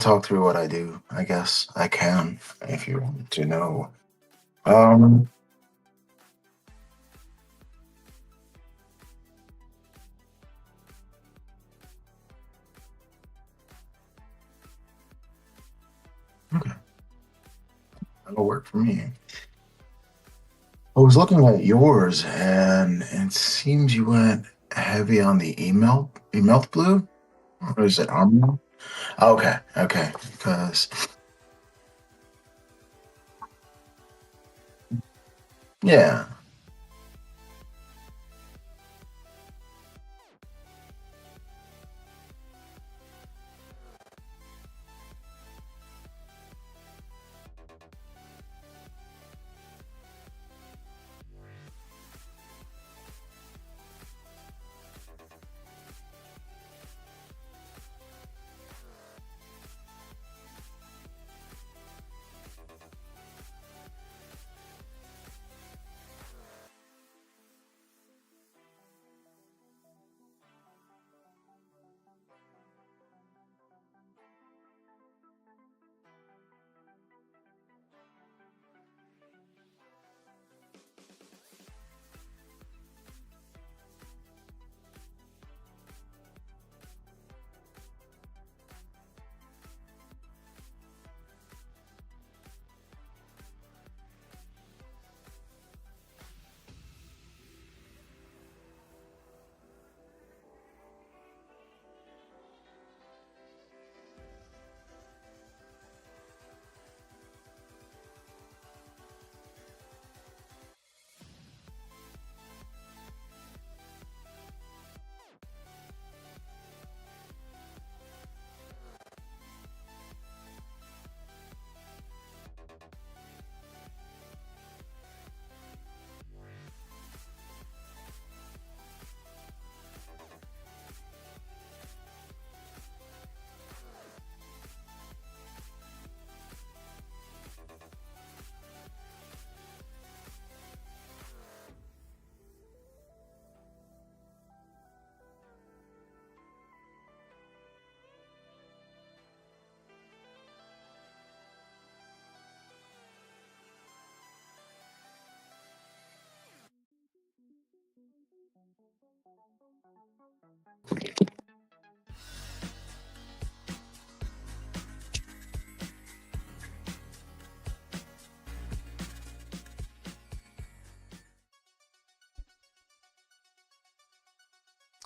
talk through what I do. I guess I can if you want to know. Um, okay, that'll work for me. I was looking at yours, and it seems you went heavy on the email blue, or is it armor? Okay, okay, because yeah.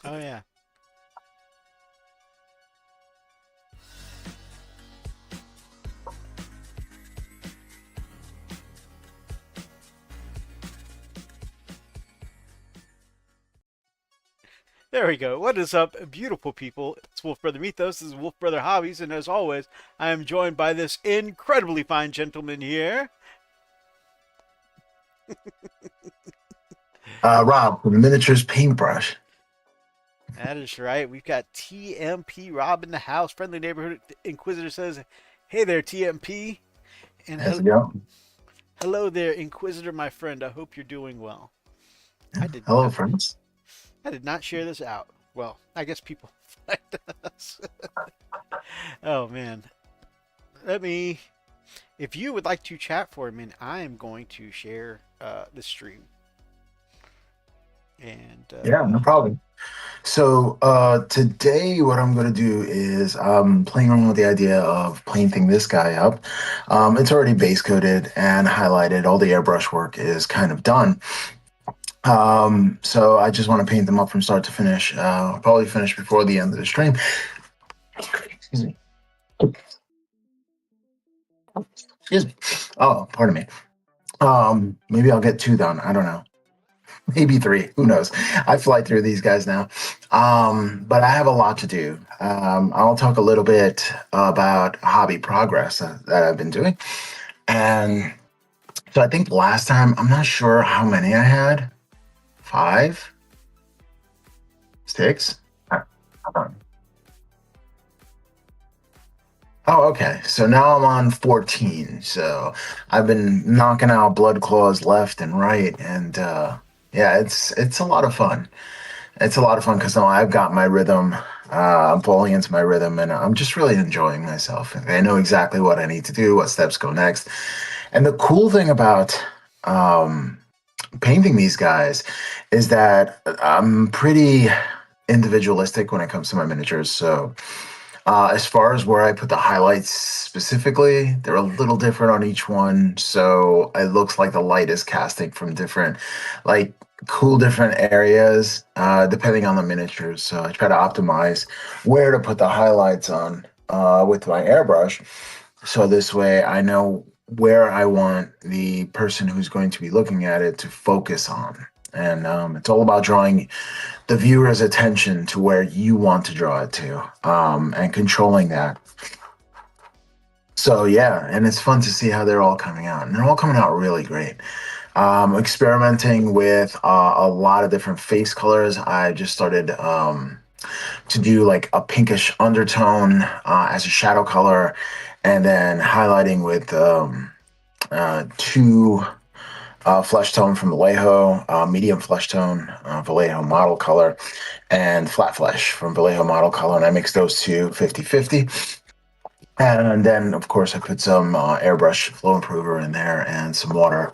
Oh yeah. There we go. What is up, beautiful people? It's Wolfbrother Mythos. This is Wolfbrother Hobbies, and as always, I am joined by this incredibly fine gentleman here. Rob from Miniatures Paintbrush. That is right. We've got TMP Rob in the house. Friendly Neighborhood Inquisitor says, "Hey there, TMP," and How's it going? hello there, Inquisitor, my friend. I hope you're doing well. I did. Hello, friends. I did not share this out. Well, I guess people find us. Oh man. Let me. If you would like to chat for a minute, I am going to share the stream. And Yeah, no problem. So today, what I'm going to do is I'm playing around with the idea of painting this guy up. It's already base coated and highlighted. All the airbrush work is kind of done. So I just want to paint them up from start to finish. I'll probably finish before the end of the stream. Excuse me. Excuse me. Oh, pardon me. Maybe I'll get two done. I don't know. Maybe three. Who knows? I fly through these guys now. But I have a lot to do. I'll talk a little bit about hobby progress that I've been doing. And so I think last time, I'm not sure how many I had. Five, six. Oh, okay. So now I'm on 14. So I've been knocking out blood claws left and right, and yeah, it's a lot of fun. It's a lot of fun because now I've got my rhythm. I'm falling into my rhythm, and I'm just really enjoying myself. I know exactly what I need to do, what steps go next. And the cool thing about um, painting these guys is that I'm pretty individualistic when it comes to my miniatures. So as far as where I put the highlights specifically, they're a little different on each one. So it looks like the light is casting from different, like cool different areas, depending on the miniatures. So I try to optimize where to put the highlights on with my airbrush. So this way I know where I want the person who's going to be looking at it to focus on. And it's all about drawing the viewer's attention to where you want to draw it to, and controlling that. So yeah, and it's fun to see how they're all coming out, and they're all coming out really great. Experimenting with a lot of different face colors. I just started to do like a pinkish undertone as a shadow color, and then highlighting with two flesh tone from Vallejo, medium flesh tone, Vallejo model color, and flat flesh from Vallejo model color. And I mix those two 50-50. And then, of course, I put some airbrush flow improver in there and some water.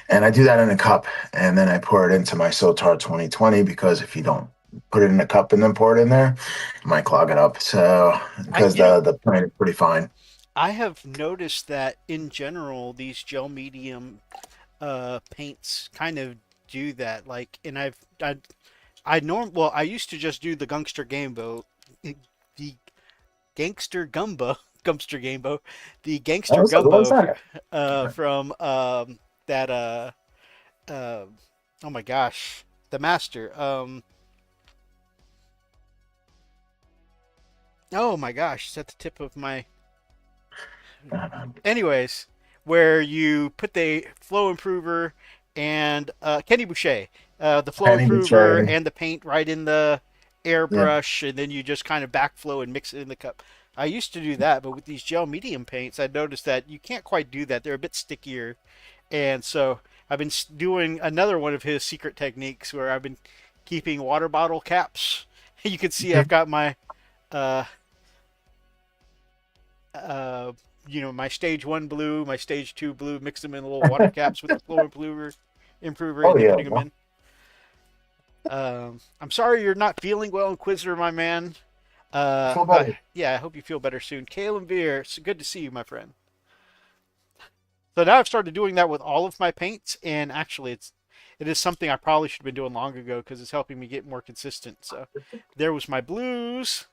And I do that in a cup. And then I pour it into my Sotar 2020 because if you don't put it in a cup and then pour it in there, it might clog it up. So, I because you know the paint is pretty fine. I have noticed that in general these gel medium paints kind of do that. Like, and I used to just do the Gangster Gamebo, the Gangster Gumbo, Gumster Gamebo, the Gangster What was Gumbo that? from that uh, oh my gosh, the Master. Oh my gosh, it's at the tip of my. Anyways, where you put the flow improver and Kenny Boucher, the flow Penny improver betray. and the paint right in the Yeah. airbrush, and then you just kind of backflow and mix it in the cup. I used to do that, but with these gel medium paints, I noticed that you can't quite do that. They're a bit stickier, and so I've been doing another one of his secret techniques where I've been keeping water bottle caps. You can see I've got my uh, uh, my stage one blue, my stage two blue, mix them in little water caps with the flow improver, Oh and then yeah. putting them in. I'm sorry you're not feeling well, Inquisitor, my man. Feel better. Yeah, I hope you feel better soon. Kalen Beer, it's good to see you, my friend. So now I've started doing that with all of my paints, and actually, it is something I probably should have been doing long ago because it's helping me get more consistent. So there was my blues.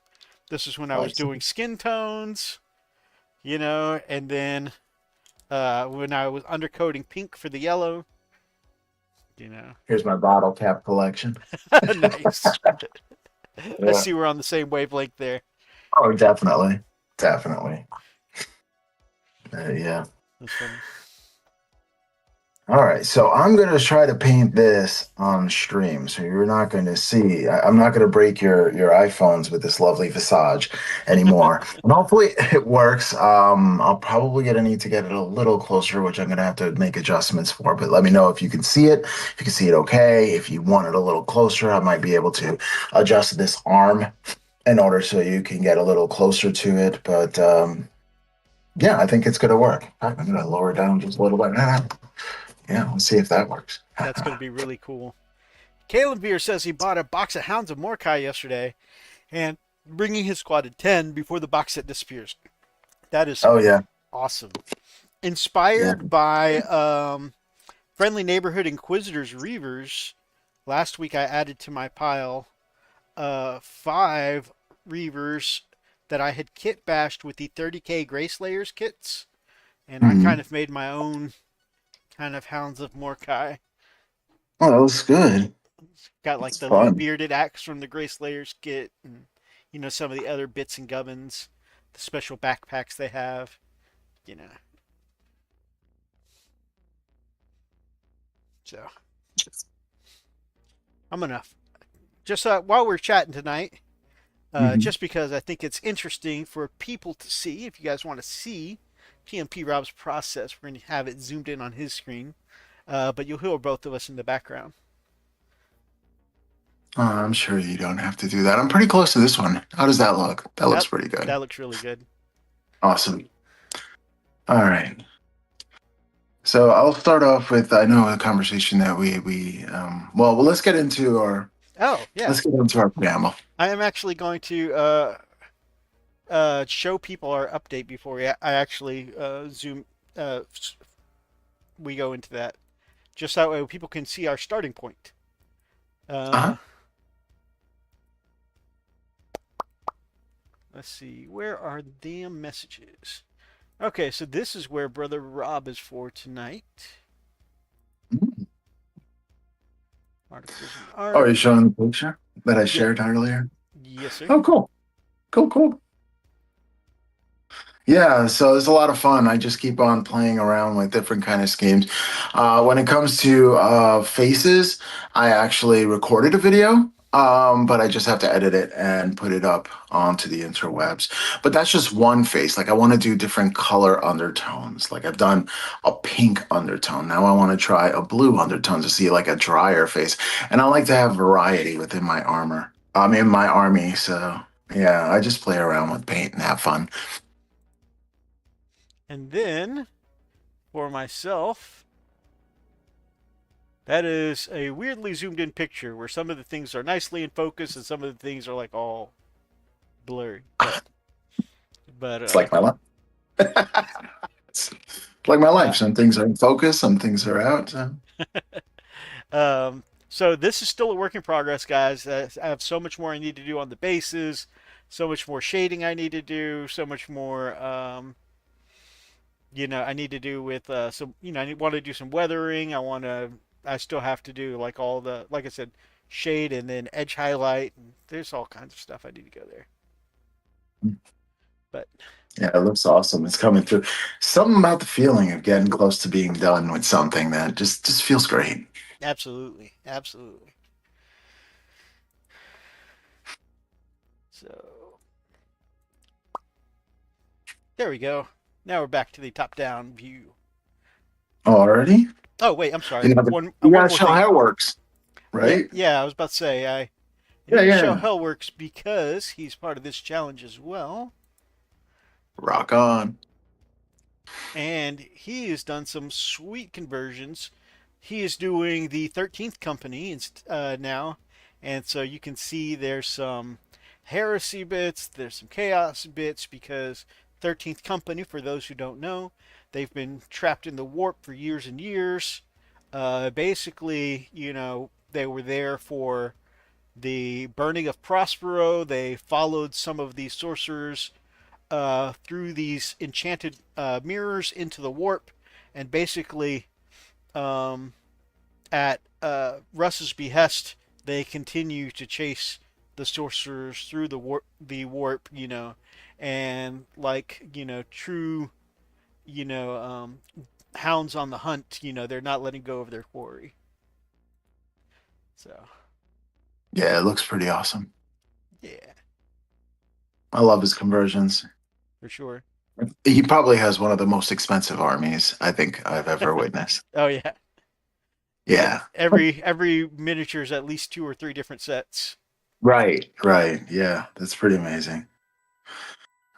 This is when I was Nice. doing skin tones, and then when I was undercoating pink for the yellow, you know. Here's my bottle cap collection. Nice. I Yeah. see we're on the same wavelength there. Oh, definitely. Definitely. Yeah. That's funny. All right. So I'm going to try to paint this on stream. So you're not going to see, I'm not going to break your iPhones with this lovely visage anymore. And hopefully it works. I'll probably gonna need to get it a little closer, which I'm going to have to make adjustments for. But let me know if you can see it. If you can see it okay. If you want it a little closer, I might be able to adjust this arm in order so you can get a little closer to it. But yeah, I think it's going to work. I'm going to lower it down just a little bit. Yeah, let's see if that works. That's going to be really cool. Kalen Beer says he bought a box of Hounds of Mordecai yesterday and bringing his squad to 10 before the box set disappears. That is Oh yeah, awesome. yeah. Inspired by Friendly Neighborhood Inquisitors Reavers, last week I added to my pile 5 Reavers that I had kit bashed with the 30k Grace Layers kits, and I kind Mhm. of made my own kind of Hounds of Mordecai. Oh, that was good. Got like It's the little fun. bearded axe from the Grace Layers kit, and some of the other bits and gubbins, the special backpacks they have. You know, so I'm gonna just while we're chatting tonight, Hmm. just because I think it's interesting for people to see. If you guys want to see TMP Rob's process, we're gonna have it zoomed in on his screen, but you'll hear both of us in the background. I'm sure you don't have to do that. I'm pretty close to this one. How does that look? That looks That pretty good. that looks really good. Awesome. All right. So I'll start off with I know a conversation that well let's get into our Oh yeah, preamble. I am actually going to show people our update before I actually zoom. Uh, we go into that just that way people can see our starting point. Uh-huh. Uh, let's see, where are the damn messages? Okay, so this is where Brother Rob is for tonight. Mhm. Articles and Oh, are you art. showing the picture that I Yeah, shared earlier? yes, sir. Oh, cool. Cool, cool. Yeah, so it's a lot of fun. I just keep on playing around with different kind of schemes. When it comes to faces, I actually recorded a video, but I just have to edit it and put it up onto the interwebs. But that's just one face. Like I want to do different color undertones. Like I've done a pink undertone. Now I want to try a blue undertone to see like a drier face. And I like to have variety within my armor. I'm in my army, so yeah, I just play around with paint and have fun. And then for myself, that is a weirdly zoomed in picture where some of the things are nicely in focus and some of the things are like all blurry. But It's like my life. It's like my life. uh, Some things are in focus, some things are out. so this is still a work in progress, guys. I have so much more I need to do on the bases, so much more shading I need to do, so much more. I need to do with some. Want to do some weathering. I still have to do like all the, like I said, shade and then edge highlight. And there's all kinds of stuff I need to go there. But Yeah, it looks awesome. It's coming through. Something about the feeling of getting close to being done with something that just feels great. absolutely, absolutely. So there we go. Now we're back to the top-down view. Already? Oh wait, I'm sorry. You know, you One gotta more show thing. how it works, Yeah, right? yeah. I was about to say I Yeah, need to show yeah. Hellworks because he's part of this challenge as well, Rock on. and he has done some sweet conversions. He is doing the 13th Company now, and so you can see there's some heresy bits, there's some chaos bits because 13th Company, for those who don't know, they've been trapped in the warp for years and years. Basically, they were there for the burning of Prospero. They followed some of the sorcerers through these enchanted mirrors into the warp, and basically, um, at Russ's behest, they continue to chase the sorcerers through the warp, and like true, you know, um, hounds on the hunt. They're not letting go of their quarry. So Yeah, it looks pretty awesome. yeah, I love his conversions. for sure. He probably has one of the most expensive armies I think I've ever witnessed. Oh yeah, yeah. Yeah. Every miniature is at least two or three different sets. Right, right. Yeah, that's pretty amazing.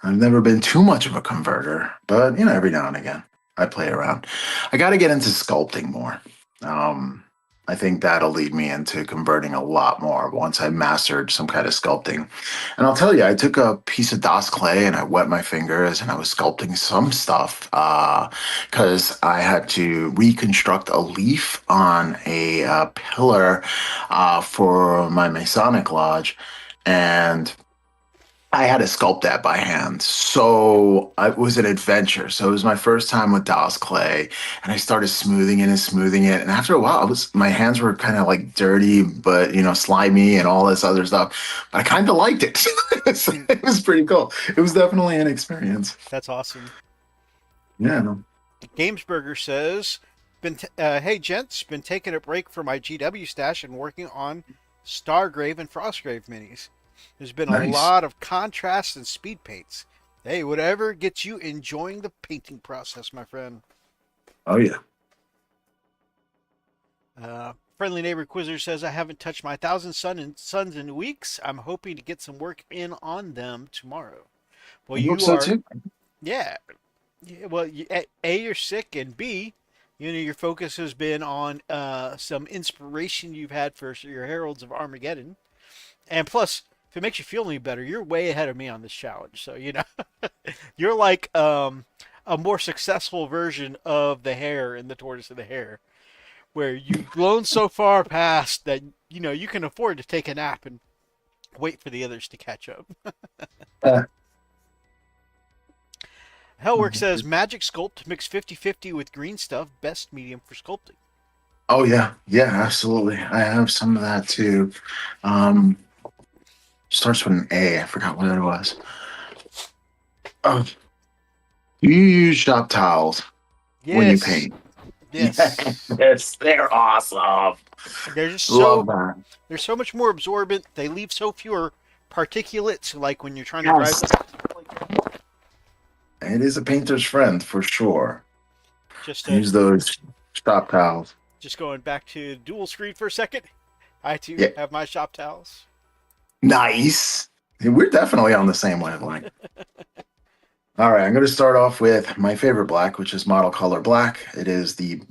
I've never been too much of a converter, but every now and again I play around. I got to get into sculpting more. Um, I think that'll lead me into converting a lot more once I mastered some kind of sculpting. And I'll tell you, I took a piece of DOS clay and I wet my fingers and I was sculpting some stuff because I had to reconstruct a leaf on a pillar for my Masonic lodge. And I had to sculpt that by hand. So it was an adventure. So it was my first time with DOS clay, and I started smoothing it and smoothing it. And after a while, my hands were kind of like dirty, but slimy and all this other stuff. But I kind of liked it. It was pretty cool. It was definitely an experience. That's awesome. Yeah. Gamesburger says, "Hey gents, been taking a break from my GW stash and working on Stargrave and Frostgrave minis. There's been a Nice. lot of contrast and speed paints. Hey, whatever gets you enjoying the painting process, my friend." Oh yeah. Friendly Neighbor Quizzer says, I haven't touched my Sons in weeks. I'm hoping to get some work in on them tomorrow. Well, I hope you so are, too. yeah. Well, A, you're sick, and B, your focus has been on some inspiration you've had for your Heralds of Armageddon. And plus, if it makes you feel any better, you're way ahead of me on this challenge. So, you're like a more successful version of the hare in the Tortoise and the Hare, where you've blown so far past that you can afford to take a nap and wait for the others to catch up. Uh, Hellwork says Magic Sculpt mix 50-50 with green stuff, best medium for sculpting. oh yeah, yeah, absolutely. I have some of that too. Um, Starts with an A. I forgot what it was. Oh, do you use shop towels when you Yes, paint? yes. Yes, they're awesome. They're just Love so that. they're so much more absorbent. They leave so fewer particulates, like when you're trying to drive. Yes, it is a painter's friend for sure. Just Use those shop towels. just going back to dual screen for a second. I too Yeah, have my shop towels. nice. We're definitely on the same wavelength. All right, I'm going to start off with my favorite black, which is Model Color Black. It is the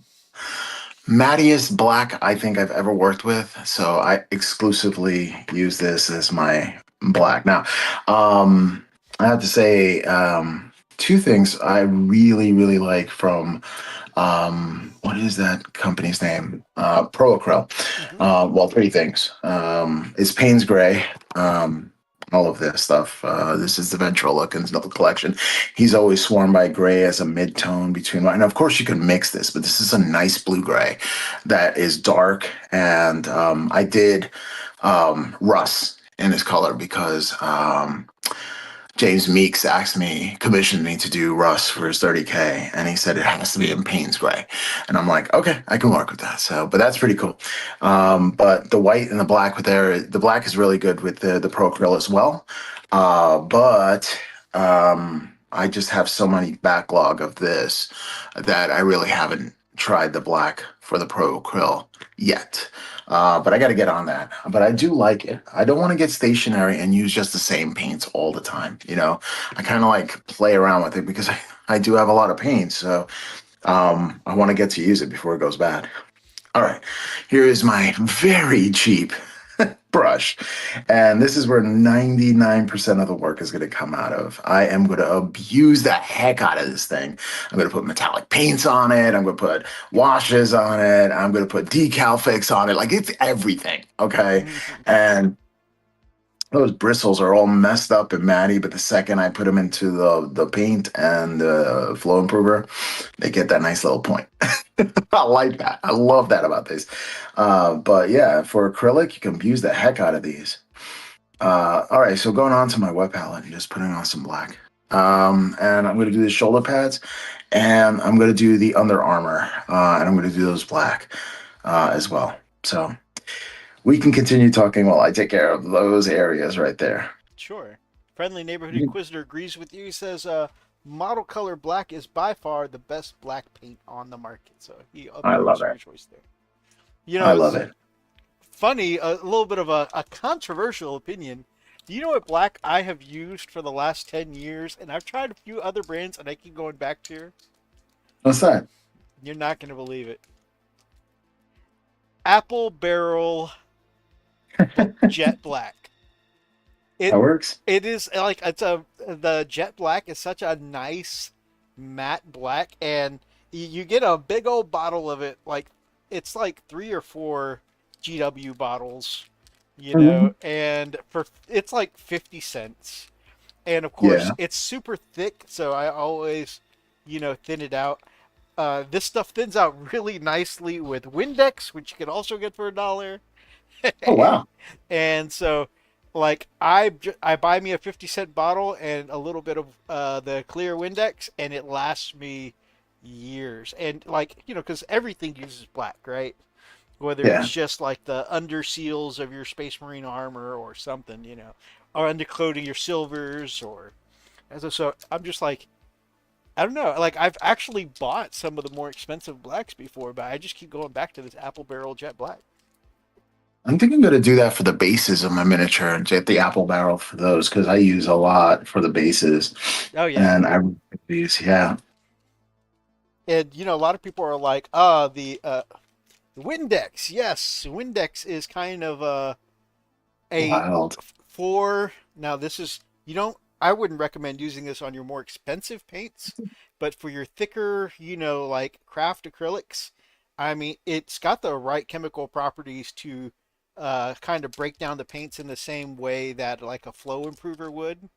mattiest black I think I've ever worked with, so I exclusively use this as my black. Now, I have to say two things I really, really like from what is that company's name? Pro-Acryl. Mm-hmm. Well, three things. It's Payne's Gray. All of this stuff. This is the Ventrolook collection. He's always sworn by gray as a mid-tone between white. And of course, you can mix this, but this is a nice blue gray that is dark. And I did Russ in this color because James Meeks commissioned me to do Russ for his 30K, and he said it has to be in Payne's Gray, and I'm like, okay, I can work with that. So, but that's pretty cool. But the white and the black the black is really good with the Pro Acryl as well. But I just have so many backlog of this that I really haven't tried the black for the Pro Acryl yet. But I got to get on that. But I do like it. I don't want to get stationary and use just the same paints all the time. I kind of like play around with it because I do have a lot of paints. So I want to get to use it before it goes bad. All right. Here is my very cheap brush. And this is where 99% of the work is going to come out of. I am going to abuse the heck out of this thing. I'm going to put metallic paints on it. I'm going to put washes on it. I'm going to put decal fix on it. Like, it's everything. Okay. And those bristles are all messed up and matty, but the second I put them into the paint and the flow improver, they get that nice little point. I like that. I love that about this. But yeah, for acrylic, you can abuse the heck out of these. All right, so going on to my wet palette and just putting on some black. And I'm going to do the shoulder pads, and I'm going to do the Under Armour, and I'm going to do those black as well. So we can continue talking while I take care of those areas right there. Sure. Friendly Neighborhood Inquisitor agrees with you. He says, model color black is by far the best black paint on the market. So he I love approves your it. choice there. I love It's it. funny, a little bit of a controversial opinion. Do you know what black I have used for the last 10 years? And I've tried a few other brands and I keep going back to. What's that? You're not going to believe it. Apple Barrel Jet Black. That works? It is like the jet black is such a nice matte black, and you get a big old bottle of it. Like it's like 3 or 4 GW bottles, Mhm. and for it's like 50 cents. And of course, Yeah. it's super thick, so I always, thin it out. This stuff thins out really nicely with Windex, which you can also get for $1. Oh, wow. And so, like, I buy me a 50-cent bottle and a little bit of the clear Windex, and it lasts me years. And like, because everything uses black, right? Whether it's Yeah. just like the under seals of your Space Marine armor or something, or undercoating your silvers, or so I'm just like, I don't know. Like, I've actually bought some of the more expensive blacks before, but I just keep going back to this Apple Barrel Jet Black. I'm thinking I'm going to do that for the bases of my miniature and get the apple barrel for those because I use a lot for the bases. Oh yeah. And I these, yeah, And a lot of people are like, the Windex. Yes, Windex is kind of a wild. for now. This is you don't. I wouldn't recommend using this on your more expensive paints, but for your thicker, like craft acrylics, I mean, it's got the right chemical properties to kind of break down the paints in the same way that like a flow improver would.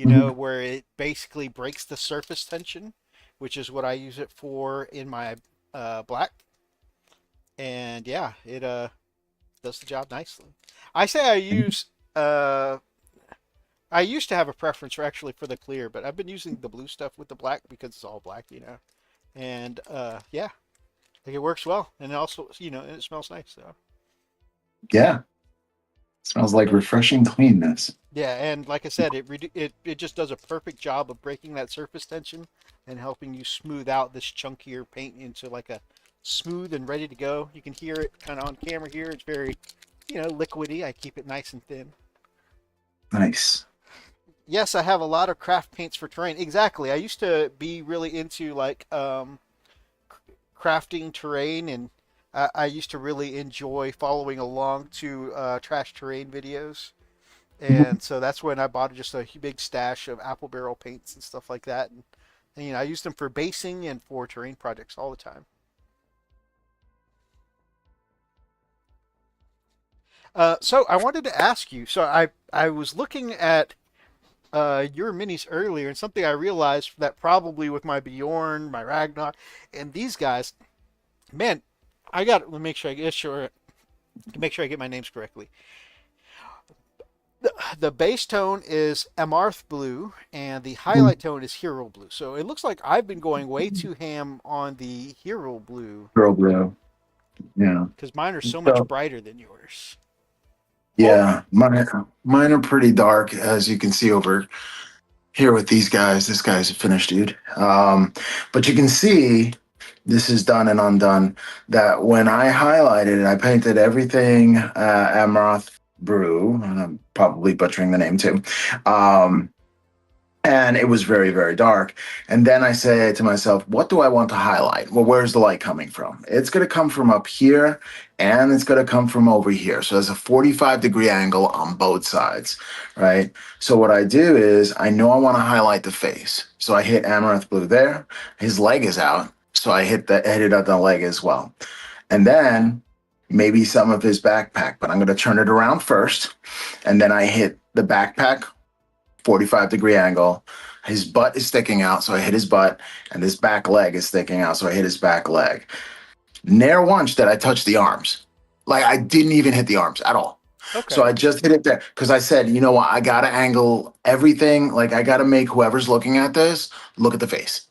Mhm. Where it basically breaks the surface tension, which is what I use it for in my black. And yeah, it does the job nicely. I say uh I used to have a preference for actually for the clear, but I've been using the blue stuff with the black because it's all black. And yeah, I think it works well, and it also it smells nice. So Yeah, smells like refreshing cleanness. yeah, and like I said, it just does a perfect job of breaking that surface tension and helping you smooth out this chunkier paint into like a smooth and ready to go. You can hear it kind of on camera here. It's very liquidy. I keep it nice and thin. Nice. Yes, I have a lot of craft paints for terrain. Exactly. I used to be really into like crafting terrain, and I used to really enjoy following along to trash terrain videos. Mhm. And so that's when I bought just a big stash of apple barrel paints and stuff like that. And I used them for basing and for terrain projects all the time. So I wanted to ask you. So I was looking at your minis earlier, and something I realized that probably with my Bjorn, my Ragnar, and these guys, man, I got to make sure I get sure to make sure I get my names correctly. The base tone is Amarth blue, and the highlight tone is Hero blue. So it looks like I've been going way too ham on the Hero blue Girl, bro. Yeah. because mine are so much So brighter than yours. Well, yeah, mine are pretty dark, as you can see over here with these guys. This guy's a finished dude. But you can see this is done and undone. That when I highlighted it, I painted everything Amaranth Brew, and I'm probably butchering the name too. Um, and it was very, very dark. And then I say to myself, what do I want to highlight? Well, where's the light coming from? It's going to come from up here and it's going to come from over here. So there's a 45-degree angle on both sides, right? So what I do is I know I want to highlight the face. So I hit Amaranth Blue there. His leg is out. So I hit it at the leg as well. And then maybe some of his backpack, but I'm going to turn it around first. And then I hit the backpack 45-degree angle. His butt is sticking out, so I hit his butt, and his back leg is sticking out, so I hit his back leg. Ne'er once did I touch the arms. Like I didn't even hit the arms at all. So okay, I just hit it there because I said, you know what, I gotta angle everything. Like I gotta make whoever's looking at this look at the face.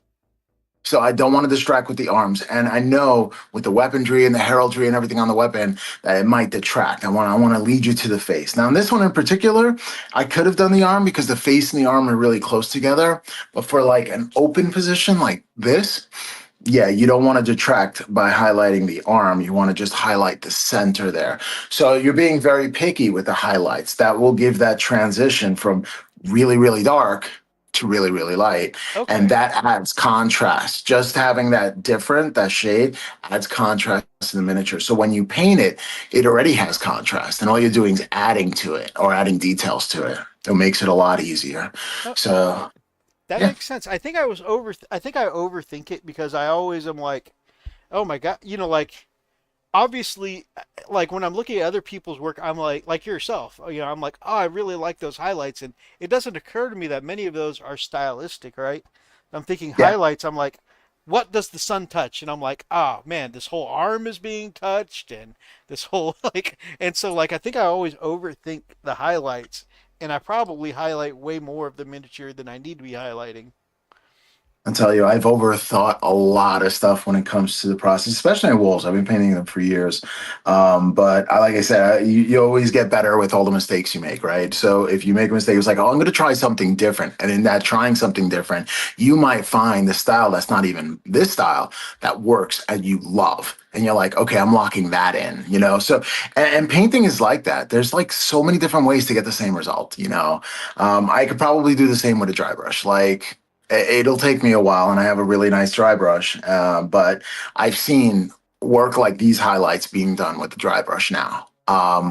So I don't want to distract with the arms. And I know with the weaponry and the heraldry and everything on the weapon that it might detract. I want to lead you to the face. Now in this one in particular, I could have done the arm because the face and the arm are really close together. But for like an open position like this, yeah, you don't want to detract by highlighting the arm. You want to just highlight the center there. So you're being very picky with the highlights. That will give that transition from really, really dark to really, really light. And okay. that adds contrast. Just having that different, that shade adds contrast to the miniature. So when you paint it, it already has contrast. And all you're doing is adding to it or adding details to it. It makes it a lot easier. Uh, So that yeah. makes sense. I think I overthink it because I always am like, oh my god, like obviously, like when I'm looking at other people's work, I'm like yourself, I'm like, oh, I really like those highlights, and it doesn't occur to me that many of those are stylistic, right? I'm thinking Yeah. highlights. I'm like, what does the sun touch? And I'm like, oh man, this whole arm is being touched, and this whole like, and so like I think I always overthink the highlights, and I probably highlight way more of the miniature than I need to be highlighting. I'll tell you, I've overthought a lot of stuff when it comes to the process, especially in wolves. I've been painting them for years. But like I said, you always get better with all the mistakes you make, right? So if you make a mistake, it's like, oh, I'm going to try something different. And in that trying something different, you might find the style that's not even this style that works and you love. And you're like, okay, I'm locking that in, you know? So, and painting is like that. There's like so many different ways to get the same result, you know? I could probably do the same with a dry brush. Like, it'll take me a while, and I have a really nice dry brush. But I've seen work like these highlights being done with the dry brush now,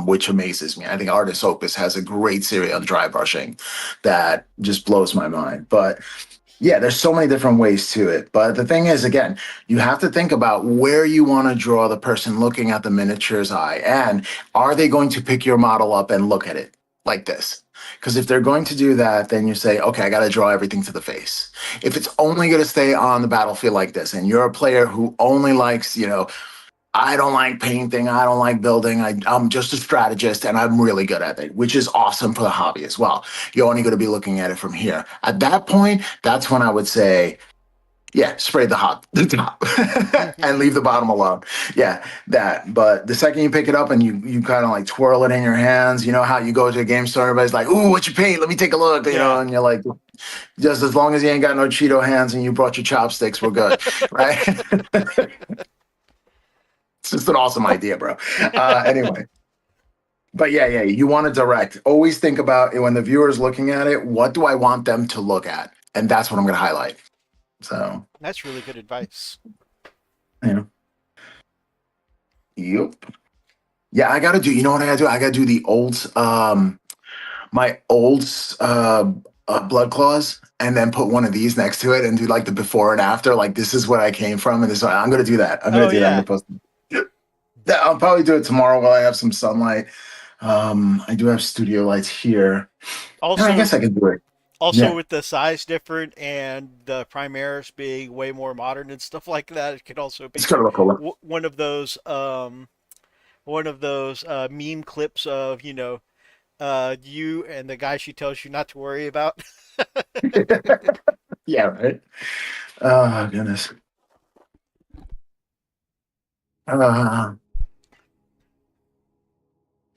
which amazes me. I think Artist Opus has a great series on dry brushing that just blows my mind. But yeah, there's so many different ways to it. But the thing is, again, you have to think about where you want to draw the person looking at the miniature's eye. And are they going to pick your model up and look at it like this? Because if they're going to do that, then you say, okay, I got to draw everything to the face. If it's only going to stay on the battlefield like this, and you're a player who only likes, you know, I don't like painting. I don't like building. I'm just a strategist and I'm really good at it, which is awesome for the hobby as well. You're only going to be looking at it from here. At that point, that's when I would say, yeah, spray the top and leave the bottom alone. Yeah, that. But the second you pick it up and you kind of like twirl it in your hands, you know how you go to a game store, everybody's like, ooh, what you paint? Let me take a look, you know, Yeah. and you're like, just as long as you ain't got no Cheeto hands and you brought your chopsticks, we're good, right? It's just an awesome idea, bro. Anyway, but yeah, you want to direct. Always think about it when the viewer is looking at it. What do I want them to look at? And that's what I'm going to highlight. So, That's really good advice. you know, yep. Yeah, I got to do. You know what I got to do? I got to do the old, my old blood claws, and then put one of these next to it and do like the before and after. Like this is where I came from, and this. I'm going to do that. I'm going Oh to do that. I'm yeah. going to post. Yeah, I'll probably do it tomorrow while I have some sunlight. I do have studio lights here. And I Also, guess I can do it. also Yeah. with the size different and the Primaris being way more modern and stuff like that, it could also It's be gonna look cool. one of those meme clips of you and the guy she tells you not to worry about. Yeah, right. Oh goodness. Uh,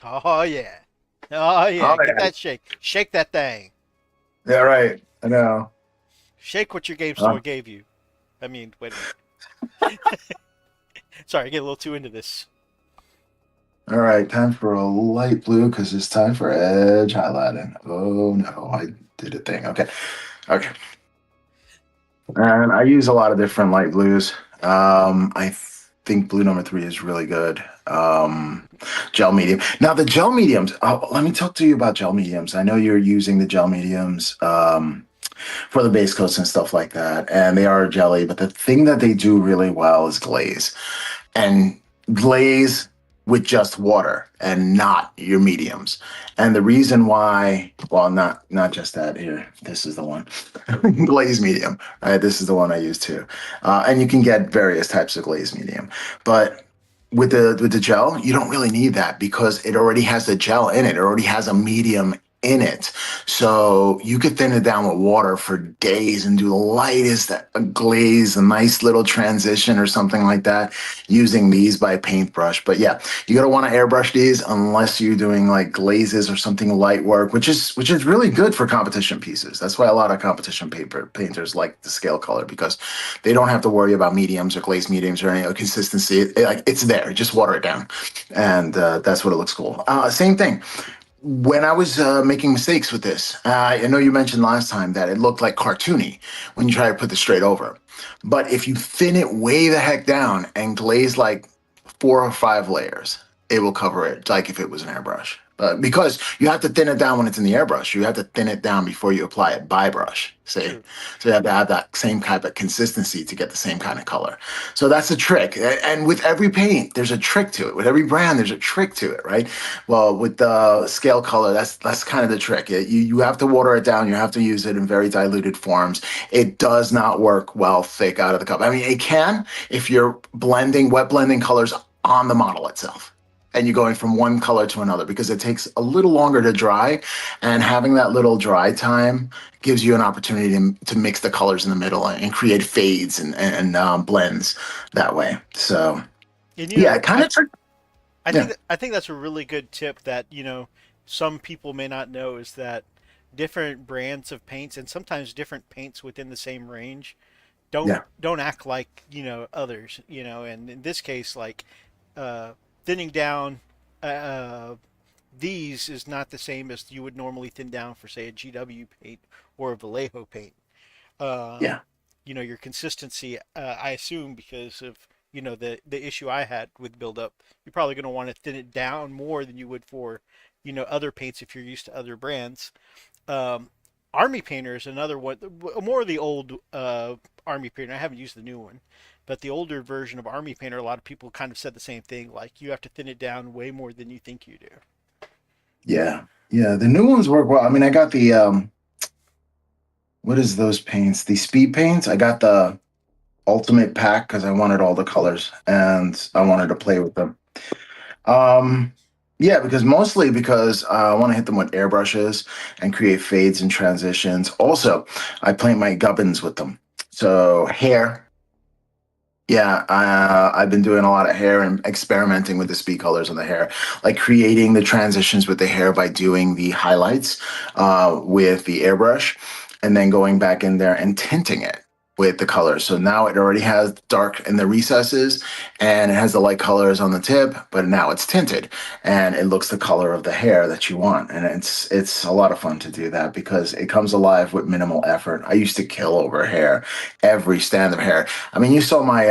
Oh yeah. Oh oh yeah. Get yeah. that shake. Shake that thing. Yeah, right. I know. Shake what your game Uh, store gave you. I mean, wait a minute. Sorry, I get a little too into this. all right, time for a light blue because it's time for edge highlighting. Oh no, I did a thing. Okay. Okay. And I use a lot of different light blues. I think blue number three is really good. Gel medium. Now the gel mediums. Oh, let me talk to you about gel mediums. I know you're using the gel mediums for the base coats and stuff like that, and they are jelly. But the thing that they do really well is glaze, and glaze with just water and not your mediums. And the reason why, well, not just that. Here, this is the one, glaze medium. Right, this is the one I use too. And you can get various types of glaze medium, but with the gel, you don't really need that because it already has the gel in it. It already has a medium in it. So you could thin it down with water for days and do the lightest glaze, a nice little transition or something like that using these by Paintbrush. But yeah, you're gonna want to airbrush these unless you're doing like glazes or something light work, which is really good for competition pieces. That's why a lot of competition paper painters like the scale color because they don't have to worry about mediums or glaze mediums or any consistency. Like it's there, just water it down, and that's what it looks cool. Same thing when I was making mistakes with this, I know you mentioned last time that it looked like cartoony when you try to put this straight over. But if you thin it way the heck down and glaze like 4 or 5 layers, it will cover it like if it was an airbrush. Because you have to thin it down when it's in the airbrush. You have to thin it down before you apply it by brush. See? True. So you have to have that same type of consistency to get the same kind of color. So that's the trick. And with every paint, there's a trick to it. With every brand, there's a trick to it, right? Well, with the scale color, that's kind of the trick. You have to water it down. You have to use it in very diluted forms. It does not work well thick out of the cup. I mean, it can if you're wet blending colors on the model itself. and you're going from one color to another because it takes a little longer to dry, and having that little dry time gives you an opportunity to mix the colors in the middle and create fades and blends that way. So And yeah, it kind of yeah, I think that's a really good tip that, some people may not know is that different brands of paints and sometimes different paints within the same range yeah, don't act like, others, and in this case like uh thinning down uh these is not the same as you would normally thin down for say a GW paint or a Vallejo paint. um, yeah. your consistency, I assume because of, the issue I had with buildup, you're probably going to want to thin it down more than you would for, other paints if you're used to other brands. Um, Army Painter is another one, more of the old Army Painter. I haven't used the new one, but the older version of Army Painter, a lot of people kind of said the same thing. Like you have to thin it down way more than you think you do. Yeah. Yeah. The new ones work well. I mean, I got the what is those paints? The speed paints. I got the ultimate pack because I wanted all the colors and I wanted to play with them. Um yeah, because mostly because I want to hit them with airbrushes and create fades and transitions. Also, I paint my gubbins with them. So hair. Yeah, I've been doing a lot of hair and experimenting with the speed colors on the hair, like creating the transitions with the hair by doing the highlights with the airbrush, and then going back in there and tinting it with the colors. So now it already has dark in the recesses, and it has the light colors on the tip, but now it's tinted, and it looks the color of the hair that you want. And it's a lot of fun to do that because it comes alive with minimal effort. I used to kill over hair, every strand of hair. I mean, you saw my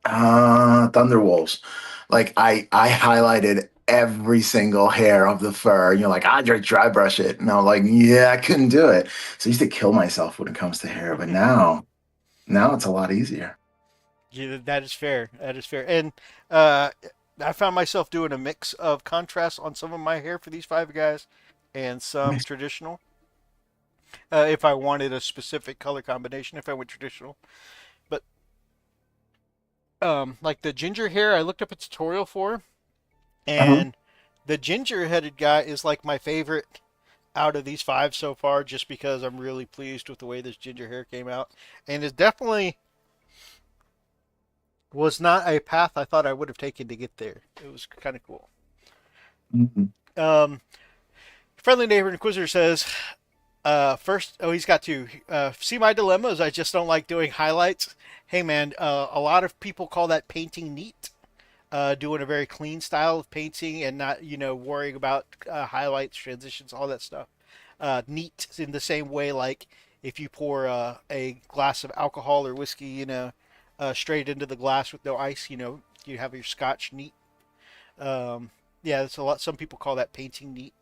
Thunderwolves. Like I highlighted every single hair of the fur. You're like, I just dry brush it. And I'm like, yeah, I couldn't do it. So I used to kill myself when it comes to hair, but now it's a lot easier. Yeah, that is fair. That is fair. And uh, I found myself doing a mix of contrast on some of my hair for these five guys and some Nice. traditional. If I wanted a specific color combination, if I went traditional. But like the ginger hair, I looked up a tutorial for, Uh-huh. and the ginger headed guy is like my favorite out of these five so far, just because I'm really pleased with the way this ginger hair came out. And it definitely was not a path I thought I would have taken to get there. It was kind of cool. Mhm. Um, Friendly Neighbor Inquisitor says, first, oh, he's got two. See my dilemmas. I just don't like doing highlights. Hey, man, a lot of people call that painting neat. Doing a very clean style of painting and not, worrying about highlights, transitions, all that stuff. Neat in the same way, like if you pour a glass of alcohol or whiskey, straight into the glass with no ice, you have your scotch neat. Um, yeah, that's a lot. Some people call that painting neat.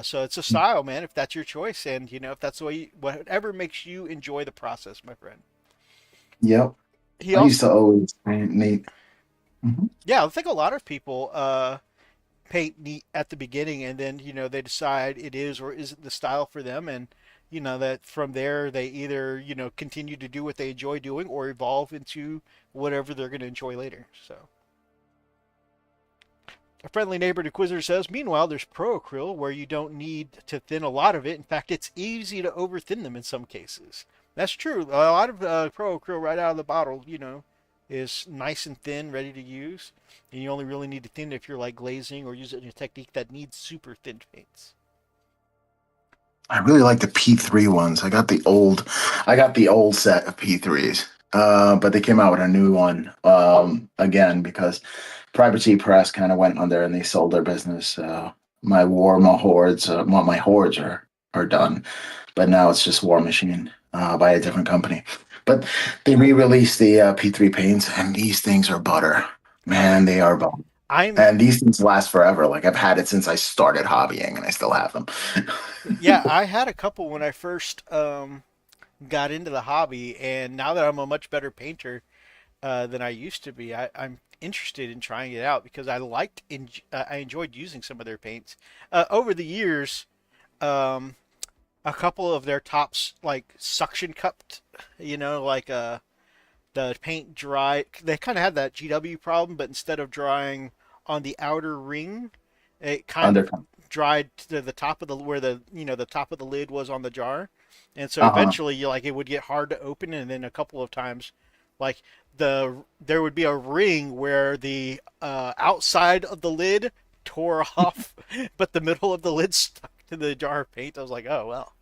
So it's a style, man. If that's your choice, and if that's the way, whatever makes you enjoy the process, my friend. Yep. He I used also, to always paint neat. Mhm. yeah, I think a lot of people paint neat at the beginning, and then they decide it is or isn't the style for them, and that from there they either continue to do what they enjoy doing or evolve into whatever they're going to enjoy later. So. A friendly neighbor Inquisitor says, meanwhile, there's Pro-Acryl where you don't need to thin a lot of it. In fact, it's easy to over-thin them in some cases. That's true. A lot of Pro-Acryl right out of the bottle, is nice and thin, ready to use. And you only really need to thin it if you're like glazing or using a technique that needs super thin paints. I really like the P3 ones. I got the old set of P3s. But they came out with a new one again because Privacy Press kind of went under and they sold their business. So my hordes are done. But now it's just War Machine by a different company. But they re-released the P3 paints, and these things are butter. Oh Man, man, they are butter. I'm And these things last forever. Like I've had it since I started hobbying, and I still have them. yeah, I had a couple when I first got into the hobby, and now that I'm a much better painter, than I used to be. I'm interested in trying it out because I enjoyed using some of their paints. Over the years, um, a couple of their tops like suction cupped, like the paint dry. They kind of had that GW problem, but instead of drying on the outer ring, it kind of Undercover. dried to the top of the where the the top of the lid was on the jar, and so Uh-huh. eventually you like it would get hard to open, and then a couple of times, like there would be a ring where the outside of the lid tore off, but the middle of the lid stuck to the jar of paint. I was like, oh well.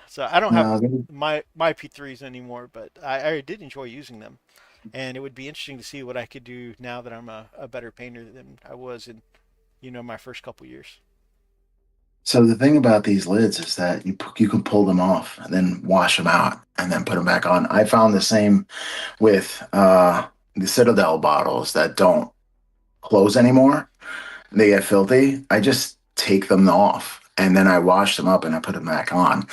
So I don't have No, my P3s anymore, but I did enjoy using them, and it would be interesting to see what I could do now that I'm a better painter than I was in my first couple years. so the thing about these lids is that you can pull them off and then wash them out and then put them back on. I found the same with the Citadel bottles that don't close anymore. They get filthy. I just take them off and then I wash them up and I put them back on,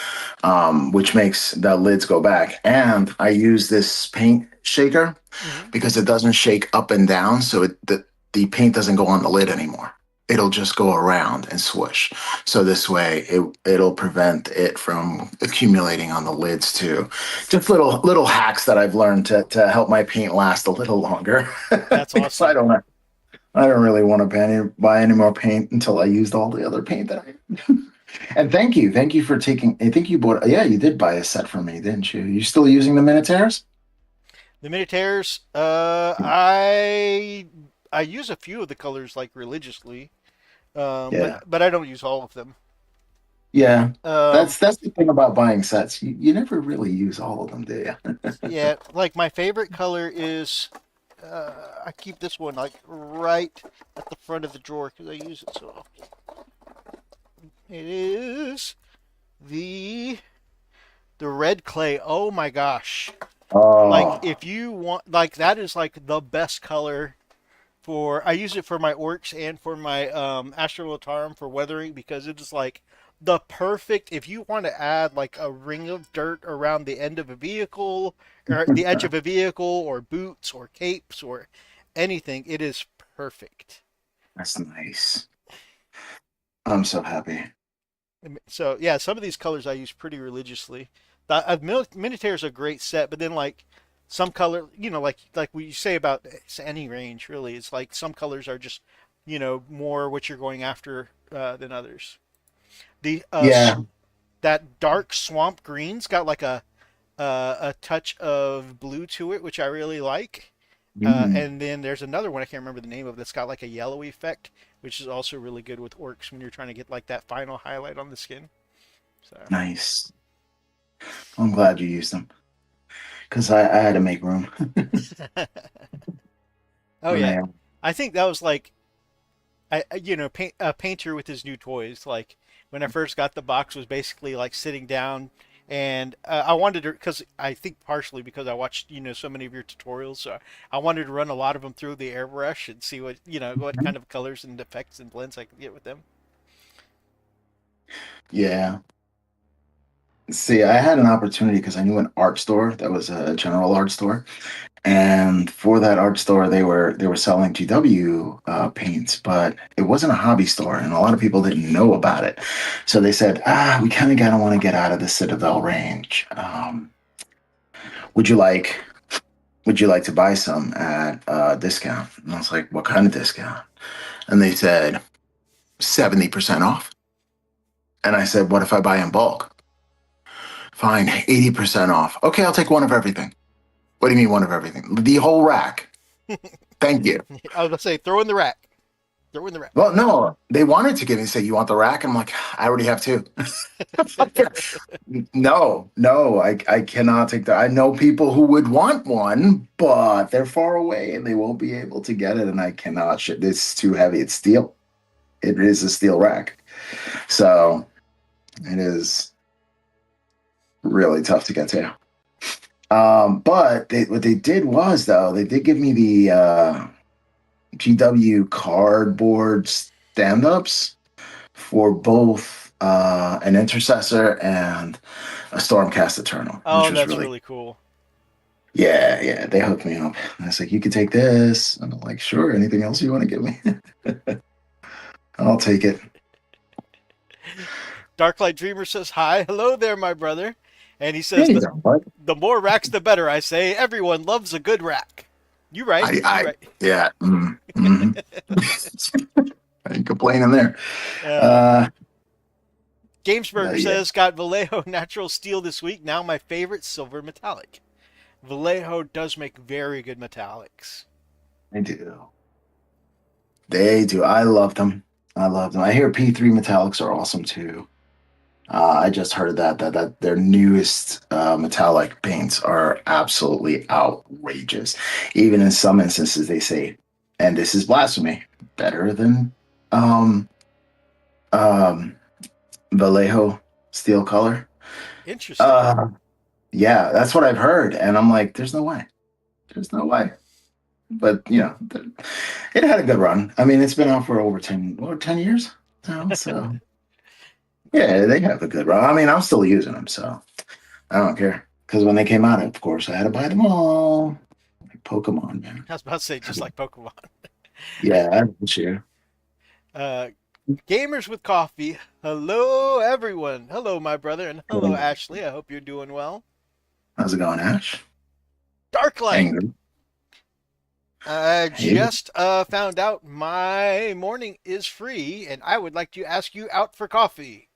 which makes the lids go back. And I use this paint shaker Hmm. because it doesn't shake up and down, so the paint doesn't go on the lid anymore. It'll just go around and swoosh. So this way, it'll prevent it from accumulating on the lids too. Just little hacks that I've learned to help my paint last a little longer. That's Because awesome. I don't really want to buy any more paint until I used all the other paint that I. And thank you for taking. I think you bought. Yeah, you did buy a set for me, didn't you? You still using the Minotaurs? The Minotaurs, I use a few of the colors like religiously, Yeah. but I don't use all of them. Yeah, Um, that's the thing about buying sets. You never really use all of them, do you? yeah, like my favorite color is I keep this one like right at the front of the drawer because I use it so often. It is the the red clay. Oh my gosh! Like Oh, if you want, like that is like the best color for. I use it for my orcs and for my Astrolotarum for weathering because it is like the perfect. If you want to add like a ring of dirt around the end of a vehicle, or the edge of a vehicle, or boots, or capes, or anything, it is perfect. that's nice. I'm so happy. So yeah, some of these colors I use pretty religiously. The Minotaur is a great set, but then like some color, like we say about any range, really, it's like some colors are just more what you're going after than others. The Yeah. that dark swamp green's got like a touch of blue to it, which I really like. Mm, And then there's another one I can't remember the name of that's got like a yellowy effect, which is also really good with orcs when you're trying to get like that final highlight on the skin. So, nice. I'm glad you used them because I had to make room. oh When yeah, I, I think that was like a painter with his new toys. Like when I first got the box, was basically like sitting down, and I wanted to because I think partially because I watched so many of your tutorials, so I wanted to run a lot of them through the airbrush and see what kind of colors and effects and blends I could get with them. yeah. See, I had an opportunity because I knew an art store that was a general art store. And for that art store, they were selling GW paints, but it wasn't a hobby store, and a lot of people didn't know about it. So they said, we kind of gotta want to get out of the Citadel range. Would you like would you like to buy some at a discount? And I was like, what kind of discount? And they said 70% off. And I said, what if I buy in bulk? Fine, 80% off. Okay, I'll take one of everything. What do you mean one of everything? The whole rack. Thank you. I was gonna say throw in the rack, throw in the rack. Well, no, they wanted to give me say, you want the rack? And I'm like, I already have two. No, no, I cannot take that. I know people who would want one, but they're far away and they won't be able to get it. And I cannot ship. It's too heavy. It's steel. It is a steel rack. So it is really tough to get to. But what they did was though, they did give me the GW cardboard stand-ups for both an intercessor and a Stormcast Eternal, which Oh, was that's really, really cool. yeah, yeah. They hooked me up. And I was like, you could take this. And I'm like, sure. Anything else you want to give me? I'll take it. Darklight Dreamer says hi, hello there, my brother, and he There says you the go, bud. the more racks the better. I say everyone loves a good rack. You right. You right. Yeah. I ain't complaining there. Uh, Uh, Gamesburger yeah, says, got Vallejo natural steel this week. Now my favorite, silver metallic. Vallejo does make very good metallics. they do. They do. I love them. I love them. I hear P3 metallics are awesome too. I just heard that their newest metallic paints are absolutely outrageous. Even in some instances, they say, and this is blasphemy, better than um, um, Vallejo steel color. Interesting. Uh, yeah, that's what I've heard, and I'm like, there's no way. There's no way. But it had a good run. I mean, it's been out for over 10 years now, so yeah, they have a good run. I mean, I'm still using them, so I don't care. Because when they came out, of course, I had to buy them all. Like Pokemon, man. I was about to say, just like Pokemon. Yeah, I this year. Uh, Gamers with Coffee. Hello, everyone. Hello, my brother, and hello, Ashley. I hope you're doing well. How's it going, Ash? Darklight. Angry. I Hey. just found out my morning is free, and I would like to ask you out for coffee.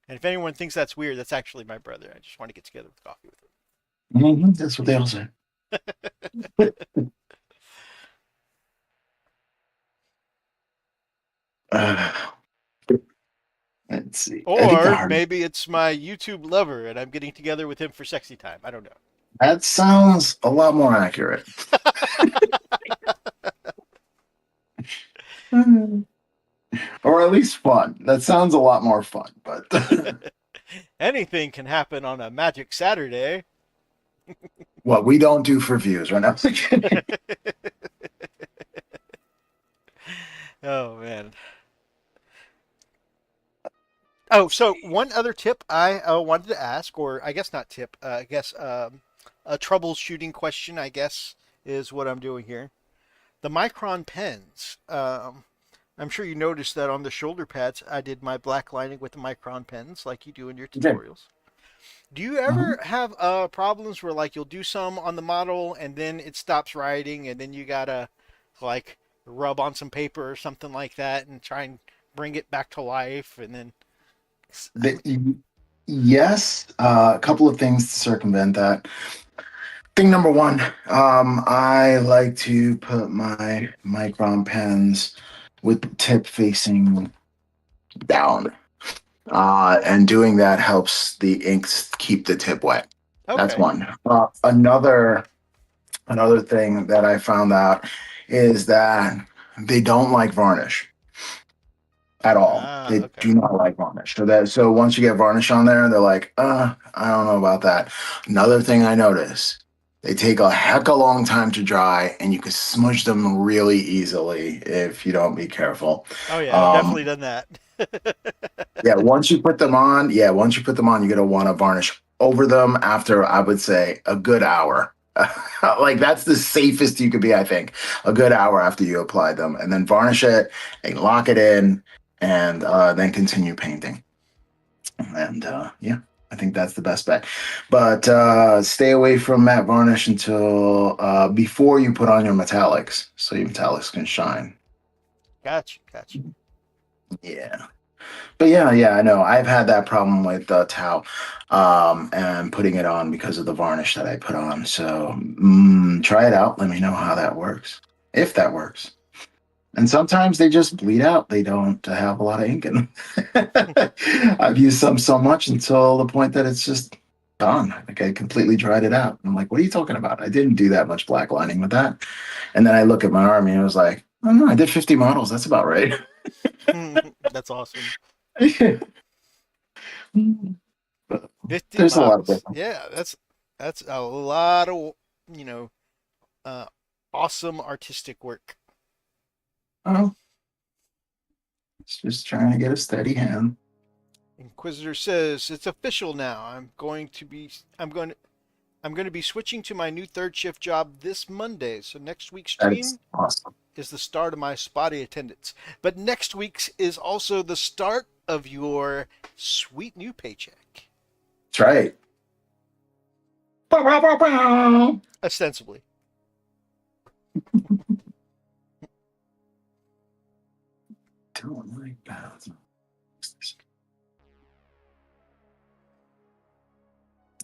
And if anyone thinks that's weird, that's actually my brother. I just want to get together with coffee with him. That's what they all say. Uh, let's see. I think the Or hardest. maybe it's my YouTube lover, and I'm getting together with him for sexy time. I don't know. That sounds a lot more accurate. Or at least fun. That sounds a lot more fun. But Anything can happen on a magic Saturday. what we don't do for views right now. Oh man. Oh, so one other tip I wanted to ask, or I guess not tip, I guess a troubleshooting question, I guess, is what I'm doing here. The Micron pens. I'm sure you noticed that on the shoulder pads, I did my black lining with the Micron pens, like you do in your Okay. tutorials. Do you Uh-huh. ever have problems where like you'll do some on the model and then it stops writing and then you gotta like rub on some paper or something like that and try and bring it back to life and then The, yes, a couple of things to circumvent that. Thing number one, I like to put my micron pens with the tip facing down. And doing that helps the inks keep the tip wet. That's okay. one. Another thing that I found out is that they don't like varnish at all. Ah, They okay. do not like varnish. So once you get varnish on there, they're like, I don't know about that. Another thing I notice, they take a heck of a long time to dry, and you can smudge them really easily if you don't be careful. Oh yeah, I've definitely Um, done that. once you put them on, you're gonna want to varnish over them after I would say a good hour. Like that's the safest you could be, I think. A good hour after you apply them, and then varnish it and lock it in, and then continue painting. And yeah, I think that's the best bet. But stay away from matte varnish until before you put on your metallics, so your metallics can shine. Gotcha, gotcha. Yeah. But yeah, I know. I've had that problem with towel and putting it on because of the varnish that I put on. So try it out. Let me know how that works, if that works. And sometimes they just bleed out. They don't have a lot of ink in them. I've used some so much until the point that it's just gone. Like I completely dried it out. I'm like, what are you talking about? I didn't do that much black lining with that. And then I look at my army and I was like, oh no, I did 50 models. That's about right. That's awesome. But 50 there's a lot of models. different. Yeah, that's a lot of, you know, uh awesome artistic work. Oh, it's just trying to get a steady hand. Inquisitor says it's official now. I'm going to be switching to my new third shift job this Monday. So next week's That's stream awesome. is the start of my spotty attendance. But next week's is also the start of your sweet new paycheck. That's right. Bow, bow, bow, bow. Ostensibly. Don't like that.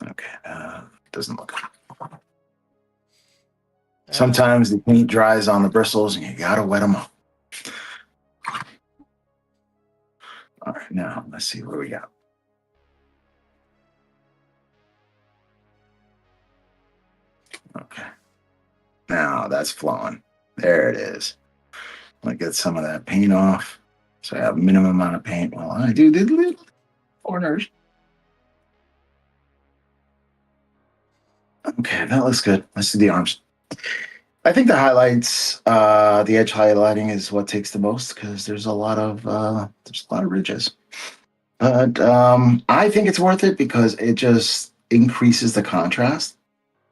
Okay, doesn't look good. Sometimes the paint dries on the bristles and you gotta wet them up. All right, now let's see what we got. Okay, now that's flowing. There it is. Let me get some of that paint off. So I have minimum amount of paint while I do the little corners. Okay, that looks good. Let's do the arms. I think the highlights, the edge highlighting is what takes the most because there's a lot of ridges. But I think it's worth it because it just increases the contrast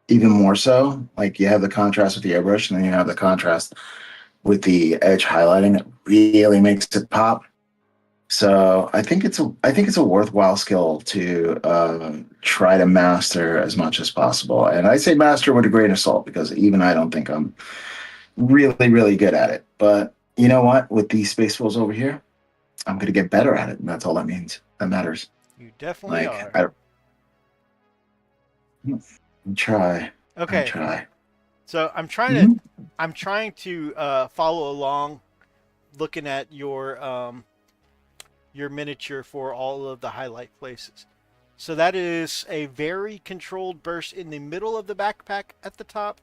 even more so. Like you have the contrast with the airbrush, and then you have the contrast with the edge highlighting. It really makes it pop. So I think it's a worthwhile skill to try to master as much as possible. And I say master with a grain of salt because even I don't think I'm really good at it. But you know what? With these spacefuls over here, I'm gonna get better at it, and that's all that means. That matters. You definitely Like are. I try. I Okay, try. so Mhm. I'm trying to follow along, looking at your miniature for all of the highlight places. So that is a very controlled burst in the middle of the backpack at the top,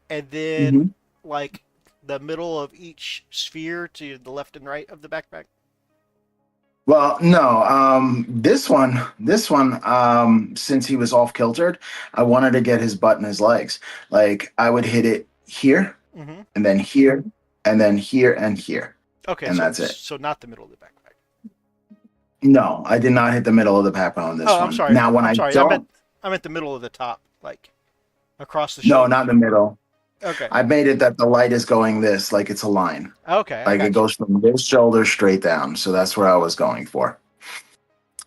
and then Mhm. like the middle of each sphere to the left and right of the backpack. Well, no. This one, since he was off kiltered, I wanted to get his butt and his legs. Like I would hit it here, Mm-hmm. and then here, and then here and here, Okay, and so that's it. not the middle of the backpack. No, I did not hit the middle of the backbone on Oh, this I'm one. sorry. Now, when I'm I sorry. don't, I meant the middle of the top, like across the no, shoulder. not the middle. Okay. I made it that the light is going this, like it's a line, Okay, I like it got you. goes from this shoulder straight down. So that's what I was going for.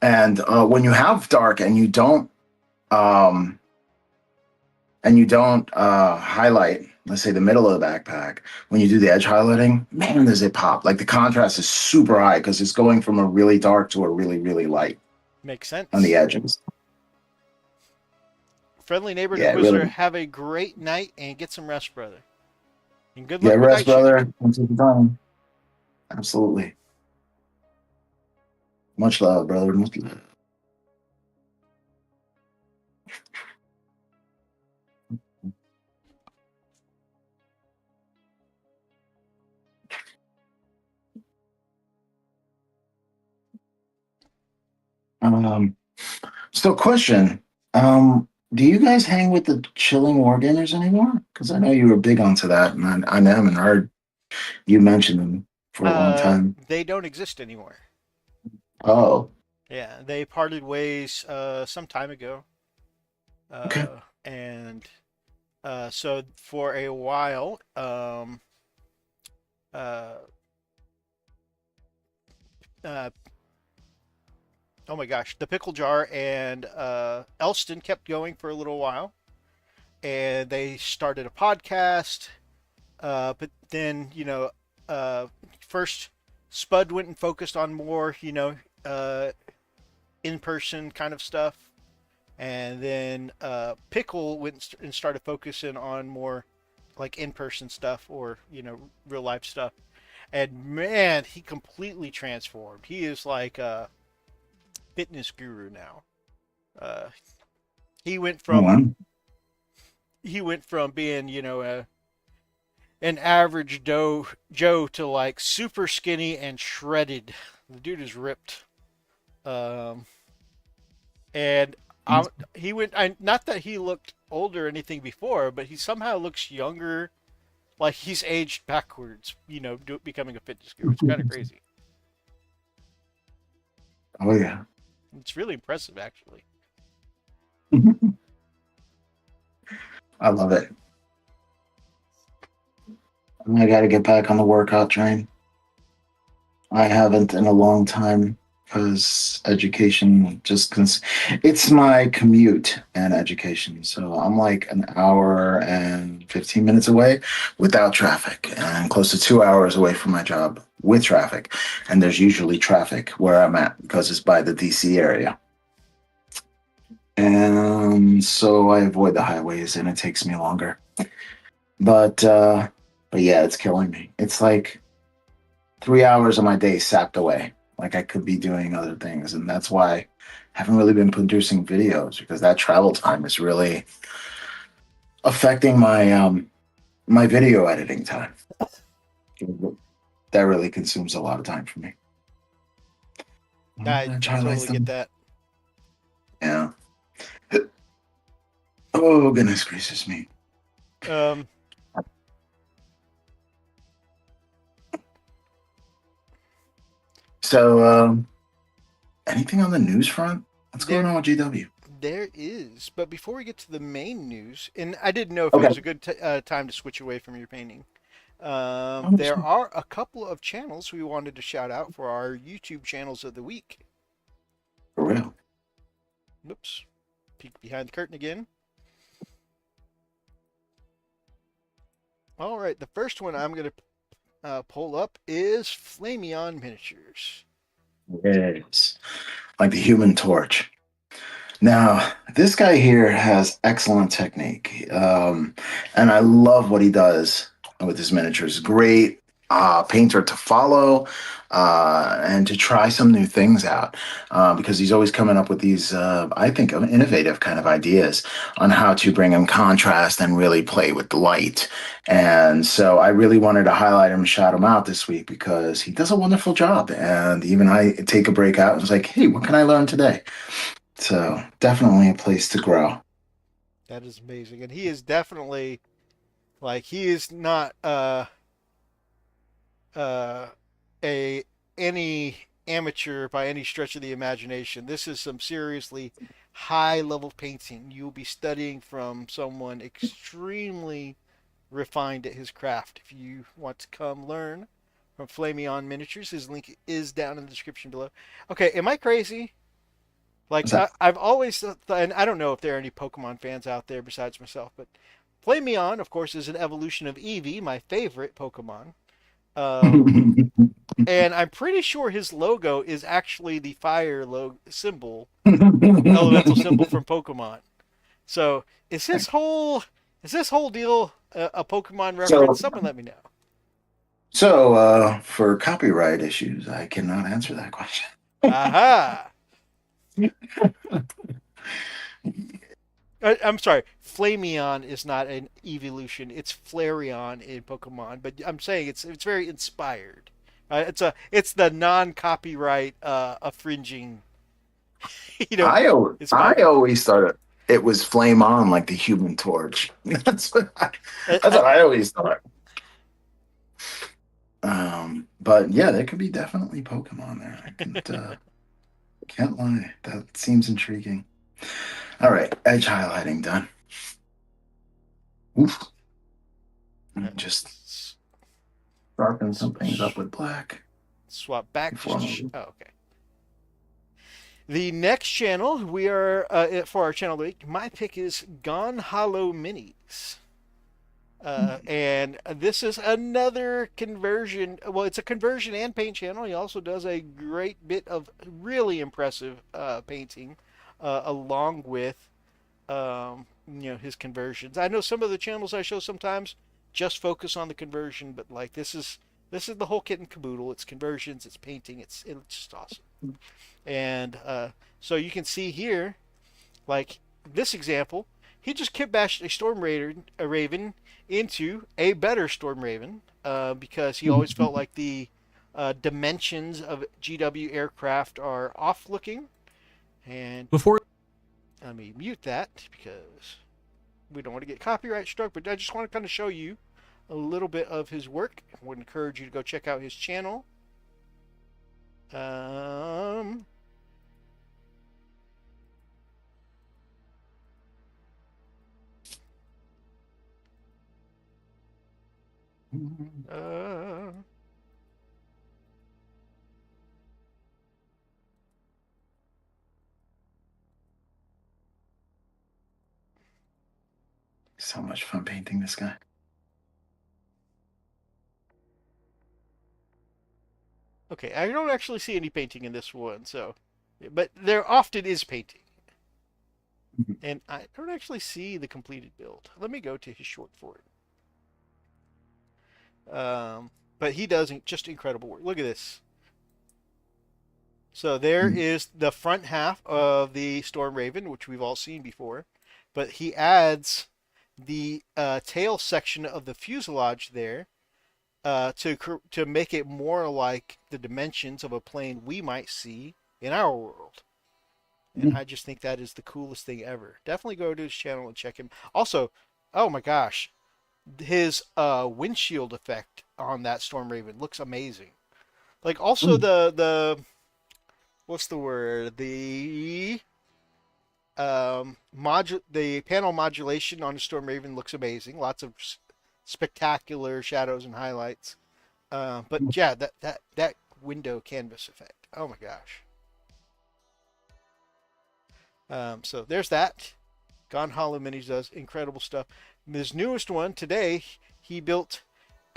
And when you have dark um, and you don't highlight, let's say the middle of the backpack, when you do the edge highlighting, man, does it pop. Like the contrast is super high because it's going from a really dark to a really light Makes on the sense. edges. Friendly neighborhood Yeah, it inquisitor, really. have a great night and get some rest, brother. And good Yeah, luck with rest, night shift. brother. Until the time. Absolutely. Much love, brother. Much love. Um, so question. Do you guys hang with the chilling wargamers anymore? Because I know you were big onto that, and I am, and heard you mention them for a long time. They don't exist anymore. Oh, Yeah, they parted ways some time ago. okay. And so for a while, uh, uh, oh my gosh, the pickle jar and Elston kept going for a little while, and they started a podcast. But then first Spud went and focused on more in-person kind of stuff, and then Pickle went and started focusing on more like in-person stuff or real life stuff. And man, he completely transformed. He is like a fitness guru now. Uh, he went Oh, from wow. being an average Joe to like super skinny and shredded. The dude is ripped. Um, and he went. Not that he looked older or anything before, but he somehow looks younger. Like he's aged backwards. Becoming a fitness guru. It's kind of crazy. Oh, yeah. It's really impressive, actually. I love it. I got to get back on the workout train. I haven't in a long time. because education it's my commute and education. So I'm like an hour and 15 minutes away without traffic, and close to 2 hours away from my job with traffic. And there's usually traffic where I'm at because it's by the DC area. And so I avoid the highways and it takes me longer. But but yeah, it's killing me. It's like 3 hours of my day sapped away. Like I could be doing other things, and that's why I haven't really been producing videos because that travel time is really affecting my video editing time. That really consumes a lot of time for me. I That highlights totally get them. that. Yeah. Oh goodness gracious me. Um, So anything on the news front? What's going there on with GW? there is, but before we get to the main news, and I didn't know if it Okay. was a good time to switch away from your painting. Oh, There are a couple of channels we wanted to shout out for our YouTube channels of the week. for real. Whoops, peek behind the curtain again. All right, the first one I'm going to pull up is Flameon Miniatures. Yes. Like the Human Torch. Now, this guy here has excellent technique. And I love what he does with his miniatures. Great painter to follow and to try some new things out because he's always coming up with these, I think, innovative kind of ideas on how to bring in contrast and really play with the light. And so I really wanted to highlight him and shout him out this week because he does a wonderful job. And even I take a break out and was like, hey, what can I learn today? So definitely a place to grow. That is amazing, and he is definitely like he is not uh, a any amateur by any stretch of the imagination. This is some seriously high level painting. You'll be studying from someone extremely refined at his craft. If you want to come learn from Flameon Miniatures, his link is down in the description below. Okay, am I crazy? Like What's that? I've always and I don't know if there are any Pokemon fans out there besides myself, but Flameon, of course, is an evolution of Eevee, my favorite Pokemon. Um, and I'm pretty sure his logo is actually the fire logo symbol, elemental symbol from Pokemon. So is this whole deal a Pokemon reference? so, Someone let me know. for copyright issues, I cannot answer that question. Aha! I'm sorry, Flameon is not an evolution. It's Flareon in Pokemon, but I'm saying it's very inspired. It's the non-copyright infringing, you know, I inspired. always thought it was flame on like the Human Torch. I, That's I, what I always thought. But yeah, there could be definitely Pokemon there. Can't lie. That seems intriguing. All right, edge highlighting done. Oof. Just let's sharpen some things up with black swap back before just I to move. oh, okay. The next channel we are for our channel of the week. My pick is Gone Hollow Minis. And this is another conversion. Well, it's a conversion and paint channel. He also does a great bit of really impressive painting, along with his conversions. I know some of the channels I show sometimes just focus on the conversion, but like this is the whole kit and caboodle. It's conversions, it's painting, it's just awesome. And so you can see here, like this example, he just kit bashed a Raven into a better Storm Raven because he always felt like the dimensions of GW aircraft are off looking. And before, let me mute that because we don't want to get copyright struck, but I just want to kind of show you a little bit of his work. I would encourage you to go check out his channel. Um, uh, So much fun painting this guy. Okay, I don't actually see any painting in this one, so, but there often is painting. And I don't actually see the completed build. Let me go to his short for it. But he does just incredible work. Look at this. So there is the front half of the Storm Raven, which we've all seen before, but he adds the tail section of the fuselage there to make it more like the dimensions of a plane we might see in our world. And I just think that is the coolest thing ever. Definitely go to his channel and check him. Also, oh my gosh, his windshield effect on that Storm Raven looks amazing. Like also the what's the word? The panel modulation on the Storm Raven looks amazing. Lots of spectacular shadows and highlights. But yeah, that window canvas effect. Oh my gosh. So there's that. Gone Hollow Minis does incredible stuff. His newest one today, he built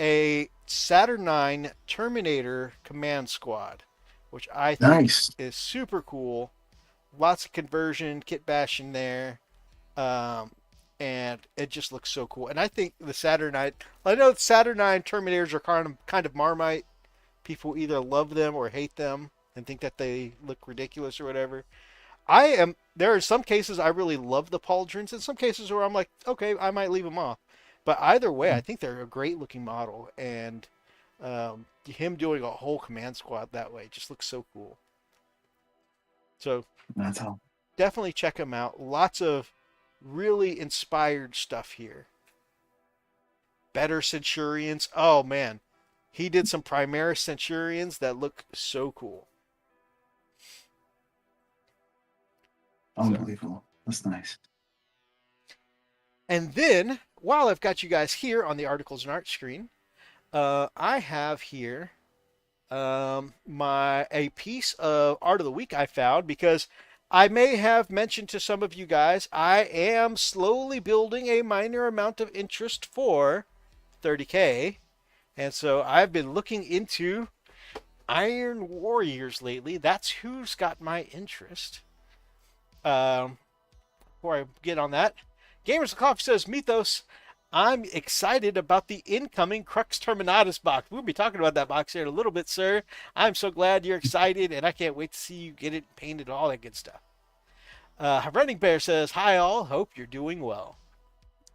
a Saturn IX Terminator Command Squad, which I think is super cool. Lots of conversion, kit bash in there. And it just looks so cool. And I think the Saturn IX, I know Saturn IX Terminators are kind of Marmite. People either love them or hate them and think that they look ridiculous or whatever. There are some cases I really love the pauldrons, and some cases where I'm like, okay, I might leave them off. But either way, I think they're a great looking model, and him doing a whole command squad that way just looks so cool. So that's all. Definitely check him out. Lots of really inspired stuff here. Better Centurions. Oh man, he did some Primaris Centurions that look so cool. Unbelievable. That's nice. And then, while I've got you guys here on the articles and art screen, I have here a piece of art of the week I found, because I may have mentioned to some of you guys I am slowly building a minor amount of interest for 30K, and so I've been looking into Iron Warriors lately. That's who's got my interest. Before I get on that, Gamers of Coffee says, Mythos, I'm excited about the incoming Crux Terminatus box. We'll be talking about that box here in a little bit, sir. I'm so glad you're excited, and I can't wait to see you get it painted, all that good stuff. Running Bear says, hi all, hope you're doing well.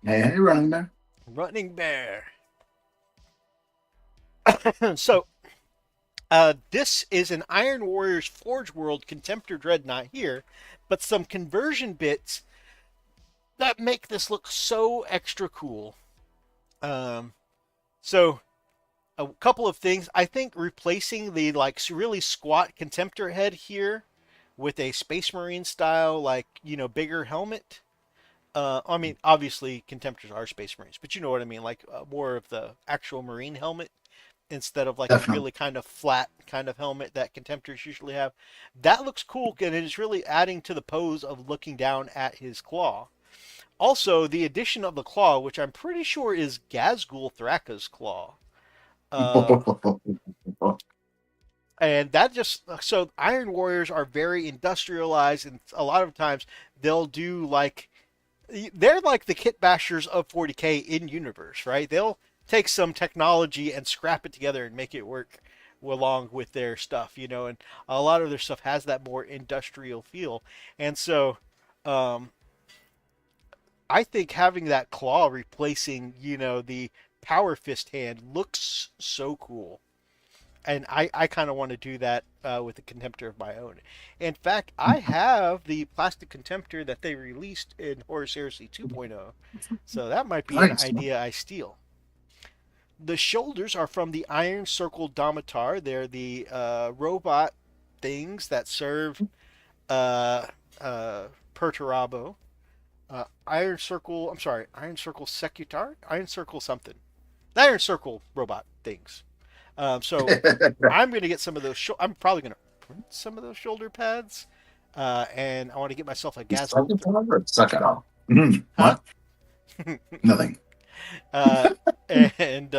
Hey, Running Bear. Running Bear. So, this is an Iron Warriors Forge World Contemptor Dreadnought here, but some conversion bits that make this look so extra cool. So a couple of things. I think replacing the really squat Contemptor head here with a Space Marine style, bigger helmet. I mean, obviously Contemptors are Space Marines, but you know what I mean, more of the actual Marine helmet instead of Definitely. a really kind of flat kind of helmet that Contemptors usually have. That looks cool, and it is really adding to the pose of looking down at his claw. Also, the addition of the claw, which I'm pretty sure is Gazgul Thraka's claw. And that so Iron Warriors are very industrialized, and a lot of times they'll do they're like the kit bashers of 40K in universe, right? They'll take some technology and scrap it together and make it work along with their stuff, and a lot of their stuff has that more industrial feel. And so, I think having that claw replacing, the power fist hand looks so cool. And I kind of want to do that with a Contemptor of my own. In fact, I have the plastic Contemptor that they released in Horus Heresy 2.0. So that might be an idea I steal. The shoulders are from the Iron Circle Domitar. They're the robot things that serve Perturabo. Iron Circle Secutar? Iron Circle something. The Iron Circle robot things. So I'm going to get some of those. I'm probably going to print some of those shoulder pads. And I want to get myself a gas. Suck it off. Huh? Nothing. uh, and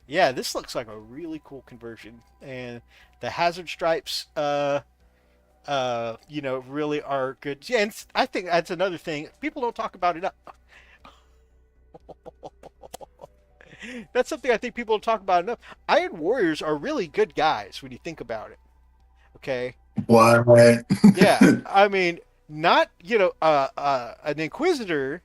yeah, this looks like a really cool conversion, and the hazard stripes, really are good. Yeah, and I think that's another thing people don't talk about enough. That's something I think people don't talk about enough. Iron Warriors are really good guys when you think about it. Okay. What? Yeah, I mean, not an inquisitor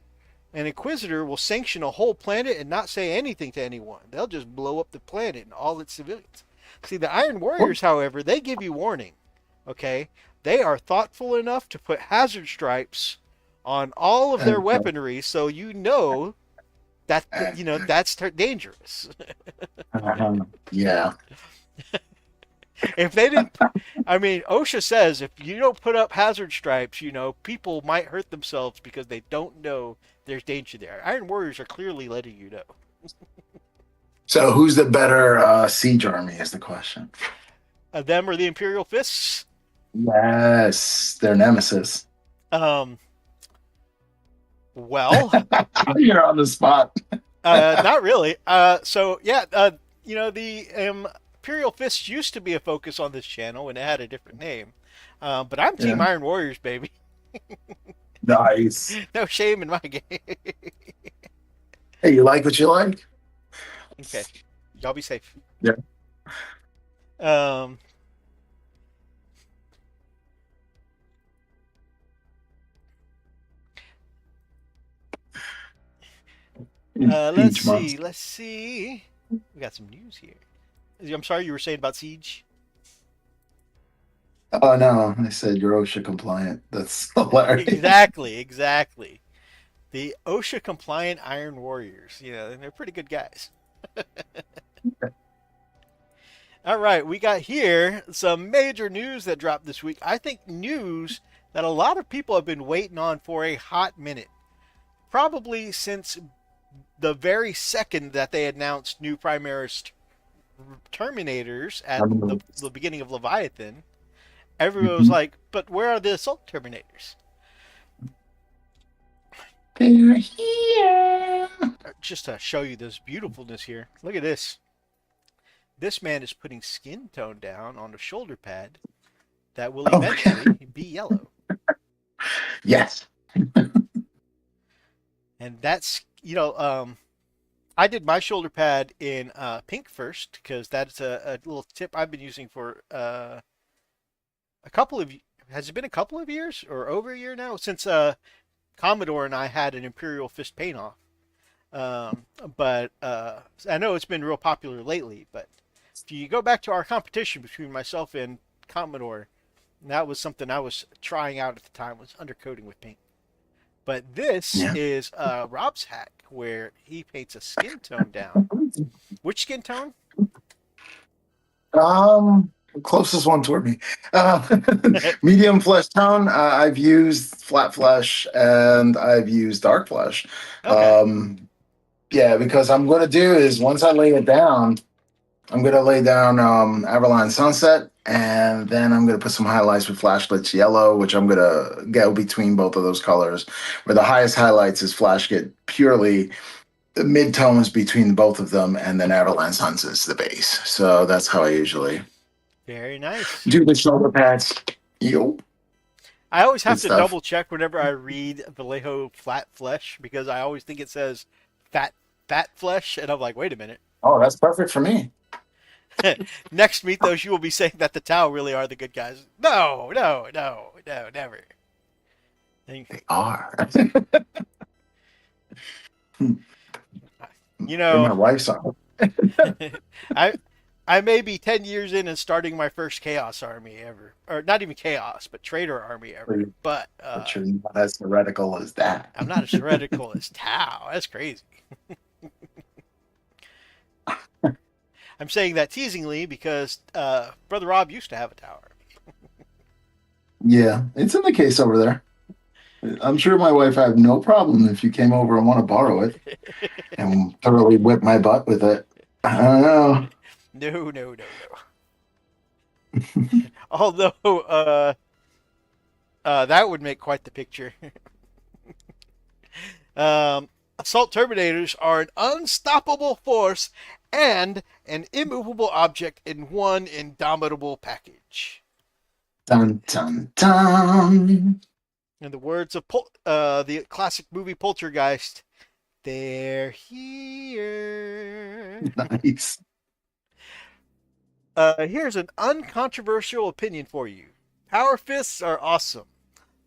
will sanction a whole planet and not say anything to anyone. They'll just blow up the planet and all its civilians. See, the Iron Warriors, however, they give you warning. Okay, they are thoughtful enough to put hazard stripes on all of their weaponry, so that's dangerous. Yeah. If they didn't, I mean, OSHA says if you don't put up hazard stripes, people might hurt themselves because they don't know there's danger there. Iron Warriors are clearly letting you know. So who's the better siege army is the question. Them or the Imperial Fists? Yes, their nemesis. Um, well, You're on the spot. not really. So yeah, the Imperial Fists used to be a focus on this channel and it had a different name. But I'm Team Yeah. Iron Warriors, baby. Nice. No shame in my game. Hey, you like what you like? Okay, y'all be safe. Yeah. Um, let's Siege see. monster. Let's see. We got some news here. I'm sorry, you were saying about Siege? Oh no, I said you're OSHA compliant. That's hilarious. Exactly. The OSHA compliant Iron Warriors. And they're pretty good guys. All right, we got here some major news that dropped this week. I think news that a lot of people have been waiting on for a hot minute. Probably since the very second that they announced new Primaris Terminators at the beginning of Leviathan. Everyone was Mhm. like, but where are the Assault Terminators? They're here. Just to show you this beautifulness here. Look at this. This man is putting skin tone down on a shoulder pad that will Oh, eventually be yellow. yes. And that's, I did my shoulder pad in pink first because that's a little tip I've been using for a couple of, has it been a couple of years or over a year now since Commodore and I had an Imperial Fist paint off. But I know it's been real popular lately, but if you go back to our competition between myself and Commodore, that was something I was trying out at the time, was undercoating with paint. But this Yeah. is Rob's hack, where he paints a skin tone down. Which skin tone? Closest one toward me. Medium flesh tone. I've used flat flesh and I've used dark flesh. Okay. Yeah, because I'm going to do is once I lay it down, I'm going to lay down Averline Sunset, and then I'm going to put some highlights with Flash Glitch Yellow, which I'm going to go between both of those colors. Where the highest highlights is Flash Get purely the mid tones between both of them, and then Averline Sunset's the base. So that's how I usually Very nice. do the shoulder pads. Yo. I always have Good to stuff. double check whenever I read Vallejo flat flesh because I always think it says fat flesh, and I'm like, wait a minute. Oh, that's perfect for me. Next Mythos, you will be saying that the Tau really are the good guys. No, never. They are. You They're my know, wife's arm. I I may be 10 years in and starting my first Chaos army ever, or not even Chaos, but Trader army ever. But But you're not as heretical as that. I'm not as heretical as Tau. That's crazy. I'm saying that teasingly because Brother Rob used to have a Tau army. Yeah, it's in the case over there. I'm sure my wife had no problem if you came over and want to borrow it and thoroughly whip my butt with it. I don't know. No. Although that would make quite the picture. Assault Terminators are an unstoppable force and an immovable object in one indomitable package. Dun dun dun. In the words of the classic movie Poltergeist, they're here. Nice. Here's an uncontroversial opinion for you. Power fists are awesome.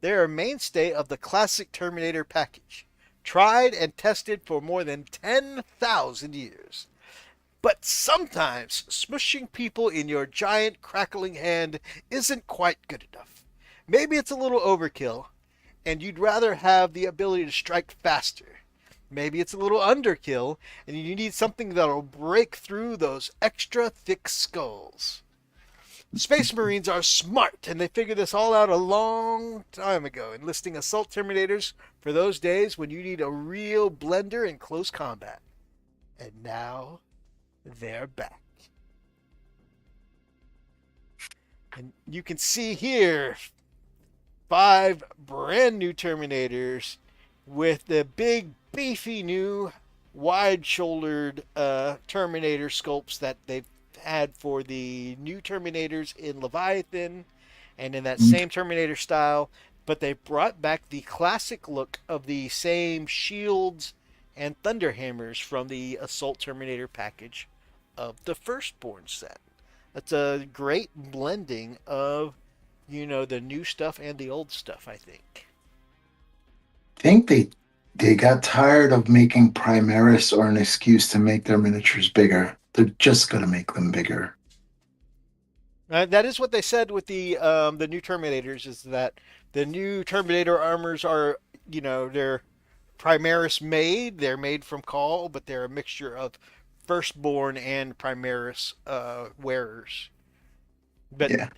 They're a mainstay of the classic Terminator package, tried and tested for more than 10,000 years. But sometimes smushing people in your giant crackling hand isn't quite good enough. Maybe it's a little overkill, and you'd rather have the ability to strike faster. Maybe it's a little underkill, and you need something that'll break through those extra thick skulls. Space Marines are smart, and they figured this all out a long time ago, enlisting Assault Terminators for those days when you need a real blender in close combat. And now they're back. And you can see here 5 brand new Terminators with the big, beefy new wide-shouldered Terminator sculpts that they've had for the new Terminators in Leviathan and in that same Terminator style, but they brought back the classic look of the same shields and Thunderhammers from the Assault Terminator package of the Firstborn set. That's a great blending of, the new stuff and the old stuff, I think. I think they got tired of making Primaris or an excuse to make their miniatures bigger. They're just gonna make them bigger. That is what they said with the new Terminators, is that the new Terminator armors are, they're Primaris made. They're made from Call, but they're a mixture of Firstborn and Primaris wearers. But Yeah.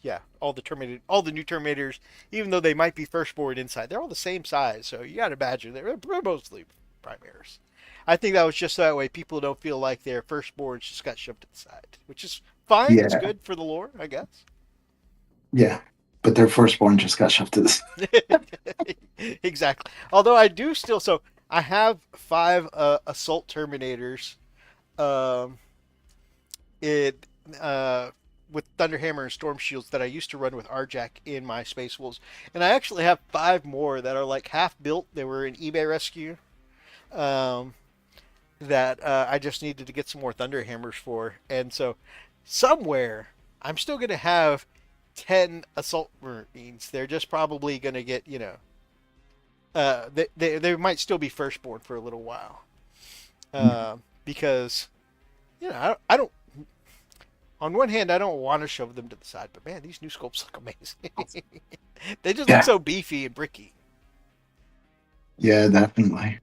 yeah, all the new Terminators, even though they might be Firstborn inside, they're all the same size. So you got to imagine they're mostly Primaris. I think that was just that way people don't feel like their Firstborns just got shoved to the side, which is fine. It's Yeah. good for the lore, I guess. Yeah. But their firstborn just got shoved to this. Exactly. Although I do still, so I have 5 Assault Terminators. Um, it with Thunderhammer and Storm Shields that I used to run with Arjack in my Space Wolves, and I actually have 5 more that are like half built. They were an eBay rescue. Um, that I just needed to get some more Thunderhammers for, and so somewhere I'm still gonna have 10 Assault Marines. They're just probably gonna get, they might still be Firstborn for a little while, because I don't. On one hand, I don't want to shove them to the side, but man, these new sculpts look amazing. They just look Yeah. so beefy and bricky. Yeah, definitely.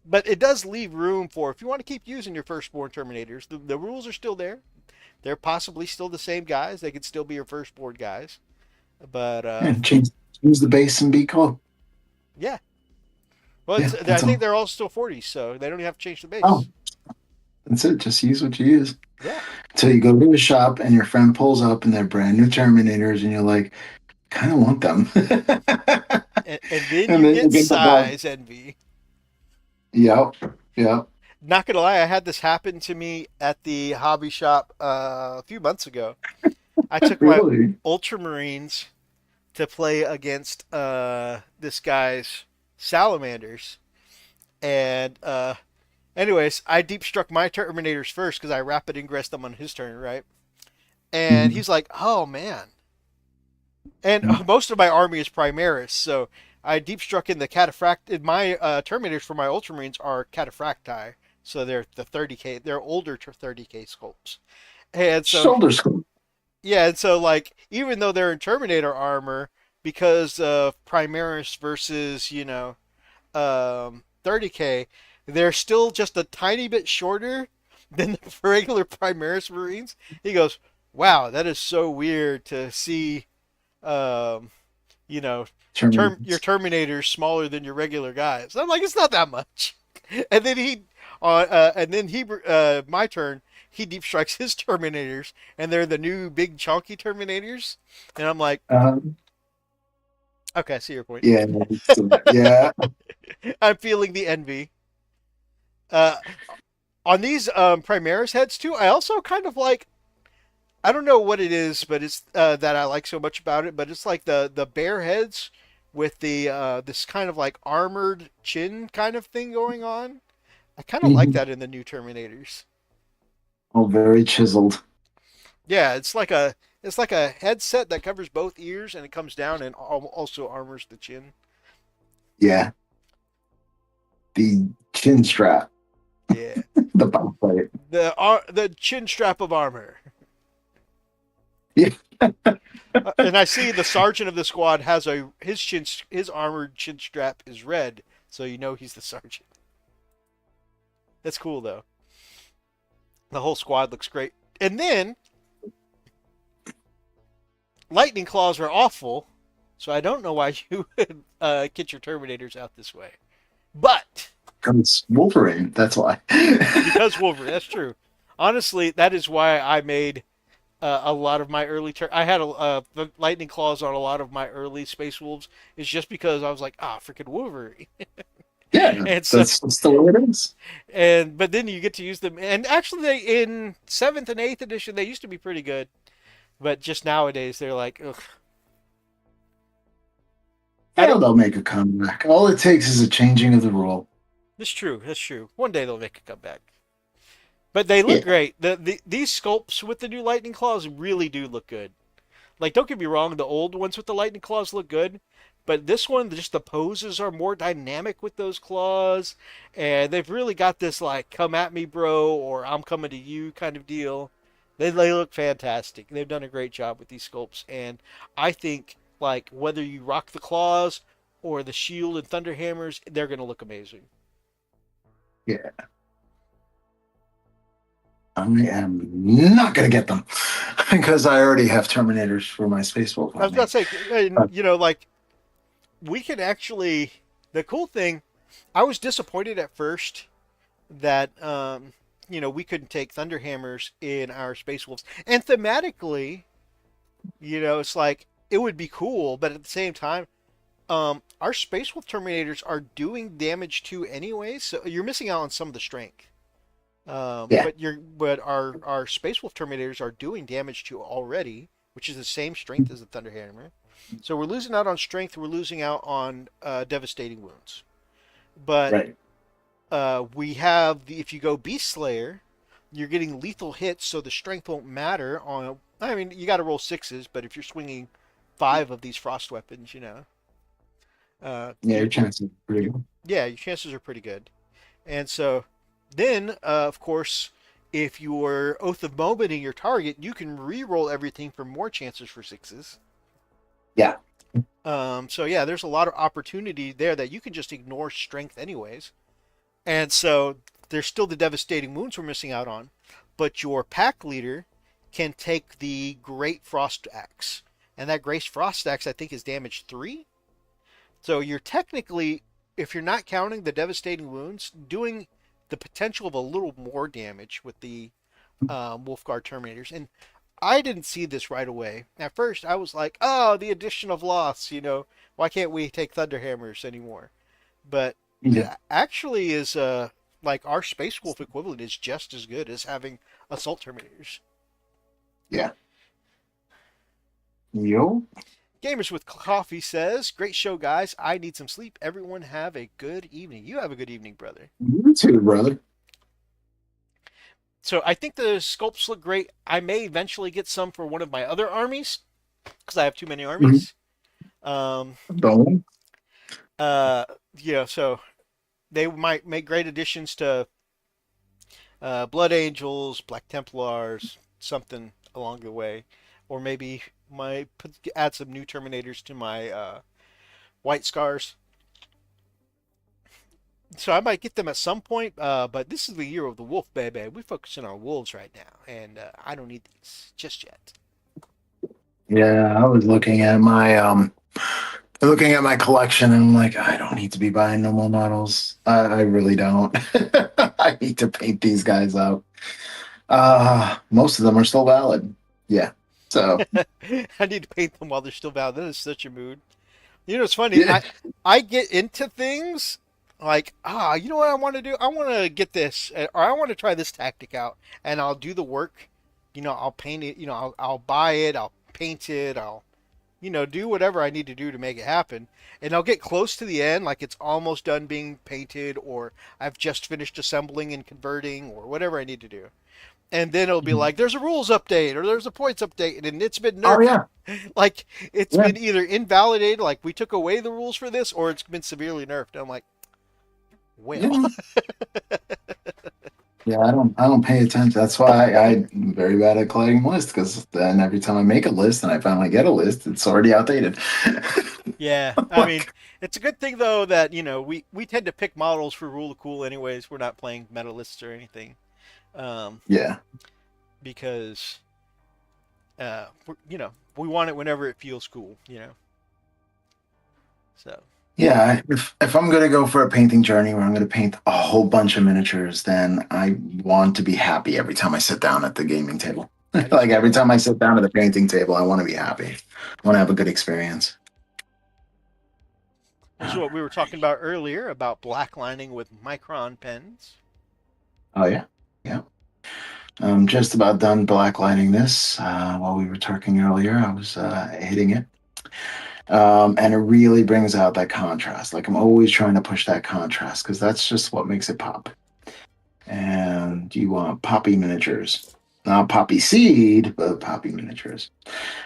But it does leave room for, if you want to keep using your Firstborn Terminators, the rules are still there. They're possibly still the same guys. They could still be your Firstborn guys. But Yeah, change the base and be cool. yeah, well, Yeah, I that's think all. they're all still 40s, so they don't even have to change the Oh, base. that's it. Just use what you use. Yeah, Until you go to a shop and your friend pulls up and they're brand new Terminators and you're like, kind of want them. and then And you then you get get the bug. size envy. Yep. Yep. Not gonna lie, I had this happen to me at the hobby shop a few months ago. I took my Really? Ultramarines to play against this guy's salamanders, and anyways, I deep struck my Terminators first because I rapid ingressed them on his turn, right? And Mhm. he's like, "Oh man!" And most of my army is Primaris, so I deep struck in the cataphracted. My Terminators for my Ultramarines are cataphracti, so they're the 30k. They're older to 30k sculpts, and so Shoulder scope. yeah, and so like even though they're in Terminator armor, because of Primaris versus 30k, they're still just a tiny bit shorter than the regular Primaris Marines. He goes, "Wow, that is so weird to see, um, you know, your Terminators. Terminators smaller than your regular guys." I'm like, "It's not that much." And then my turn, he deep strikes his Terminators, and they're the new big chunky Terminators, and I'm like, Um, Okay, I see your point. Yeah, yeah. I'm feeling the envy. Uh, on these Primaris heads too, I also kind of like. I don't know what it is, but it's that I like so much about it. But it's like the bear heads with the this kind of like armored chin kind of thing going on. I kind of like Mhm. that in the new Terminators. Oh, very chiseled. Yeah, it's like a headset that covers both ears and it comes down and also armors the chin. Yeah, the chin strap, Yeah, the back plate. the chin strap of armor. Yeah, And I see the sergeant of the squad has a his armored chin strap is red, so you know he's the sergeant. That's cool though. The whole squad looks great. And then lightning claws are awful, so I don't know why you would get your Terminators out this way. But it's Wolverine. That's why. because Wolverine, that's true. Honestly, that is why I made a lot of my early. I had the lightning claws on a lot of my early Space Wolves. Is just because I was like, ah, freaking Wolverine. Yeah, And so that's the way it is. but then you get to use them. And actually, they in seventh and eighth edition they used to be pretty good, but just nowadays they're like, ugh. I Yeah, don't. they'll make a comeback. All it takes is a changing of the rule. That's true. That's true. One day they'll make a comeback. But they look Yeah, great. These sculpts with the new lightning claws really do look good. Like, don't get me wrong, the old ones with the lightning claws look good, but this one, just the poses are more dynamic with those claws, and they've really got this like "come at me, bro" or "I'm coming to you" kind of deal. They look fantastic. They've done a great job with these sculpts, and I think like whether you rock the claws or the shield and thunder hammers, they're gonna look amazing. yeah. I am not gonna get them because I already have Terminators for my Space Wolf I was army. about to say, and, you know, like we can actually. The cool thing, I was disappointed at first that we couldn't take Thunderhammers in our Space Wolves. And thematically, it's like it would be cool, but at the same time, our Space Wolf Terminators are doing damage too anyways, so you're missing out on some of the strength. Yeah, But our Space Wolf Terminators are doing damage to already, which is the same strength as the Thunderhammer. So we're losing out on strength. We're losing out on devastating wounds. But right. we have if you go Beast Slayer, you're getting lethal hits, so the strength won't matter. I mean, you got to roll sixes, but if you're swinging five of these frost weapons, Yeah, you your chances are pretty you good. yeah, your chances are pretty good. And so then, of course, if you're Oath of Momenting your target, you can re-roll everything for more chances for sixes. Yeah, So yeah, there's a lot of opportunity there that you can just ignore strength anyways. And so there's still the devastating wounds we're missing out on, but your pack leader can take the Great Frost Axe. And that Great Frost Axe, I think, is damage 3. So you're technically, if you're not counting the devastating wounds, doing the potential of a little more damage with the Wolfguard Terminators. And I didn't see this right away. At first, I was like, oh, the addition of loss, why can't we take Thunderhammers anymore? But it yeah, actually is like our Space Wolf equivalent is just as good as having Assault Terminators. yeah. Yo, Gamers with Coffee says, "Great show, guys. I need some sleep. Everyone have a good evening. You have a good evening, brother." you too, brother. So I think the sculpts look great. I may eventually get some for one of my other armies because I have too many Mhm. armies. Um, Don't. uh, so they might make great additions to Blood Angels, Black Templars, something along the way, or maybe add some new Terminators to my White Scars. So I might get them at some point, but this is the year of the wolf, baby. We're focusing on wolves right now, and I don't need these just yet. Yeah, I was looking at my collection and I'm like, I don't need to be buying no more models. I really don't. I need to paint these guys up. Most of them are still valid. Yeah. So I need to paint them while they're still valid. That is such a mood. You know, it's funny. Yeah. I get into things like, you know what I want to do? I want to get this, or I want to try this tactic out, and I'll do the work. You know, I'll paint it. You know, I'll buy it. I'll paint it. I'll, do whatever I need to do to make it happen. And I'll get close to the end, like it's almost done being painted, or I've just finished assembling and converting, or whatever I need to do. And then it'll be like, there's a rules update, or there's a points update, and it's been Oh nerfed. yeah. Like, it's Yeah. been either invalidated, like we took away the rules for this, or it's been severely nerfed. And I'm like, well, Yeah. Yeah, I don't pay attention. That's why I'm very bad at collecting lists because then every time I make a list and I finally get a list, it's already outdated. yeah. I mean, Like, it's a good thing though that we tend to pick models for Rule of Cool anyways. We're not playing meta lists or anything, um, yeah. because we want it whenever it feels cool. So Yeah, if I'm gonna go for a painting journey where I'm gonna paint a whole bunch of miniatures, then I want to be happy every time I sit down at the gaming table. that is Like every fair. time I sit down at the painting table, I want to be happy. I want to have a good experience. This is what we were talking about earlier about black lining with micron pens. Oh yeah, yeah. I'm just about done blacklighting this. While we were talking earlier, I was hitting it. And it really brings out that contrast. Like I'm always trying to push that contrast because that's just what makes it pop. And you want poppy miniatures. Not poppy seed, but poppy miniatures.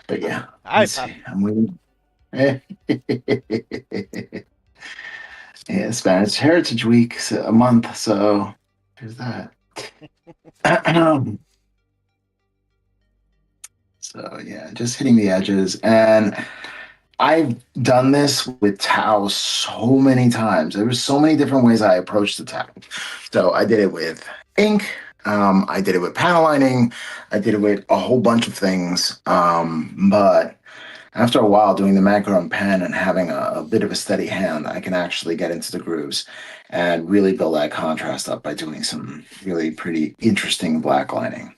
But yeah, Hi, let's see. Poppy. I'm waiting. Yeah, Spanish Heritage Week, so a month. So there's that. So yeah, just hitting the edges. And I've done this with tau so many times. There was so many different ways I approached the tau. So I did it with ink. I did it with panel lining. I did it with a whole bunch of things. But after a while doing the macro and pen and having a bit of a steady hand, I can actually get into the grooves and really build that contrast up by doing some really pretty interesting black lining.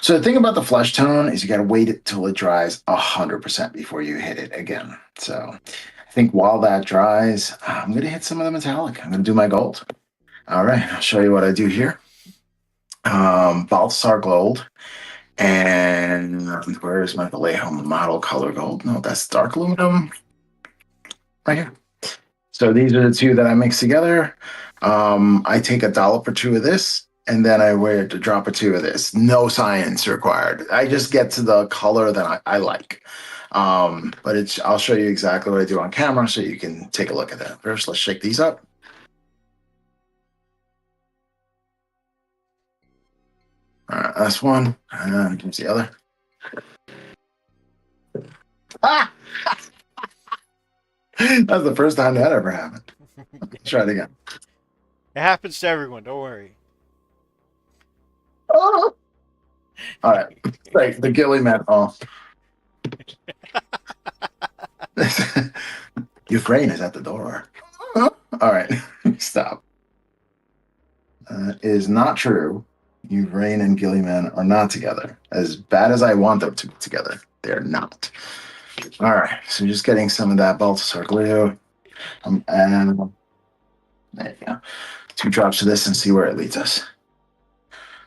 So the thing about the flesh tone is you got to wait it till it dries 100% before you hit it again. So I think while that dries, I'm going to hit some of the metallic. I'm going to do my gold. All right, I'll show you what I do here. Balthasar gold. And where's my Vallejo model color gold? No, that's dark aluminum right here. So these are the two that I mix together. I take a dollop or two of this, and then I wear a drop or two of this. No science required. I just get to the color that I like. But I'll show you exactly what I do on camera so you can take a look at that. First, let's shake these up. All right, that's one. And here's the other. Ah! That's the first time that ever happened. Let's try it again. It happens to everyone. Don't worry. Oh! All right. Like the Gilly Man. Oh. Ukraine is at the door. All right. Stop. Is not true. Ukraine and Gilliman are not together. As bad as I want them to be together, they're not. All right. So just getting some of that Balthasar glue. And there you go. 2 drops of this and see where it leads us.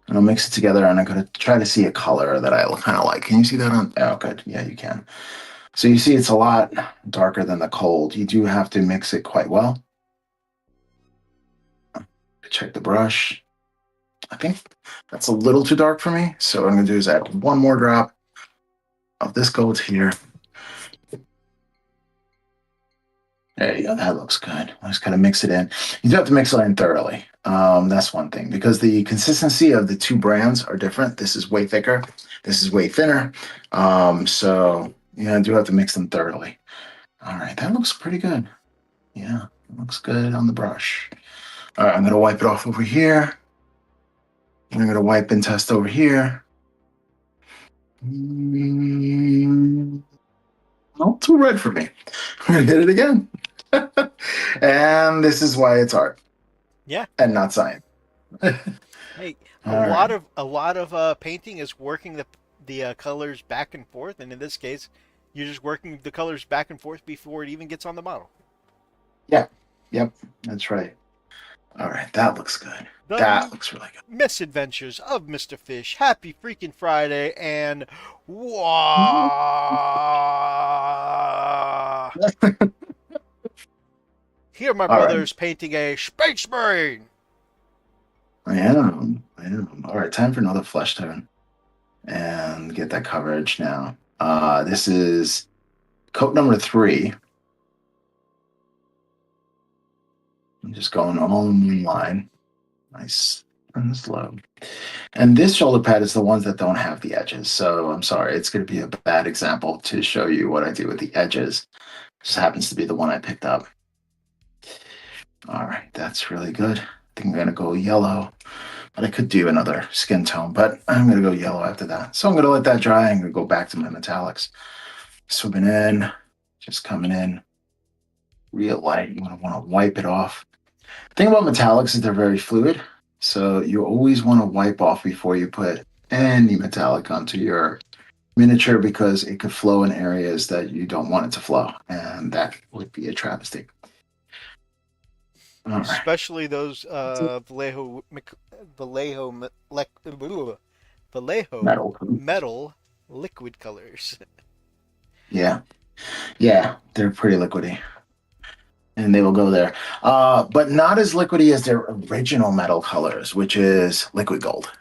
And I'll mix it together and I'm going to try to see a color that I kind of like. Can you see that on? Oh, good. Yeah, you can. So you see it's a lot darker than the cold. You do have to mix it quite well. Check the brush. I think that's a little too dark for me. So what I'm going to do is add one more drop of this gold here. There you go. That looks good. I just kind of mix it in. You do have to mix it in thoroughly. That's one thing because the consistency of the 2 brands are different. This is way thicker. This is way thinner. So I do have to mix them thoroughly. All right, that looks pretty good. Yeah, it looks good on the brush. All right, I'm gonna wipe it off over here. I'm gonna wipe and test over here. Not too red for me. I'm gonna hit it again. And this is why it's art. Yeah. And not science. Hey, All right. a lot of painting is working the colors back and forth, and in this case, You're just working the colors back and forth before it even gets on the model. Yeah. Yep. That's right. All right. That looks good. That The looks really misadventures of Mr. Fish. Happy freaking Friday, and good. wow! Here, my All right. brother's painting a Space Marine. I am. I am. All right. Time for another flesh tone and get that coverage now. This is coat number 3. I'm just going all in one line. Nice and slow. And this shoulder pad is the ones that don't have the edges. So I'm sorry, it's going to be a bad example to show you what I do with the edges. This happens to be the one I picked up. All right, that's really good. I think I'm going to go yellow, but I could do another skin tone, but I'm going to go yellow after that. So I'm going to let that dry. I'm going to go back to my metallics. Swimming in, just coming in real light. You want to wipe it off. The thing about metallics is they're very fluid. So you always want to wipe off before you put any metallic onto your miniature because it could flow in areas that you don't want it to flow. And that would be a travesty. All right. Especially those Vallejo Metal. metal liquid colors. Yeah. Yeah. They're pretty liquidy. And they will go there. But not as liquidy as their original metal colors, which is liquid gold.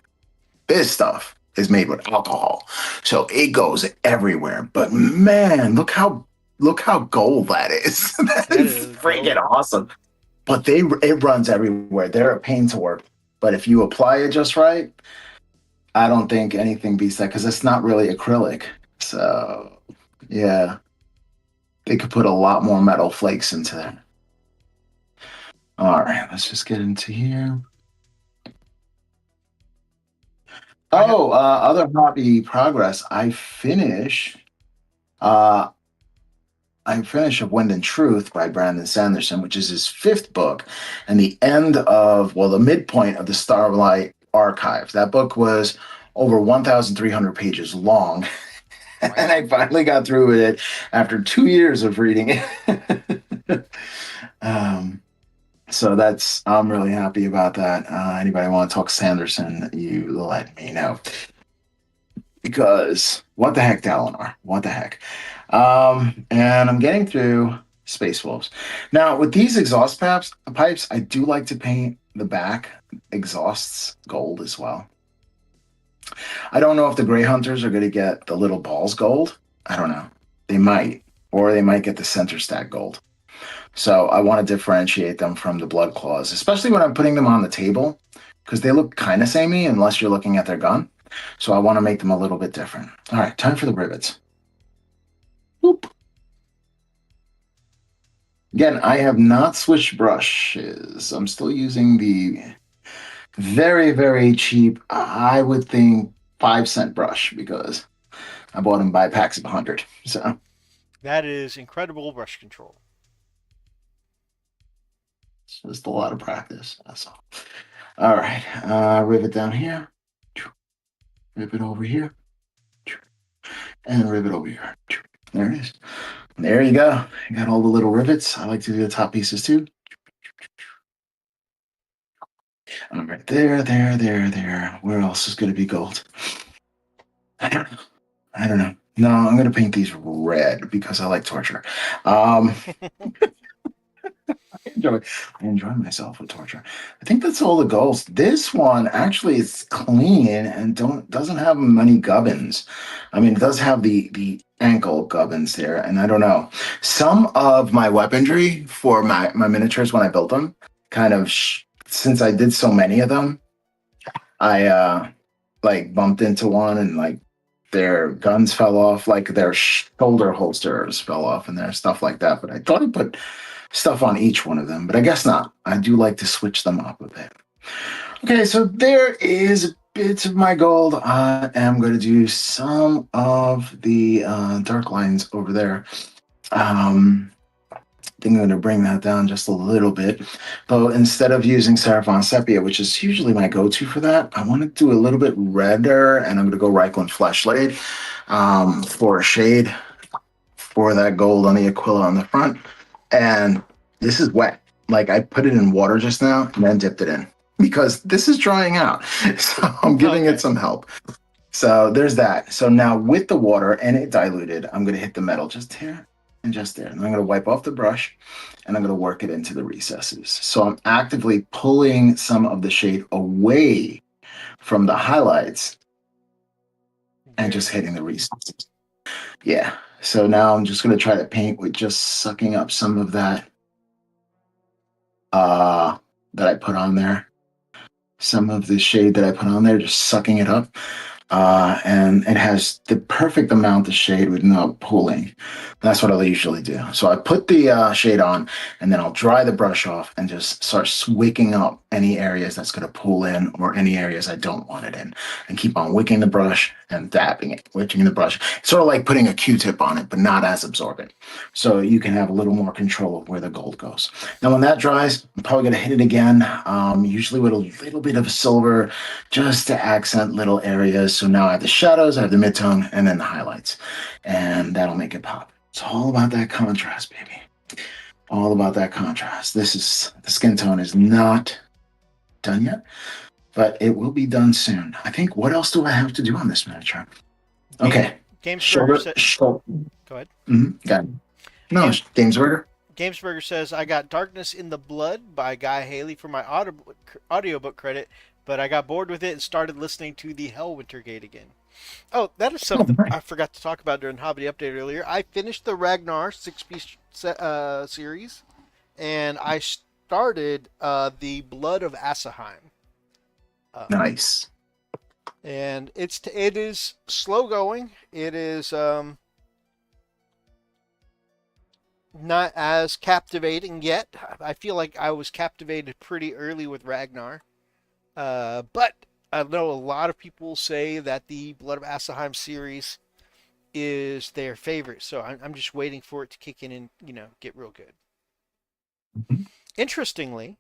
This stuff is made with alcohol, so it goes everywhere. But man, look how gold that is. That That is is freaking gold. awesome. But it runs everywhere. They're a pain to work. But if you apply it just right, I don't think anything beats that because it's not really acrylic. So yeah, they could put a lot more metal flakes into there. All right, let's just get into here. I ha- Oh, other hobby progress. Uh, I finished *Of Wind and Truth* by Brandon Sanderson, which is his 5th book, and the midpoint of the Starlight Archive. That book was over 1,300 pages long, and wow. I finally got through with it after 2 years of reading it. um, So I'm really happy about that. Anybody want to talk Sanderson, you let me know. Because what the heck, Dalinar? What the heck? And I'm getting through Space Wolves. Now, with these exhaust pipes, I do like to paint the back exhausts gold as well. I don't know if the Grey Hunters are going to get the little balls gold. I don't know. They might. Or they might get the center stack gold. So I want to differentiate them from the blood claws, especially when I'm putting them on the table, because they look kind of samey unless you're looking at their gun. So I want to make them a little bit different. All right, time for the rivets. Boop. Again, I have not switched brushes. I'm still using the very, very cheap, I would think 5-cent brush because I bought them by packs of 100. So That is incredible brush control. it's just a lot of practice. That's all. All right, rivet down here, rivet over here, and rivet over here. There it is. There you go. You got all the little rivets. I like to do the top pieces too. All right, there. Where else is going to be gold? I don't know. I don't know. No, I'm going to paint these red because I like torture. Um, enjoy, I enjoy myself with torture. I think that's all the goals. This one actually is clean and doesn't have many gubbins. I mean, it does have the ankle gubbins there, and I don't know. Some of my weaponry for my miniatures when I built them, since I did so many of them, I like bumped into one and like their guns fell off, like their shoulder holsters fell off and their stuff like that. But I thought I put stuff on each one of them, but I guess not. I do like to switch them up a bit. Okay, so there is bits of my gold. I am going to do some of the dark lines over there. I think I'm going to bring that down just a little bit. But instead of using Seraphon Sepia, which is usually my go-to for that, I want to do a little bit redder, and I'm going to go Reikland Fleshblade for a shade. for that gold on the Aquila on the front. And this is wet. Like I put it in water just now and then dipped it in because this is drying out. So I'm giving Okay. it some help. So there's that. So now with the water and it diluted, I'm going to hit the metal just here and just there. And I'm going to wipe off the brush and I'm going to work it into the recesses. So I'm actively pulling some of the shade away from the highlights and Very just hitting nice. the recesses. Yeah. So now I'm just going to try to paint with just sucking up some of that that I put on there. Some of the shade that I put on there, just sucking it up. And it has the perfect amount of shade with no pooling. That's what I'll usually do. So I put the shade on and then I'll dry the brush off and just start wicking up any areas that's going to pool in or any areas I don't want it in and keep on wicking the brush and dabbing it, wicking the brush. It's sort of like putting a Q-tip on it, but not as absorbent. So you can have a little more control of where the gold goes. Now, when that dries, I'm probably going to hit it again, usually with a little bit of silver just to accent little areas. So now I have the shadows, I have the midtone, and then the highlights. And that'll make it pop. It's all about that contrast, baby. All about that contrast. The skin tone is not done yet, but it will be done soon. I think, what else do I have to do on this miniature? Okay. Gamesburger Shoulder, said, shoulder. go ahead. Got it. No, Games, Gamesburger. Gamesburger says, I got Darkness in the Blood by Guy Haley for my audiobook credit, but I got bored with it and started listening to the Hellwinter Gate again. Oh, that is Oh, something right. I forgot to talk about during Hobby Update earlier. I finished the Ragnar six-piece series, and I started the Blood of Asaheim. Nice. And it is slow going. It is not as captivating yet. I feel like I was captivated pretty early with Ragnar. But I know a lot of people say that the Blood of Asaheim series is their favorite, so I'm just waiting for it to kick in and get real good. Interestingly,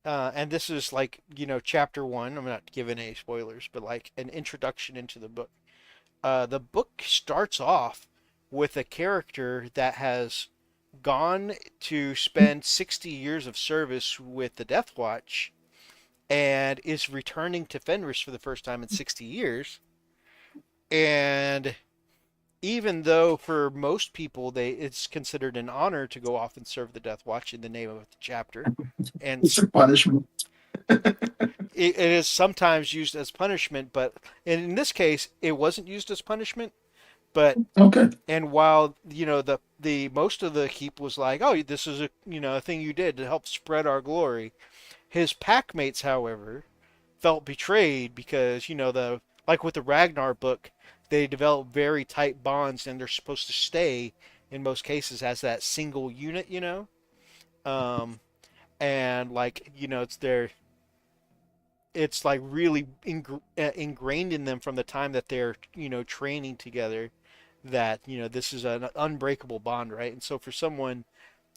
and this is like chapter one. I'm not giving any spoilers, but like an introduction into the book. The book starts off with a character that has gone to spend 60 years of service with the Death Watch and is returning to Fenris for the first time in 60 years. And even though for most people it's considered an honor to go off and serve the Death Watch in the name of the chapter, and It's a punishment. it is sometimes used as punishment, but in this case, it wasn't used as punishment. But Okay. and while the most of the keep was like, oh, this is a thing you did to help spread our glory. His packmates, however, felt betrayed because the like with the Ragnar book, they develop very tight bonds and they're supposed to stay in most cases as that single unit. Um, and like it's like really ingrained in them from the time that they're training together that this is an unbreakable bond, right? And so for someone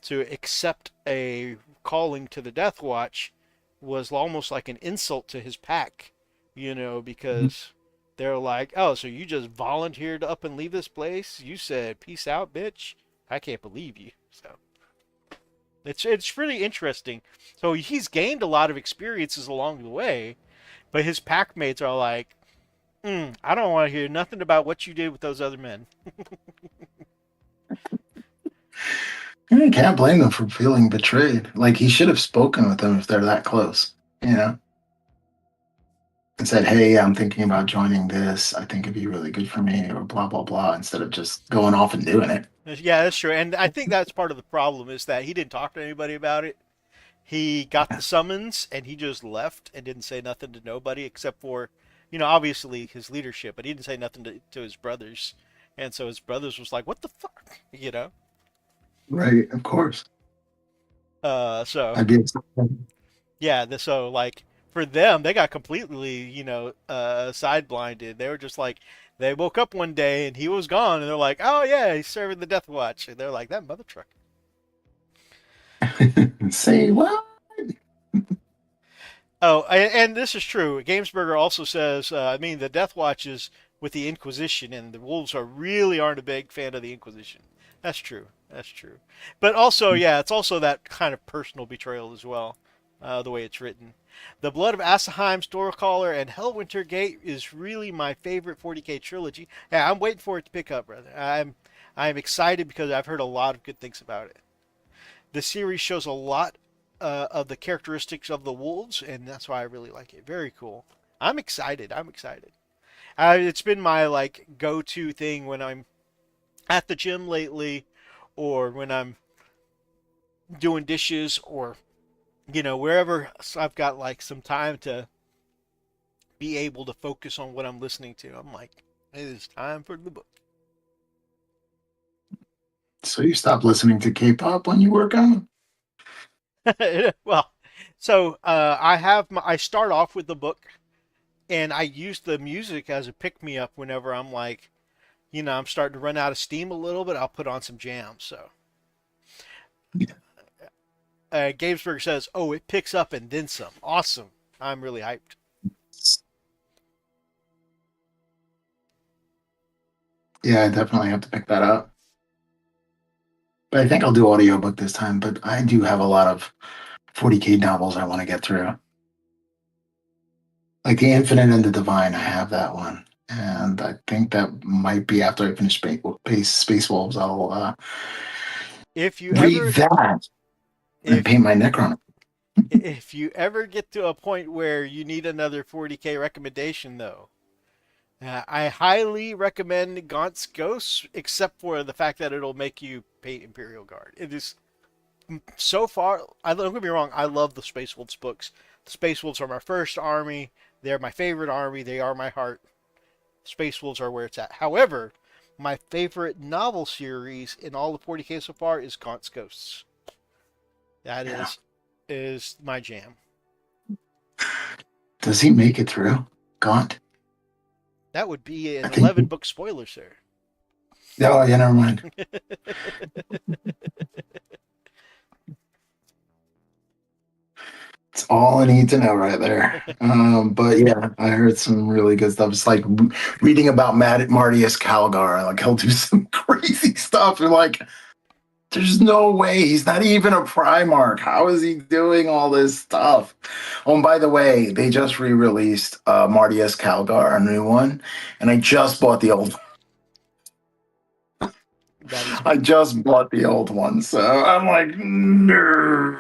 to accept a calling to the Death Watch was almost like an insult to his pack, because they're like, oh, so you just volunteered up and leave this place? You said peace out, bitch. I can't believe you. So it's really interesting. So he's gained a lot of experiences along the way, but his packmates are like, I don't want to hear nothing about what you did with those other men. You can't blame them for feeling betrayed. Like he should have spoken with them if they're that close, and said, "Hey, I'm thinking about joining this. I think it'd be really good for me," or blah blah blah, instead of just going off and doing it. Yeah, that's true. And I think that's part of the problem is that he didn't talk to anybody about it. He got the summons and he just left and didn't say nothing to nobody except for, obviously his leadership, but he didn't say nothing to his brothers. And so his brothers was like, what the fuck? Right, of course. So I'd be excited. yeah, so like for them, they got completely, side blinded. They were just like, they woke up one day and he was gone, and they're like, oh yeah, he's serving the Death Watch, and they're like, that mother truck. Say what? Oh, and this is true. Gamesburger also says, I mean, the Death Watch is with the Inquisition, and the Wolves really aren't a big fan of the Inquisition. That's true. That's true. But also, yeah, it's also that kind of personal betrayal as well, the way it's written. The Blood of Asaheim, Storycaller, and Hellwinter Gate is really my favorite 40K trilogy. Yeah, I'm waiting for it to pick up, brother. I'm excited because I've heard a lot of good things about it. The series shows a lot of the characteristics of the wolves, and that's why I really like it. Very cool. I'm excited. I'm excited. It's been my like go-to thing when I'm at the gym lately, or when I'm doing dishes, or wherever I've got like some time to be able to focus on what I'm listening to. I'm like, it is time for the book. So you stop listening to K-pop when you work out? Well, so I start off with the book, and I use the music as a pick me up whenever I'm like, I'm starting to run out of steam a little bit. I'll put on some jams. So Yeah. Gabesberg says, "Oh, it picks up and then some. Awesome. I'm really hyped." Yeah, I definitely have to pick that up. But I think I'll do audiobook this time. But I do have a lot of 40K novels I want to get through. Like The Infinite and the Divine, I have that one. And I think that might be after I finish Space Wolves. I'll If you read ever that and if paint my Necron. if you ever get to a point where you need another 40K recommendation, though, I highly recommend Gaunt's Ghosts, except for the fact that it'll make you paint Imperial Guard. It is so far. Don't get me wrong. I love the Space Wolves books. The Space Wolves are my first army. They're my favorite army. They are my heart. Space Wolves are where it's at. However, my favorite novel series in all the 40K so far is Gaunt's Ghosts. That Yeah. is my jam. Does he make it through? Gaunt? That would be I an think. 11 book spoiler, sir. Oh, yeah, never mind. It's all I need to know right there. But yeah, I heard some really good stuff. It's like reading about Martius Calgar. Like he'll do some crazy stuff. You're like, there's no way he's not even a Primarch. How is he doing all this stuff? Oh, and by the way, they just re-released Martius Calgar, a new one, and I just bought the old. That is I cool. just bought the old one, so I'm like, no.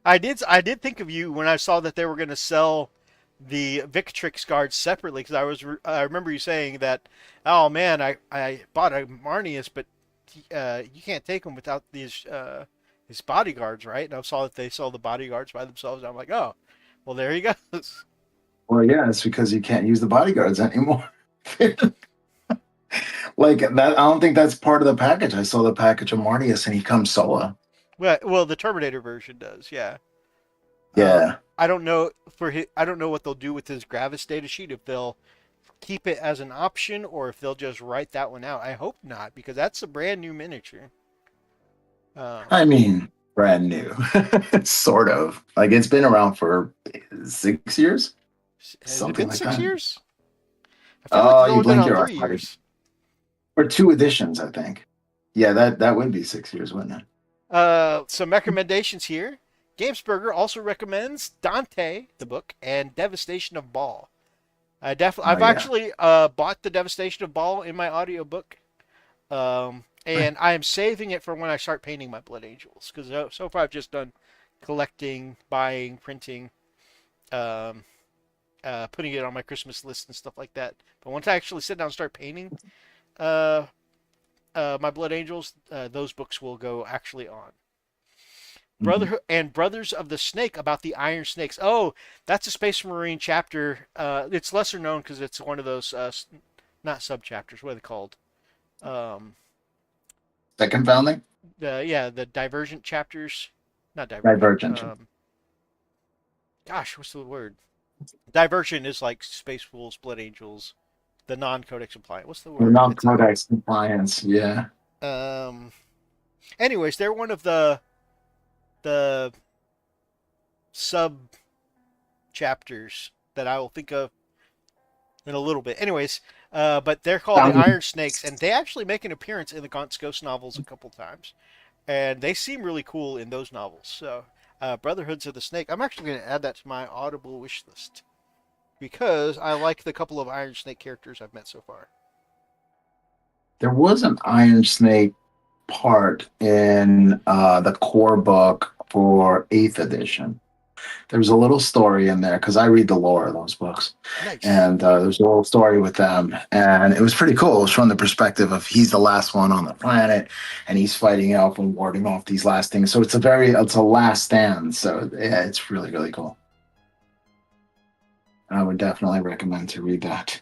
I did think of you when I saw that they were going to sell the Victrix guards separately, because I remember you saying that, oh man, I bought a Marnius, but you can't take him without his bodyguards, right? And I saw that they sell the bodyguards by themselves. And I'm like, oh, well, there he goes. Well, yeah, it's because you can't use the bodyguards anymore. Like that, I don't think that's part of the package. I saw the package of Martius, and he comes solo. Well, the Terminator version does, yeah. Yeah, I don't know I don't know what they'll do with his Gravis data sheet, if they'll keep it as an option or if they'll just write that one out. I hope not, because that's a brand new miniature. Um, I mean, brand new, sort of. Like it's been around for 6 years, has it something been like six that. years? I feel like Oh, it's you only been blink on your eye, 3 years. or two editions, I think. Yeah, that would be 6 years, wouldn't it? Some recommendations here. Gamesburger also recommends Dante, the book, and Devastation of Baal. Oh I've yeah. actually bought the Devastation of Baal in my audiobook. And I am saving it for when I start painting my Blood Angels, because so far I've just done collecting, buying, printing, um, putting it on my Christmas list and stuff like that. But once I actually sit down and start painting uh, my Blood Angels, those books will go actually on. Mhm. Brotherhood and Brothers of the Snake, about the Iron Snakes. Oh, that's a Space Marine chapter. It's lesser known because it's one of those not sub chapters. What are they called? Um, Second founding, the Divergent chapters. Not Divergent. Divergent. Gosh, what's the word? Divergent is like Space Wolves, Blood Angels, the non-codex compliant. What's the Or word? It's non-codex compliance. Yeah. um. Anyways, they're one of the sub chapters that I will think of in a little bit. Anyways, But they're called the Iron Snakes, and they actually make an appearance in the Ghost novels a couple times, and they seem really cool in those novels. So, Brotherhoods of the Snake. I'm actually going to add that to my Audible wish list because I like the couple of Iron Snake characters I've met so far. There was an Iron Snake part in the core book for 8th edition. There was a little story in there because I read the lore of those books, Nice. and there's a little story with them, and it was pretty cool. It was from the perspective of he's the last one on the planet, and he's fighting out and warding off these last things. So it's a last stand. So yeah, it's really really cool. I would definitely recommend to read that.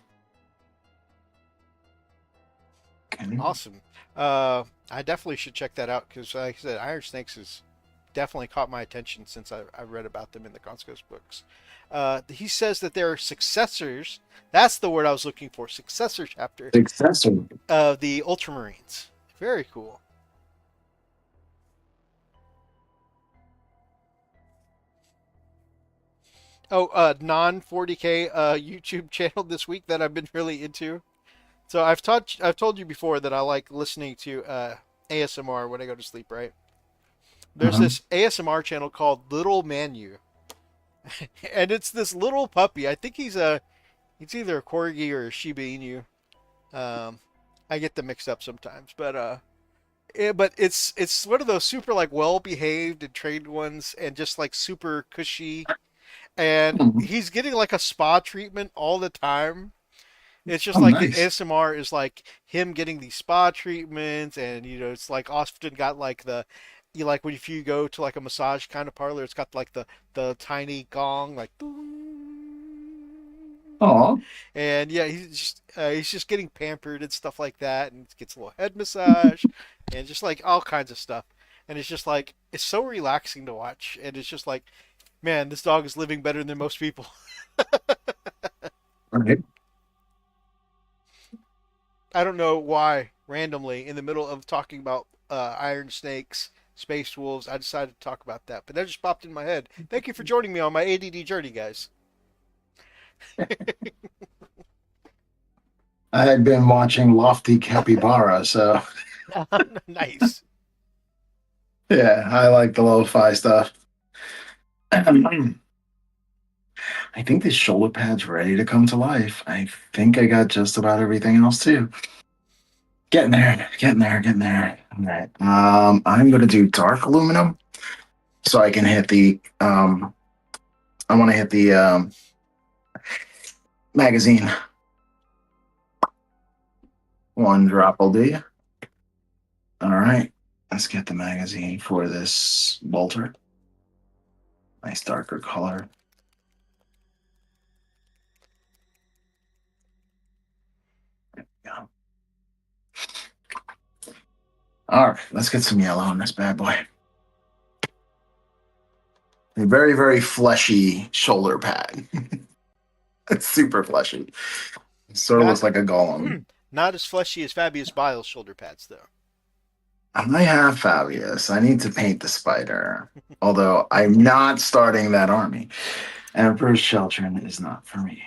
Okay. Awesome. I definitely should check that out because, like I said, Iron Snakes has definitely caught my attention since I read about them in the Conscos books. He says that they're successors. That's the word I was looking for. Successor chapter Successor. of the Ultramarines. Very cool. Oh, non 40K YouTube channel this week that I've been really into. So I've told you before that I like listening to ASMR when I go to sleep, right? There's Uh-huh. this ASMR channel called Little Manu, and it's this little puppy. I think he's either a corgi or a Shiba Inu. Um, I get them mixed up sometimes, but it's one of those super like well behaved and trained ones, and just like super cushy. And Mhm. he's getting like a spa treatment all the time. It's just Oh, like the nice. ASMR is like him getting these spa treatments, and it's like often got like you like when if you go to like a massage kind of parlor, it's got like the tiny gong like, Oh, and yeah, he's just getting pampered and stuff like that, and gets a little head massage, and just like all kinds of stuff, and it's just like it's so relaxing to watch, and it's just like, man, this dog is living better than most people. right. I don't know why, randomly, in the middle of talking about iron snakes, space wolves, I decided to talk about that. But that just popped in my head. Thank you for joining me on my ADD journey, guys. I had been watching Lofty Capybara, so Nice. yeah, I like the lo-fi stuff. I think this shoulder pad's ready to come to life. I think I got just about everything else too. Getting there, getting there, getting there. All right. I'm gonna do dark aluminum so I can hit the I want to hit the magazine. One drop will do. All right. Let's get the magazine for this bolter. Nice darker color. Yeah. All right, let's get some yellow on this bad boy. A very, very fleshy shoulder pad. It's super fleshy. It sort of Not looks like a golem. not as fleshy as Fabius Bile's shoulder pads, though. I might have Fabius. I need to paint the spider. Although I'm not starting that army. Emperor's Children is not for me.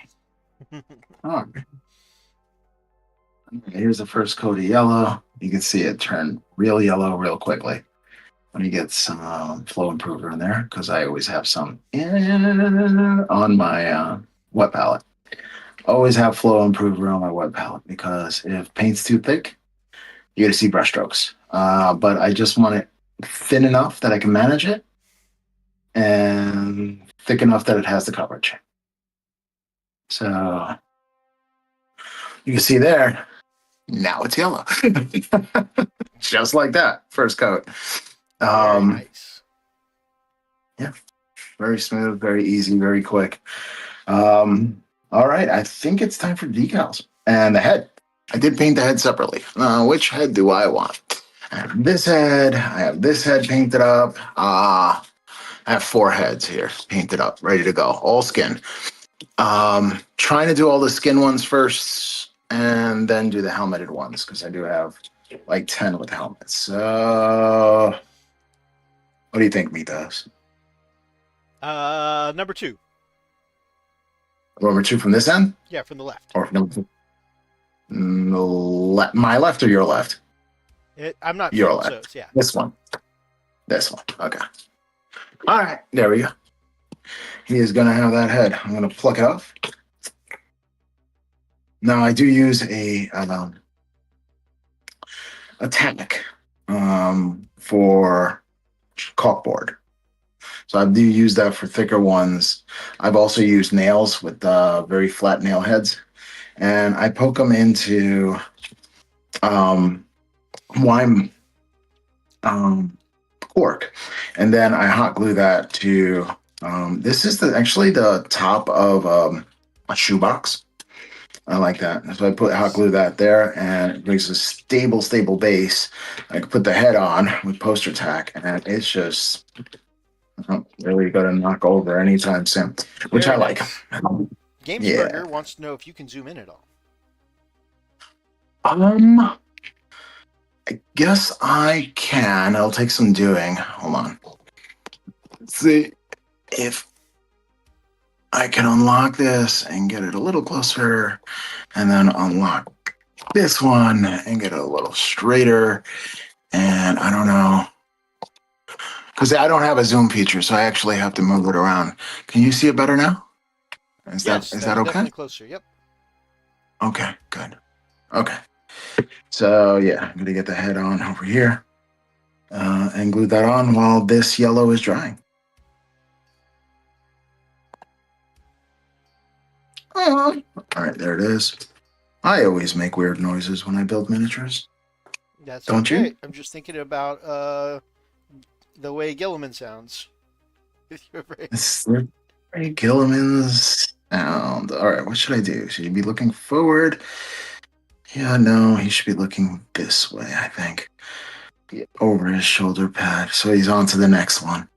Oh, here's the first coat of yellow. You can see it turn real yellow real quickly. Let me get some flow improver in there because I always have some on my wet palette. Always have flow improver on my wet palette because if paint's too thick, you're going to see brushstrokes. But I just want it thin enough that I can manage it and thick enough that it has the coverage. So you can see there, now it's yellow. Just like that, first coat. Very Um, nice. yeah, very smooth, very easy, very quick. All right, I think it's time for decals. And the head. I did paint the head separately. Which head do I want? I have this head. I have this head painted up. I have 4 heads here painted up, ready to go. All skin. Trying to do all the skin ones first and then do the helmeted ones because I do have like 10 with helmets. So, what do you think, Mitas? Number two. Number 2 from this end? Yeah, from the left. Or number 2? My left or your left? I'm not Your filled, so left. yeah. This one. This one. Okay. All right. There we go. He is going to have that head. I'm going to pluck it off. Now, I do use a tack for caulkboard. So I do use that for thicker ones. I've also used nails with very flat nail heads, and I poke them into um, wine cork, and then I hot glue that to. This is actually the top of a shoebox. I like that. So I put hot Nice. glue that there, and it makes a stable base. I can put the head on with poster tack, and it's just not really going to knock over anytime soon, which I Very like. nice. Yeah. Gamesburger wants to know if you can zoom in at all. I guess I can. It'll take some doing. Hold on. Let's see if I can unlock this and get it a little closer, and then unlock this one and get it a little straighter. And I don't know. Because I don't have a zoom feature, so I actually have to move it around. Can you see it better now? Is that Yes, is that's that okay? definitely closer. Yep. Okay, good. Okay. So yeah, I'm gonna get the head on over here and glue that on while this yellow is drying. All right, there it is. I always make weird noises when I build miniatures. That's Don't you? okay. I'm just thinking about the way Gilliman sounds. With your brain. It's Ray Gilliman's sound. All right, what should I do? Should he be looking forward? Yeah, no, he should be looking this way, I think. Over his shoulder pad. So he's on to the next one.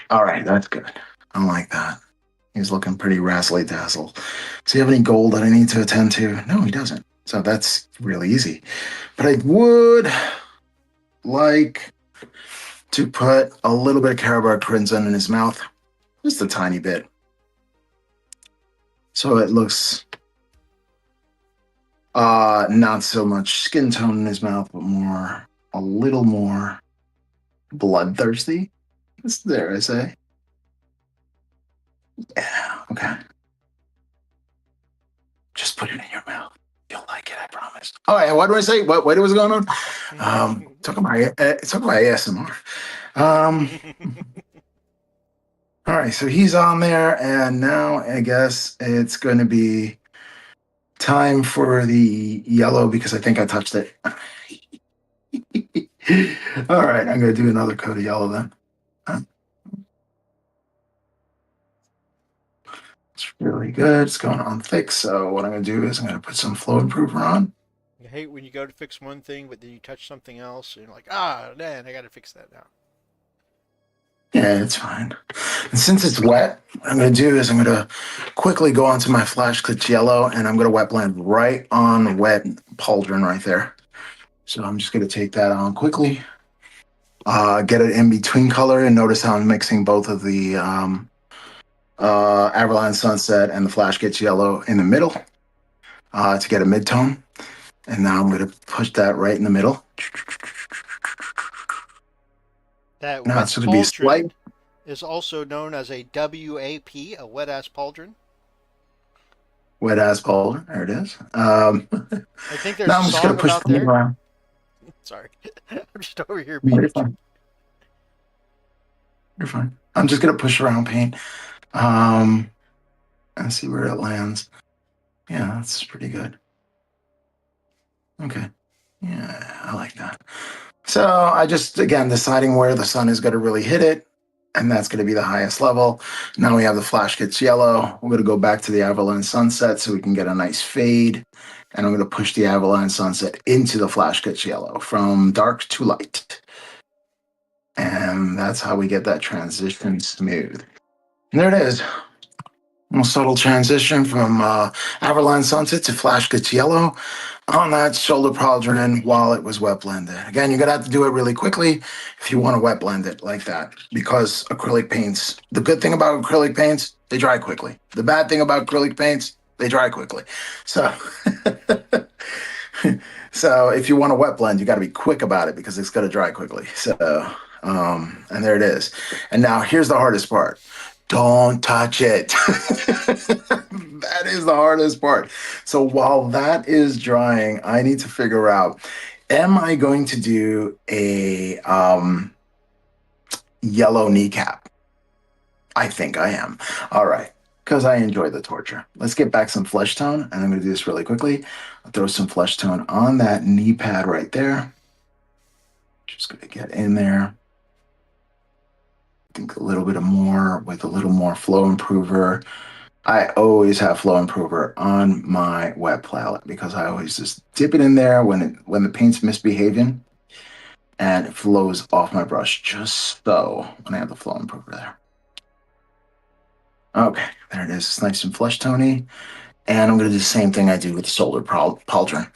All right, that's good. I like that. He's looking pretty razzly dazzle. Does he have any gold that I need to attend to? No, he doesn't. So that's really easy. But I would like to put a little bit of Carabar Crimson in his mouth. Just a tiny bit. So it looks not so much skin tone in his mouth, but a little more bloodthirsty. There, I say. Yeah, okay. Just put it in your mouth. You'll like it, I promise. Oh, and what do I say? What was going on? Talk about ASMR. Um, all right, so he's on there, and now I guess it's going to be time for the yellow because I think I touched it. All right, I'm going to do another coat of yellow then. It's really good. It's going on thick. So what I'm going to do is I'm going to put some flow improver on. I hate when you go to fix one thing, but then you touch something else, and you're like, ah, man, I got to fix that now. Yeah, it's fine. And since it's wet, what I'm going to do is I'm going to quickly go onto my Flash Glitch Yellow and I'm going to wet blend right on wet pauldron right there. So I'm just going to take that on quickly, get it in between color, and notice how I'm mixing both of the Avalanche Sunset and the Flash Glitch Yellow in the middle to get a mid-tone. And now I'm going to push that right in the middle. That Now wet it's going to be slight. pauldron is also known as a WAP, a wet ass pauldron. Wet ass pauldron. There it is. I think there's Now a I'm just going song to push about the paint there. around. Sorry, I'm just over here No, being you're a jerk. fine. You're fine. I'm just going to push around paint and see where it lands. Yeah, that's pretty good. Okay. Yeah, I like that. So I just, again, deciding where the sun is going to really hit it, and that's going to be the highest level. Now we have the flash gets yellow. We're going to go back to the Avalanche Sunset so we can get a nice fade. And I'm going to push the Avalanche Sunset into the flash gets yellow from dark to light. And that's how we get that transition smooth. And there it is. A subtle transition from Avalanche Sunset to Flash Gets Yellow on that shoulder pauldron while it was wet blended. Again, you're going to have to do it really quickly if you want to wet blend it like that because acrylic paints, the good thing about acrylic paints, they dry quickly. The bad thing about acrylic paints, they dry quickly. So So if you want a wet blend, you got to be quick about it because it's going to dry quickly. So, and there it is. And now here's the hardest part. Don't touch it. That is the hardest part. So while that is drying, I need to figure out, am I going to do a yellow kneecap? I think I am. All right. Because I enjoy the torture. Let's get back some flesh tone. And I'm going to do this really quickly. I'll throw some flesh tone on that knee pad right there. Just going to get in there. I think a little bit of more with a little more flow improver. I always have flow improver on my wet palette because I always just dip it in there when the paint's misbehaving and it flows off my brush just so when I have the flow improver there. Okay, there it is. It's nice and flesh tony. And I'm going to do the same thing I do with the solar pauldron.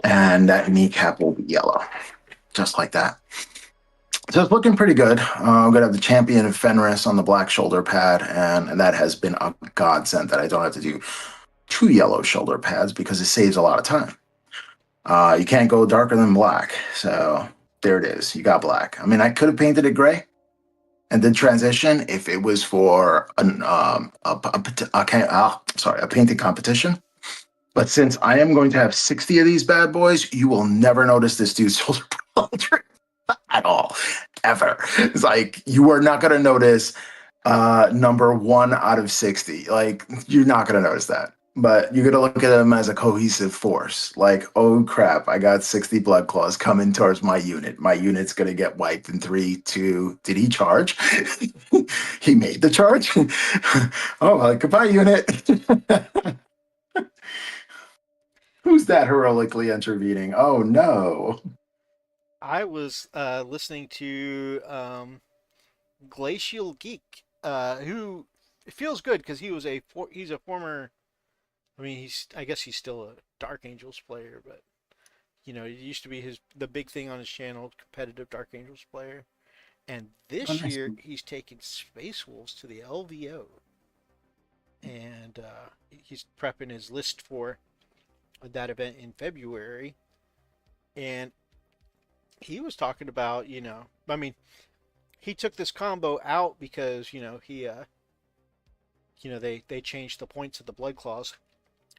And that kneecap will be yellow, just like that. So it's looking pretty good. I'm going to have the champion Fenris on the black shoulder pad, and that has been a godsend that I don't have to do two yellow shoulder pads because it saves a lot of time. You can't go darker than black, so there it is. You got black. I mean, I could have painted it gray and then transition if it was for a painting competition. But since I am going to have 60 of these bad boys, you will never notice this dude's shoulder pauldron at all, ever. It's like you are not going to notice number 1 out of 60. Like you're not going to notice that. But you're going to look at them as a cohesive force. Like, oh crap, I got 60 blood claws coming towards my unit. My unit's going to get wiped in 3, 2. Did he charge? He made the charge? Oh, well, goodbye, unit. Who's that heroically intervening? Oh no. I was listening to Glacial Geek, who it feels good because he's a former. I mean, I guess he's still a Dark Angels player, but it used to be the big thing on his channel, competitive Dark Angels player. And Oh, this nice. year he's taking Space Wolves to the LVO, and he's prepping his list for that event in February. And he was talking about, I mean, he took this combo out because they changed the points of the blood claws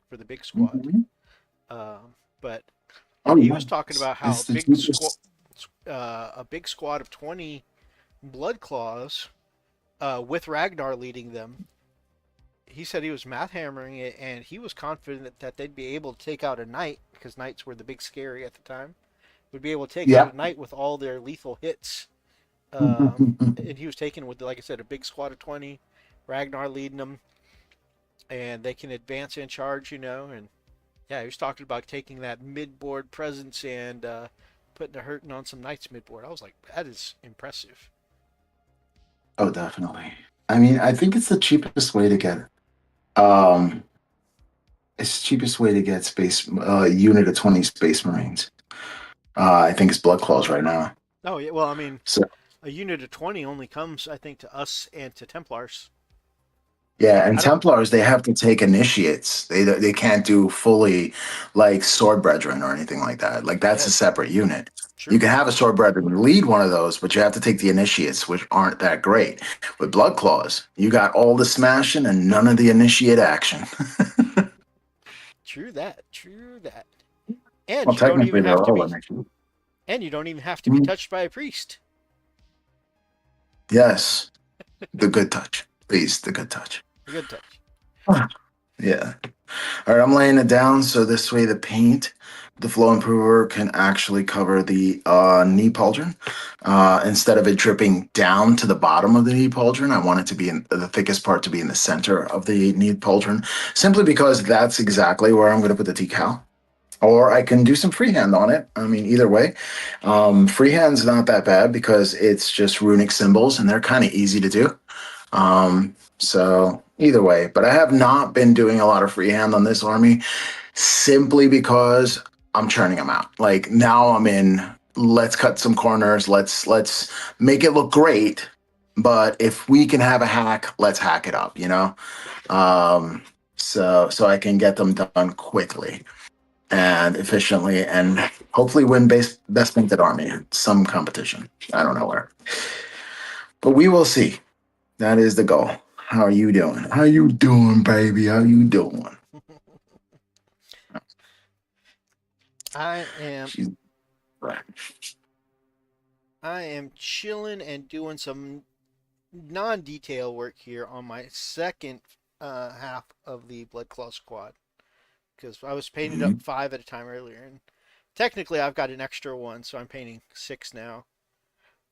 for the big squad. Mhm. But Oh he yeah. was talking about how It's the cheapest. a big squad of 20 blood claws with Ragnar leading them. He said he was math hammering it, and he was confident that they'd be able to take out a knight because knights were the big scary at the time. Would be able to take out Yeah. a knight with all their lethal hits. And he was taking with, like I said, a big squad of 20, Ragnar leading them, and they can advance and charge, and yeah, he was talking about taking that mid-board presence and putting a hurting on some knights mid-board. I was like, that is impressive. Oh, definitely. I mean, I think it's the cheapest way to get um it's the cheapest way to get space unit of 20 space marines. I think it's blood claws right now. Oh yeah, well, I mean, So a unit of 20 only comes, I think, to us and to Templars. yeah, and I don't. Templars they have to take initiates. They can't do fully like sword brethren or anything like that. Like that's Yeah, a separate unit. You true. can have a sword brethren lead one of those, but you have to take the initiates, which aren't that great. With blood claws, you got all the smashing and none of the initiate action. True that. True that. And Well, you don't even technically have they're to all be. initiate. And you don't even have to be Mhm. touched by a priest. Yes, the good touch, please, the good touch. A good touch. Yeah. All right, I'm laying it down so this way the paint, the flow improver can actually cover the knee pauldron. Instead of it dripping down to the bottom of the knee pauldron, I want it to be in the thickest part to be in the center of the knee pauldron, simply because that's exactly where I'm going to put the decal. Or I can do some freehand on it. I mean, either way. Freehand's not that bad because it's just runic symbols and they're kind of easy to do. So either way, but I have not been doing a lot of freehand on this army simply because I'm churning them out. Like now I'm in, let's cut some corners, let's make it look great. But if we can have a hack, let's hack it up, you know? Um, so I can get them done quickly. and efficiently, and hopefully win best painted army in some competition. I don't know where, but we will see. That is the goal. How are you doing? How you doing, baby? How you doing? I am She's I am chilling and doing some non-detail work here on my second half of the Blood Claw squad because I was painting up 5 at a time earlier, and technically I've got an extra one, so I'm painting 6 now.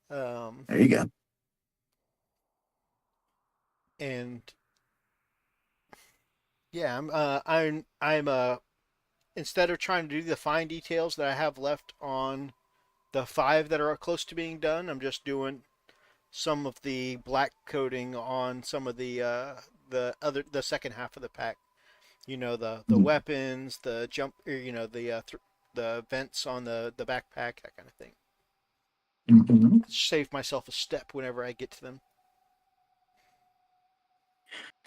Um, there you go. and yeah, I'm instead of trying to do the fine details that I have left on the 5 that are close to being done, I'm just doing some of the black coating on some of the second half of the pack. You know, the weapons, the jump, or, the vents on the backpack, that kind of thing. Mhm. Save myself a step whenever I get to them.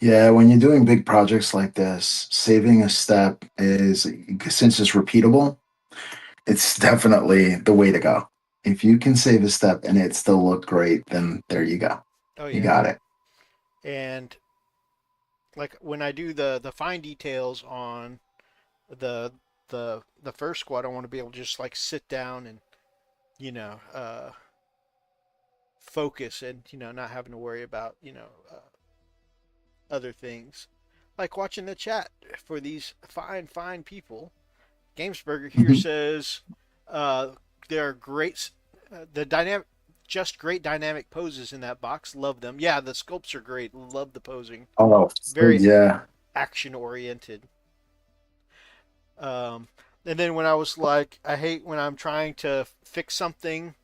Yeah, when you're doing big projects like this, saving a step is, since it's repeatable, it's definitely the way to go. If you can save a step and it still look great, then there you go. Oh You yeah, got it. and like when I do the fine details on the the first squad, I want to be able to just like sit down and you know focus and not having to worry about other things, like watching the chat for these fine people. Gamesburger here Mhm. says uh, there are great, the dynamic, just great dynamic poses in that box. Love them. Yeah, the sculpts are great. Love the posing. Oh, Very yeah. action oriented. Um, and then when I was like, I hate when I'm trying to fix something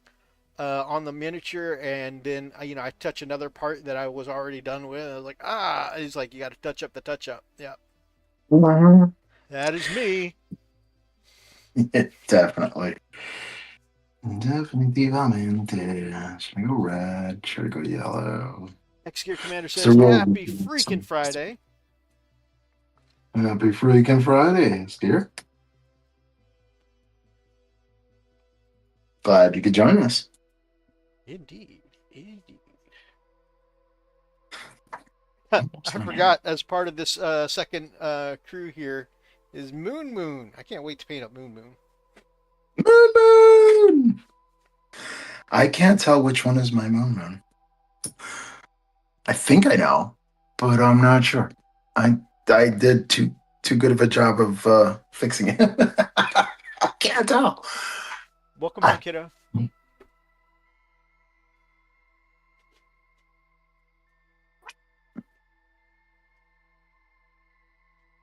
on the miniature, and then I touch another part that I was already done with. I was like, he's like, you got to touch up the touch up. Yeah, Mhm. that is me. Definitely. Definitivamente. Should I go red? Should I go yellow? X Gear Commander So says, roll. "Happy freaking Friday." Happy freaking Friday, Steer. Glad you could join us. Indeed, indeed. I forgot as part of this second crew here is Moon Moon. I can't wait to paint up Moon Moon. Moon Moon! I can't tell which one is my Moon Moon. I think I know, but I'm not sure. I did too good of a job of fixing it. I can't tell. Welcome on, Ah, kiddo.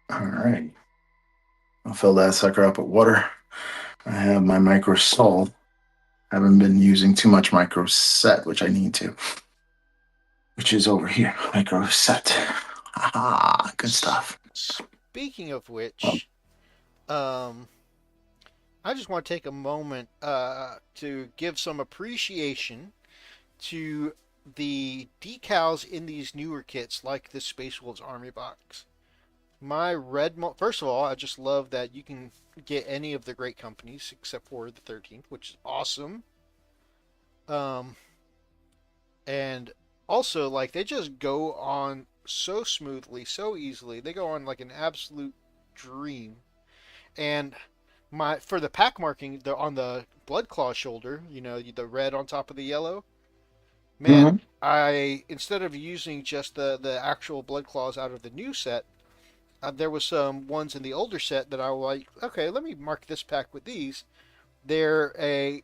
all right. I'll fill that sucker up with water. I have my micro sol. Haven't been using too much micro set, which I need to, which is over here. Micro set. Ah, good stuff. Speaking of Well, which, um, I just want to take a moment to give some appreciation to the decals in these newer kits, like the Space Wolves Army box. My red, first of all, I just love that you can get any of the great companies except for the 13th, which is awesome. Um, and also, like, they just go on so smoothly, so easily. They go on like an absolute dream. And my for the pack marking, the on the blood claw shoulder, the red on top of the yellow. Man, mhm. I instead of using just the actual blood claws out of the new set, there was some ones in the older set that I was like, okay, let me mark this pack with these. They're a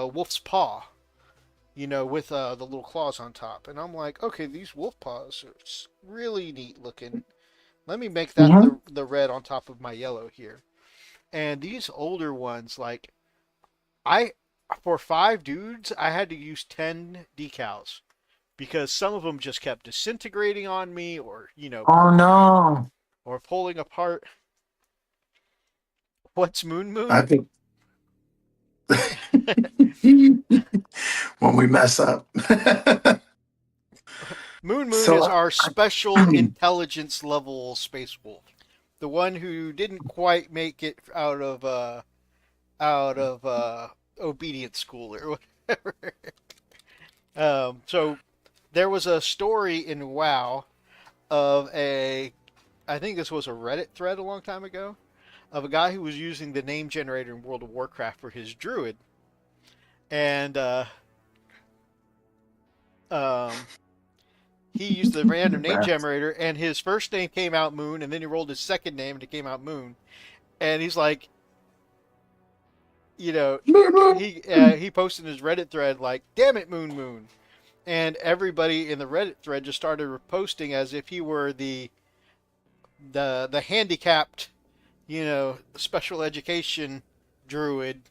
wolf's paw, with the little claws on top, and I'm like, okay, these wolf paws are really neat looking. Let me make that Mhm. the red on top of my yellow here. And these older ones, like I for 5 dudes, I had to use 10 decals because some of them just kept disintegrating on me, or Oh no. or pulling apart. What's Moon I Moon? think when we mess up. Moon Moon so is our special I, intelligence level space wolf. the one who didn't quite make it out of obedience school or whatever. So there was a story in WoW of I think this was a Reddit thread a long time ago, of a guy who was using the name generator in World of Warcraft for his druid, and um, he used the random name generator, and his first name came out Moon, and then he rolled his second name, and it came out Moon, and he's like, you know, he posted in his Reddit thread like, "Damn it, Moon Moon," and everybody in the Reddit thread just started posting as if he were the handicapped, special education druid,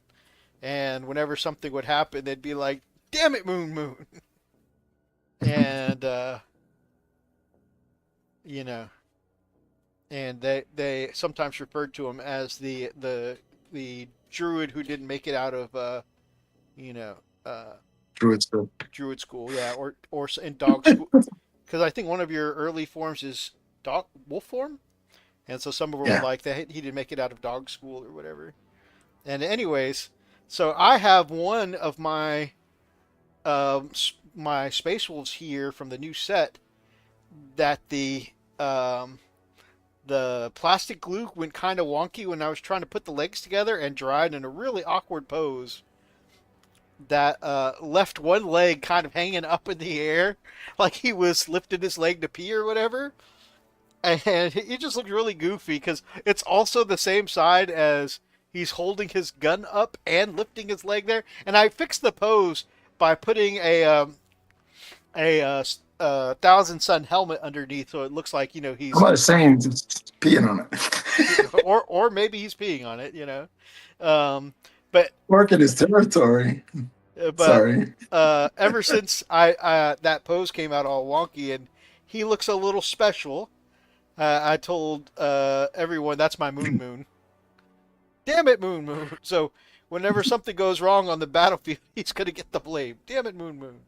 and whenever something would happen, they'd be like, "Damn it, Moon Moon," and you know, and they sometimes referred to him as the druid who didn't make it out of you know Druid school. druid school, yeah, or in dog school, because I think one of your early forms is dog wolf form, and so some of them were like that he didn't make it out of dog school or whatever. And anyways, so I have one of my my Space Wolves here from the new set that the plastic glue went kind of wonky when I was trying to put the legs together and dried in a really awkward pose that left one leg kind of hanging up in the air like he was lifting his leg to pee or whatever. And it just looked really goofy because it's also the same side as he's holding his gun up and lifting his leg there. And I fixed the pose by putting a Thousand Sun helmet underneath, so it looks like he's. I'm not saying just peeing on it, or maybe he's peeing on it, but working his territory. Sorry. Ever since I that pose came out all wonky and he looks a little special, I told everyone that's my Moon Moon. Damn it, Moon Moon. So whenever something goes wrong on the battlefield, he's gonna get the blame. Damn it, Moon Moon.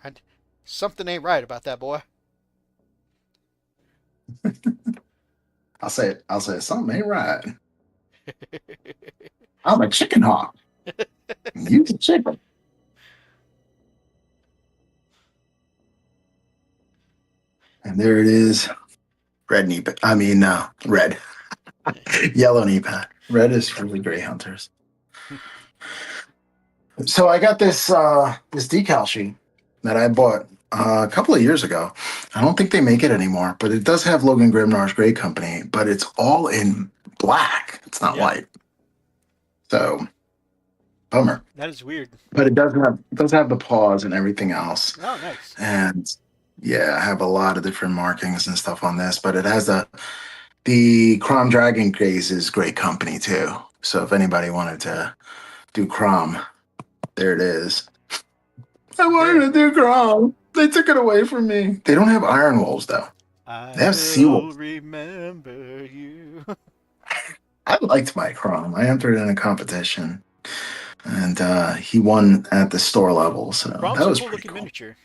And something ain't right about that boy. I'll say something ain't right. I'm a chicken hawk. You the chicken. And there it is. Red knee pad. I mean, red. Yellow knee pad. Red is for the gray hunters. So I got this this decal sheet that I bought a couple of years ago. I don't think they make it anymore, but it does have Logan Grimnar's Gray Company, but it's all in black. It's not white. So, bummer. That is weird. But it does have the paws and everything else. Oh, nice. And yeah, I have a lot of different markings and stuff on this, but it has the Crom Dragon Gaze's Great Company too. So if anybody wanted to do Crom, there it is. I wanted to do Crom. They took it away from me. They don't have Iron Wolves though. They have Sea Wolves. Remember you. I liked my Crom. I entered in a competition, and he won at the store level. So Crom's that was a cool pretty looking cool. miniature.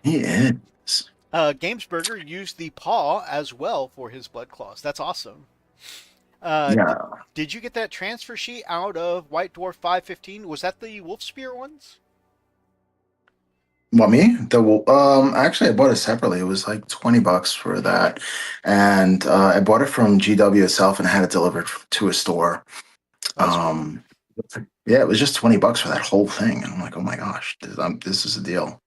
He is. Gamesburger used the paw as well for his blood claws. That's awesome. Yeah. Did you get that transfer sheet out of White Dwarf 515? Was that the Wolf Spear ones? What, me? Actually I bought it separately. It was like $20 for that. And I bought it from GW itself and had it delivered to a store. Cool. Yeah, it was just $20 for that whole thing. And I'm like, oh my gosh, this is a deal.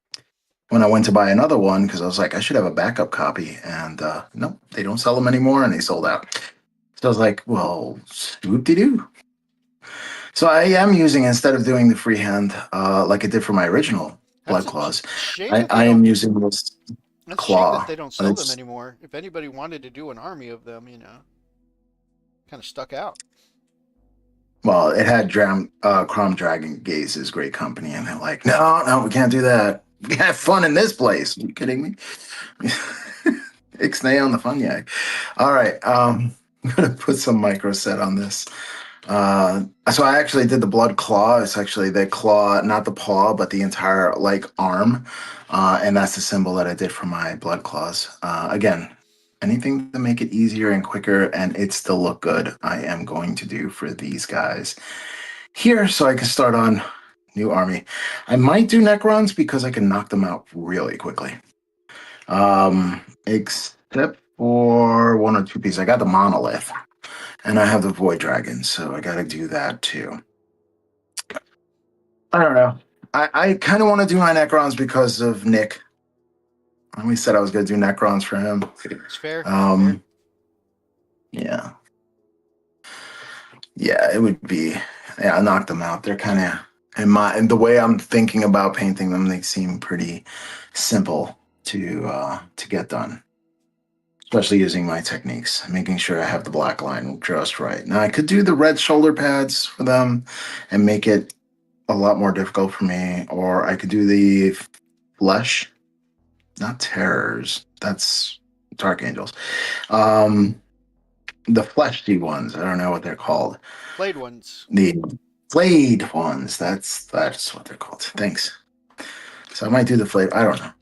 When I went to buy another one, because I was like, I should have a backup copy. And no, they don't sell them anymore, and they sold out. So I was like, well, whoop-de-doo. So I am using, instead of doing the freehand like I did for my original blood claws, I am using this claw. Shame that they don't sell them anymore. If anybody wanted to do an army of them, kind of stuck out. Well, it had Crom Dragon Gaze's Great Company, and they're like, no, we can't do that. We have fun in this place. Are you kidding me? Ixnay on the fun yag. All right. I'm going to put some micro set on this. So I actually did the blood claw. It's actually the claw, not the paw, but the entire like arm, and that's the symbol that I did for my blood claws. Again, anything to make it easier and quicker, and it still look good. I am going to do for these guys here, so I can start on new army. I might do Necrons because I can knock them out really quickly. Except for one or two pieces. I got the monolith. And I have the Void Dragon, so I gotta do that too. I don't know. I kind of want to do my Necrons because of Nick. I always said I was gonna do Necrons for him. It's fair. Fair. Um, yeah, yeah, it would be. Yeah, I knocked them out. They're kind of and the way I'm thinking about painting them, they seem pretty simple to get done. Especially using my techniques, making sure I have the black line just right. Now I could do the red shoulder pads for them and make it a lot more difficult for me, or I could do the flesh, not terrors. That's dark angels. Um, the fleshy ones. I don't know what they're called. Played ones. The flayed ones. That's what they're called. Thanks. So I might do the flayed. I don't know.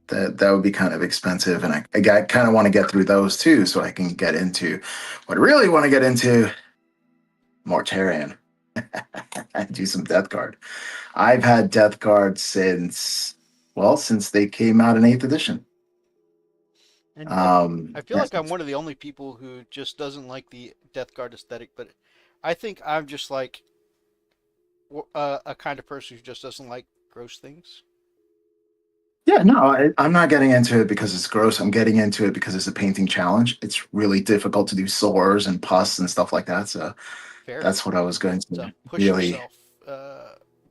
That would be kind of expensive, and I kind of want to get through those too, so I can get into what I really want to get into. Mortarian. Do some Death Guard. I've had Death Guard since they came out in 8th edition. And I feel Yes. like I'm one of the only people who just doesn't like the Death Guard aesthetic, but I think I'm just like a kind of person who just doesn't like gross things. Yeah, no, I'm not getting into it because it's gross. I'm getting into it because it's a painting challenge. It's really difficult to do sores and pus and stuff like that. So Fair. that's what I was going So to push really yourself.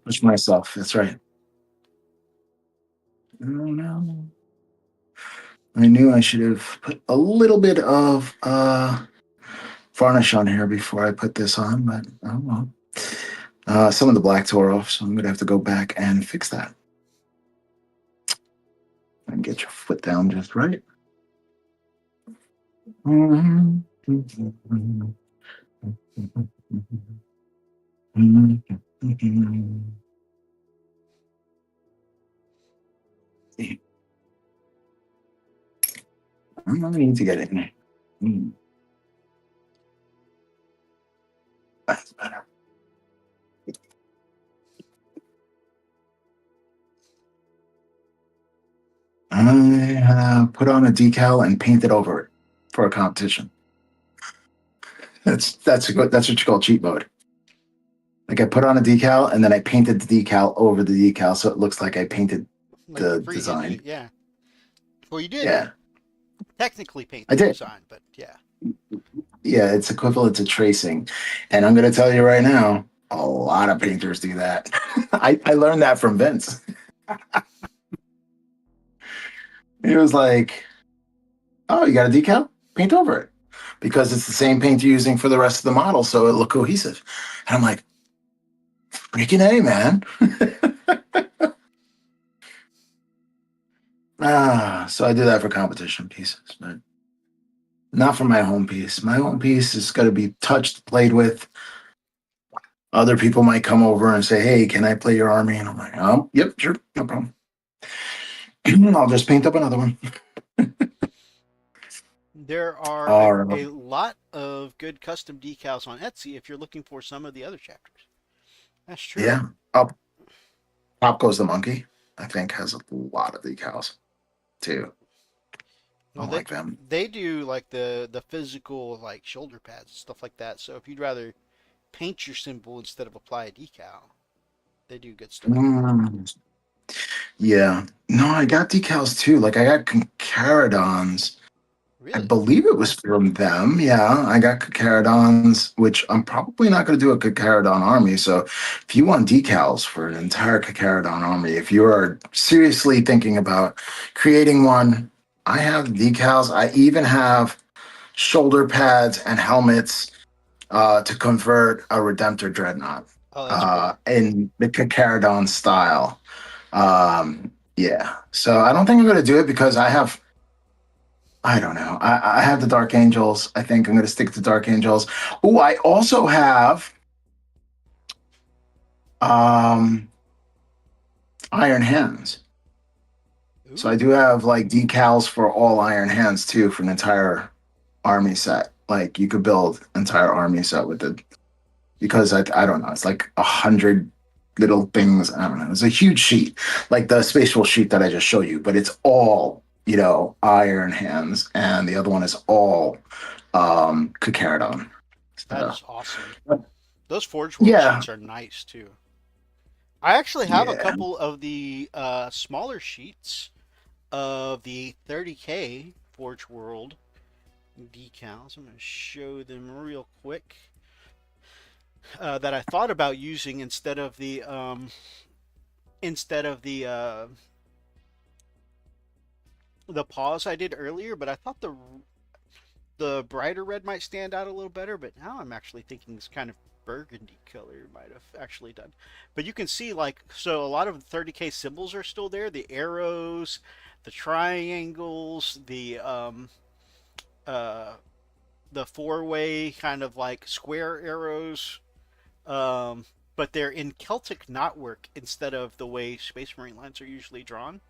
push myself. That's right. Oh, no. I knew I should have put a little bit of varnish on here before I put this on, but oh well. Some of the black tore off, so I'm gonna have to go back and fix that. And get your foot down just right. I need to get in there. That's better. I have put on a decal and painted over it for a competition. That's what you call cheat mode. Like I put on a decal and then I painted the decal over the decal so it looks like I painted like you the freehanded design. it, yeah. Well, you did Yeah, technically paint I the did. design, but yeah. Yeah, it's equivalent to tracing. And I'm going to tell you right now, a lot of painters do that. I learned that from Vince. He was like, "Oh, you got a decal? Paint over it." Because it's the same paint you're using for the rest of the model, so it look cohesive. And I'm like, freaking A, man. So I do that for competition pieces, but not for my home piece. My home piece is going to be touched, played with. Other people might come over and say, "Hey, can I play your army?" And I'm like, "Oh, yep, sure, no problem." I'll just paint up another one. There are Or a lot of good custom decals on Etsy if you're looking for some of the other chapters. That's true. yeah, up Pop Goes the Monkey. I think has a lot of decals too. Well, I they like them. they do like the physical like shoulder pads and stuff like that. So if you'd rather paint your symbol instead of apply a decal, they do good stuff. Mm, yeah, no, I got decals too. Like I got Caradons. I Really? believe it was from them. Yeah, I got Cacaradons, which I'm probably not going to do a Cacaradon army. So if you want decals for an entire Cacaradon army, if you are seriously thinking about creating one, I have decals. I even have shoulder pads and helmets to convert a Redemptor Dreadnought Oh, that's cool. in the Cacaradon style. Yeah, so I don't think I'm going to do it because I don't know. I have the Dark Angels. I think I'm going to stick to Dark Angels. Oh, I also have. Um, Iron Hands. So I Ooh, do have like decals for all Iron Hands too for an entire army set. Like you could build entire army set with it because I don't know. It's like 100 little things. I don't know. It's a huge sheet, like the spatial sheet that I just showed you, but it's all Iron Hands, and the other one is all Carcharodon. that So is awesome. Those Forge World yeah, sheets are nice too. I actually have a yeah. couple of the smaller sheets of the 30K Forge World decals. I'm going to show them real quick. That I thought about using instead of the pause I did earlier, but I thought the brighter red might stand out a little better. But now I'm actually thinking this kind of burgundy color might have actually done. But you can see like so a lot of the 30K symbols are still there. The arrows, the triangles, uh, the four-way kind of like square arrows. Um, but they're in Celtic knotwork instead of the way Space Marine lines are usually drawn.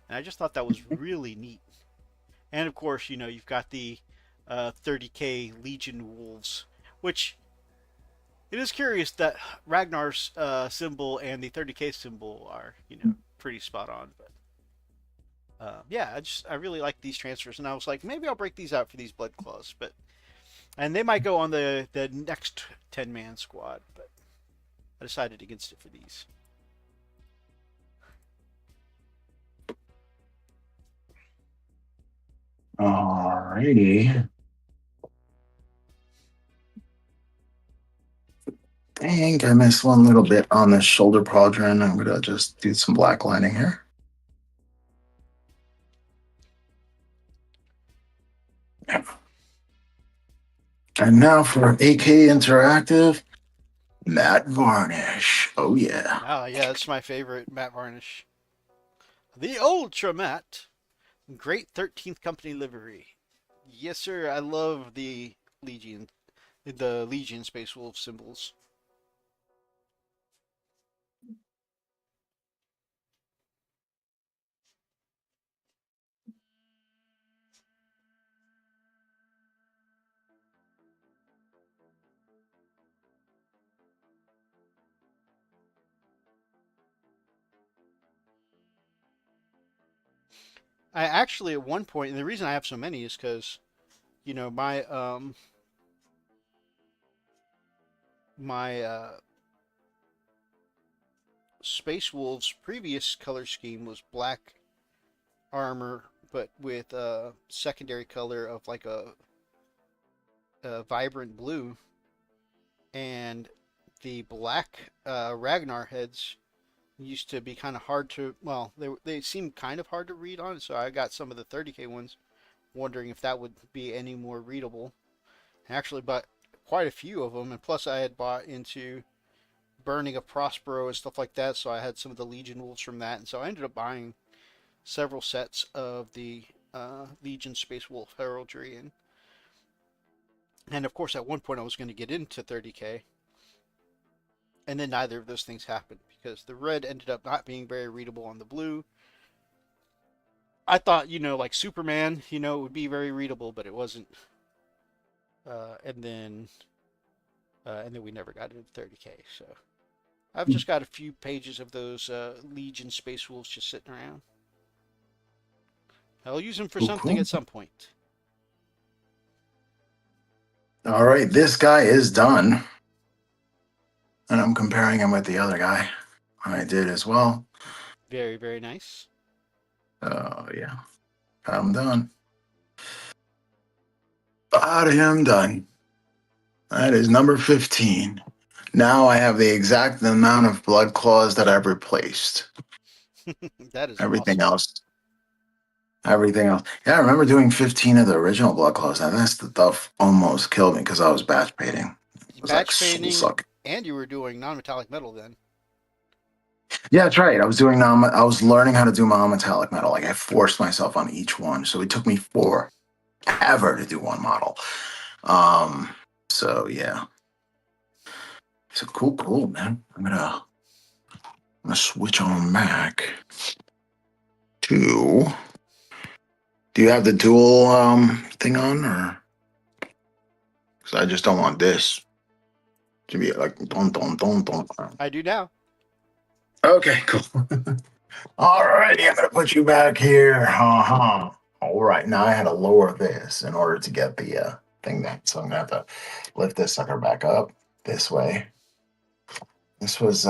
And I just thought that was really neat. And of course, you've got the 30K Legion Wolves, which it is curious that Ragnar's symbol and the 30K symbol are, pretty spot on. But yeah, I really like these transfers, and I was like, maybe I'll break these out for these Blood Claws, and they might go on the next 10-man squad, but I decided against it for these. Alrighty. Dang, I missed one little bit on the shoulder pauldron. I'm gonna just do some black lining here. And now for AK Interactive, matte varnish. Oh yeah. Oh yeah, that's my favorite matte varnish. The Ultra Matte, great 13th Company livery. Yes, sir. I love the Legion Space Wolf symbols. I actually at one point, and the reason I have so many is because my Space Wolves previous color scheme was black armor, but with a secondary color of like a vibrant blue, and the black Ragnar heads used to be kind of hard to. Well, they seemed kind of hard to read on, so I got some of the 30K ones, wondering if that would be any more readable. I actually bought quite a few of them, and plus I had bought into Burning of Prospero and stuff like that, so I had some of the Legion Wolves from that, and so I ended up buying several sets of the Legion Space Wolf heraldry, and of course at one point I was going to get into 30K, and then neither of those things happened because the red ended up not being very readable on the blue. I thought, like Superman, it would be very readable, but it wasn't. Uh, and then, and then we never got into 30K. So I've just got a few pages of those Legion Space Wolves just sitting around. I'll use them for Cool, something cool. at some point. All right, this guy is done. And I'm comparing him with the other guy. I did as well. Very, very nice. Oh yeah. I'm done. Got him done. That is number 15. Now I have the exact amount of blood claws that I've replaced. That is Everything awesome. else. Everything else. Yeah, I remember doing 15 of the original blood claws. And that's the stuff almost killed me because I was batch painting. It was like Batch soul painting, sucking. and you were doing non-metallic metal then. Yeah, that's right. I was learning how to do non-metallic metal. Like I forced myself on each one. So it took me forever to do one model. Um, so yeah. So cool, man. gonna switch on back to. Do you have the dual thing on, or? Because I just don't want this to be like dun dun dun dun. I do now. Okay, cool. Alrighty, I'm gonna put you back here. All right, now I had to lower this in order to get the thing down. So I'm gonna have to lift this sucker back up this way. This was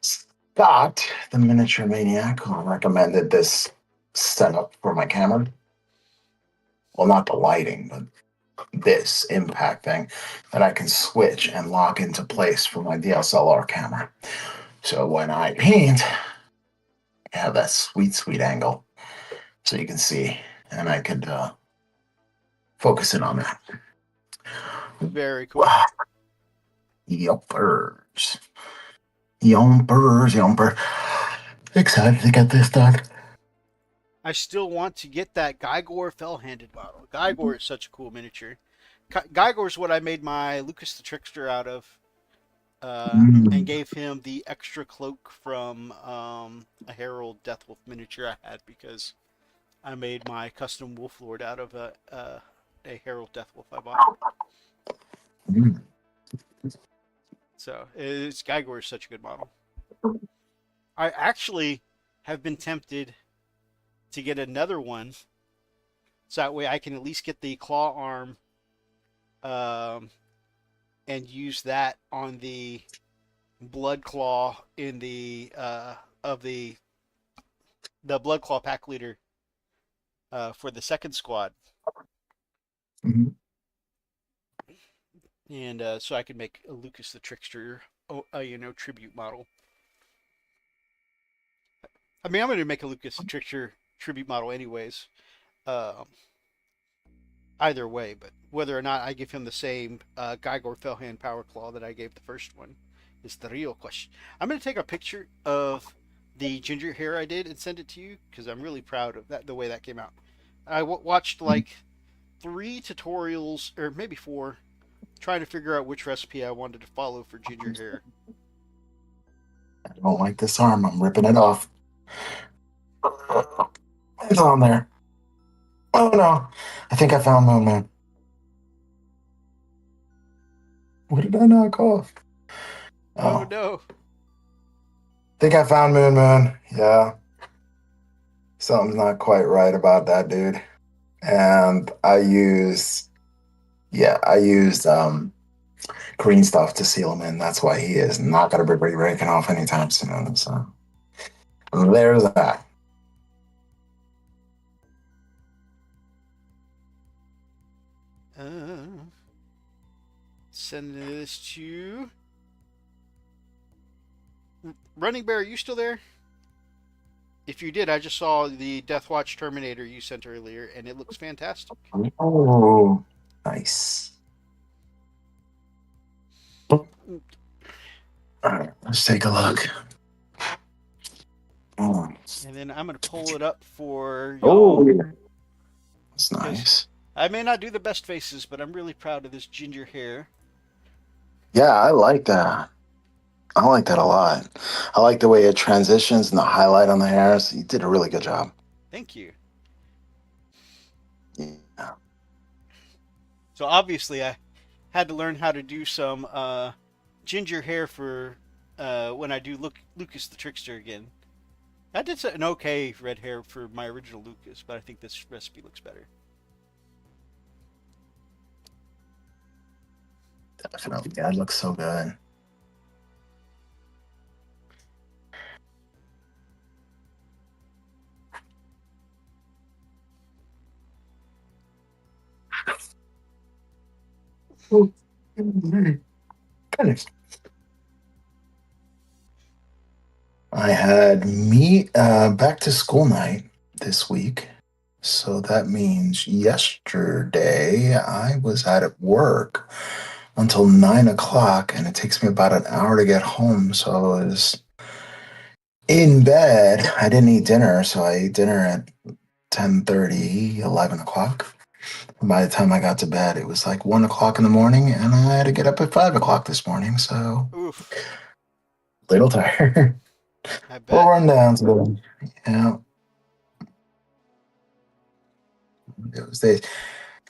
Scott, the miniature maniac, who recommended this setup for my camera. Well, not the lighting, but this impact thing that I can switch and lock into place for my DSLR camera. So when I paint, I have that sweet, sweet angle so you can see, and I could focus in on that. Very cool. Yumpers. Yumper. Excited to get this done. I still want to get that Gygor fell-handed model. Gygor is such a cool miniature. Gygor is what I made my Lucas the Trickster out of, and gave him the extra cloak from a Herald Deathwolf miniature I had because I made my custom Wolf Lord out of a Herald Deathwolf I bought. So Gygor is such a good model. I actually have been tempted to get another one, so that way I can at least get the claw arm, and use that on the blood claw in the of the blood claw pack leader for the second squad. Mm-hmm. And so I could make a Lucas the Trickster, tribute model. I mean, I'm going to make a Lucas the Trickster tribute model anyways. Either way, but whether or not I give him the same Gygor Fellhand Power Claw that I gave the first one is the real question. I'm going to take a picture of the ginger hair I did and send it to you because I'm really proud of that, the way that came out. I watched like 3 tutorials, or maybe 4, trying to figure out which recipe I wanted to follow for ginger hair. I don't like this arm. I'm ripping it off. It's on there. Oh no. I think I found Moon Man. What did I knock off? Oh no. I think I found Moon Moon. Yeah. Something's not quite right about that dude. And I used green stuff to seal him in. That's why he is not going to be breaking off anytime soon. So there's that. Send this to Running Bear. Are you still there? If you did, I just saw the Deathwatch Terminator you sent earlier, and it looks fantastic. Oh, nice. All right, let's take a look. Oh. And then I'm going to pull it up for y'all. Oh, that's nice. I may not do the best faces, but I'm really proud of this ginger hair. Yeah, I like that. I like that a lot. I like the way it transitions and the highlight on the hairs. You did a really good job. Thank you. Yeah. So obviously I had to learn how to do some ginger hair for when I do Lucas the Trickster again. I did an okay red hair for my original Lucas, but I think this recipe looks better. Definitely. That looks so good. Goodness. I had back to school night this week. So that means yesterday I was at work until 9 o'clock, and it takes me about an hour to get home. So I was in bed. I didn't eat dinner, so I ate dinner at 10:30, 11 o'clock. And by the time I got to bed, it was like 1 o'clock in the morning, and I had to get up at 5 o'clock this morning. So Oof. Little tired. I We'll bet. run down today. Yeah, those days.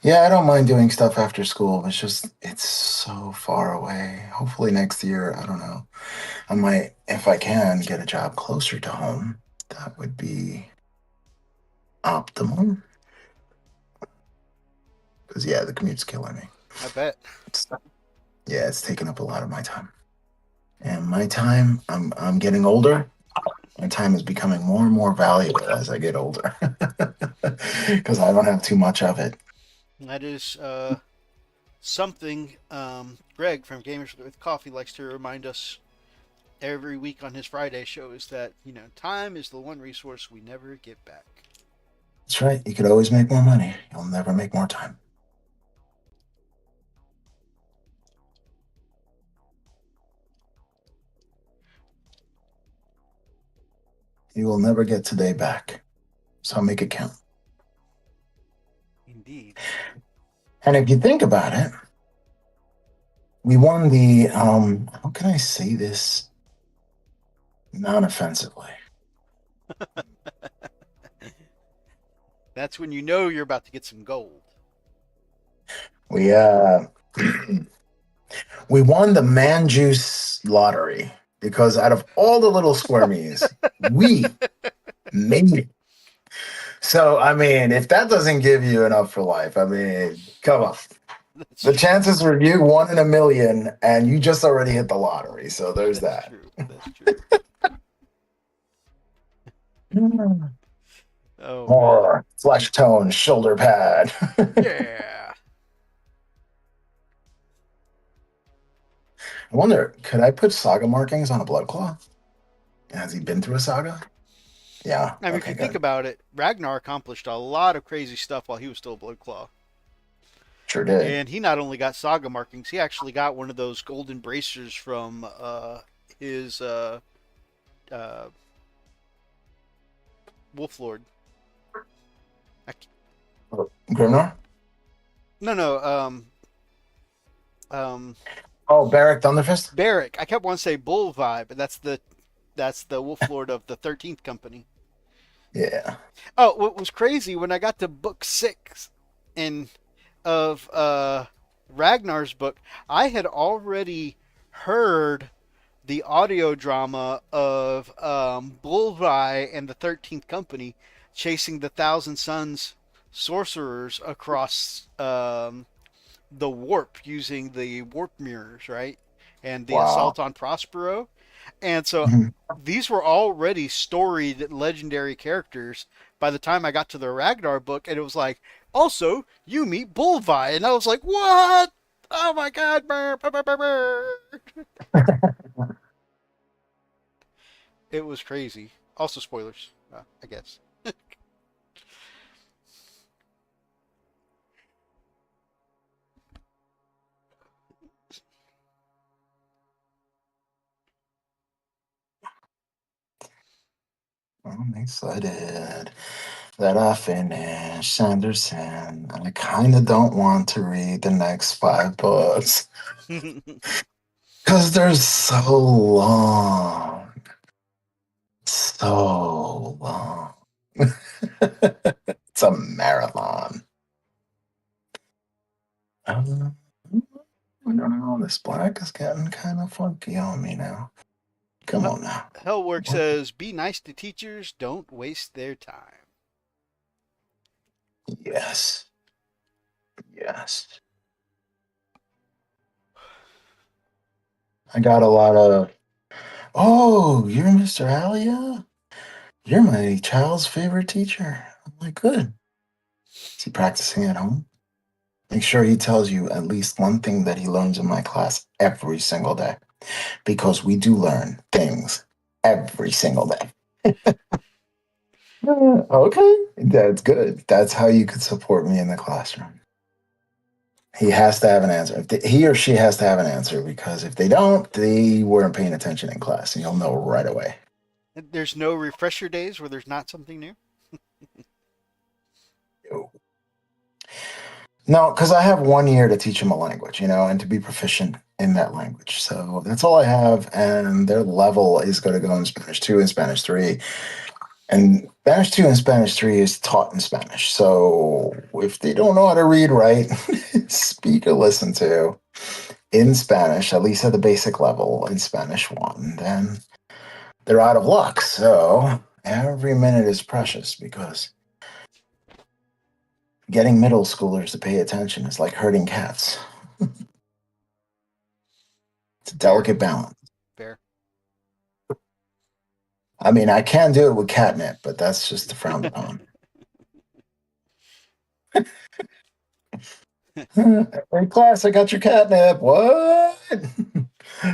Yeah, I don't mind doing stuff after school. It's just it's so far away. Hopefully next year, I don't know. I might, if I can, get a job closer to home. That would be optimum. Because yeah, the commute's killing me. I bet. It's, yeah, it's taking up a lot of my time. And my time, I'm getting older. My time is becoming more and more valuable as I get older. Because I don't have too much of it. That is something Greg from Gamers with Coffee likes to remind us every week on his Friday show is that, time is the one resource we never get back. That's right. You could always make more money. You'll never make more time. You will never get today back. So make it count. Indeed. And if you think about it, we won the how can I say this non-offensively? That's when you know you're about to get some gold. We we won the man juice lottery because out of all the little squirmies, we made it. So I mean, if that doesn't give you enough for life, I mean, come on. That's The true. chances are you 1 in 1,000,000 and you just already hit the lottery. So there's That's that. true. That's true. Oh man. More flesh tone shoulder pad. Yeah. I wonder, could I put saga markings on a blood claw? Has he been through a saga? Yeah. I mean, if Okay, you think good. about it, Ragnar accomplished a lot of crazy stuff while he was still a Blood Claw. Sure did. And he not only got saga markings, he actually got one of those golden bracers from his uh, Wolf Lord. Grimnar? No, no, um, Oh, Barrack Thunderfist? Barrick. I kept wanting to say Bullvi, but that's the Wolf Lord of the 13th Company. Yeah. Oh, what was crazy when I got to book 6 in of Ragnar's book, I had already heard the audio drama of Bullvi and the 13th Company chasing the Thousand Suns sorcerers across the warp using the warp mirrors, right? And the Wow. assault on Prospero. And so Mhm. these were already storied legendary characters by the time I got to the Ragnar book, and it was like, also, you meet Bullvi. And I was like, what? Oh my god. Brr, brr, brr, brr. It was crazy. Also, spoilers, I guess. I'm excited that I finished Sanderson. I kind of don't want to read the next 5 books because they're so long. So long. It's a marathon. Um, I don't know. This black is getting kind of funky on me now. Come on now. Hellwork What? says, be nice to teachers, don't waste their time. Yes. Yes. I got a lot of, oh, you're Mr. Alia? You're my child's favorite teacher. I'm like, good. Is he practicing at home? Make sure he tells you at least one thing that he learns in my class every single day because we do learn things every single day. Okay, that's good. That's how you could support me in the classroom. He has to have an answer. He or she has to have an answer because if they don't, they weren't paying attention in class, and you'll know right away. There's no refresher days where there's not something new. No, because I have 1 year to teach him a language, and to be proficient in that language. So that's all I have. And their level is going to go in Spanish 2 and Spanish 3. And Spanish 2 and Spanish 3 is taught in Spanish. So if they don't know how to read, write, speak, or listen to in Spanish, at least at the basic level in Spanish 1, then they're out of luck. So every minute is precious because getting middle schoolers to pay attention is like herding cats. It's a Fair, delicate balance. fair. I mean, I can do it with catnip, but that's just frowned upon. Hey, class, I got your catnip. What?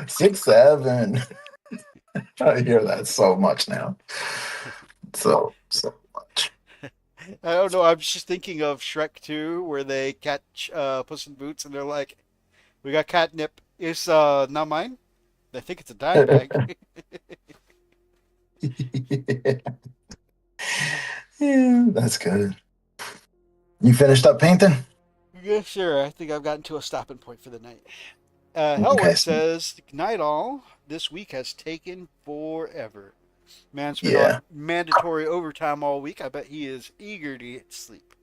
6, 7. I hear that so much now. So much. I don't know. I'm just thinking of Shrek 2, where they catch Puss in Boots, and they're like, "We got catnip. It's not mine." I think it's a dime bag. Yeah, that's good. You finished up painting? Yeah, sure. I think I've gotten to a stopping point for the night. Okay. Hellward says, "Night all. This week has taken forever. Man's been Yeah. on mandatory overtime all week. I bet he is eager to get sleep."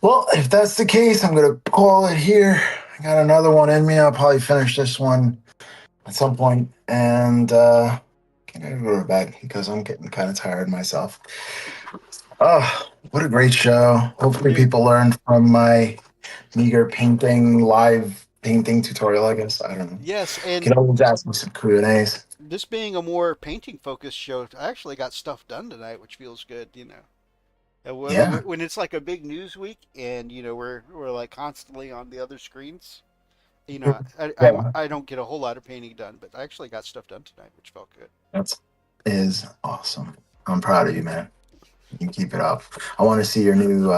Well, if that's the case, I'm gonna call it here. I got another one in me. I'll probably finish this one at some point, and can I go to bed because I'm getting kind of tired myself. Oh, what a great show! Hopefully, Yeah. people learned from my meager painting, live painting tutorial. I guess I don't know. Yes, You can and always ask me some Q&As. this being a more painting focused show, I actually got stuff done tonight, which feels good. Yeah, When it's like a big news week, and we're like constantly on the other screens. yeah, I don't get a whole lot of painting done, but I actually got stuff done tonight, which felt good. that is awesome. I'm proud of you, man. You can keep it up. I want to see your new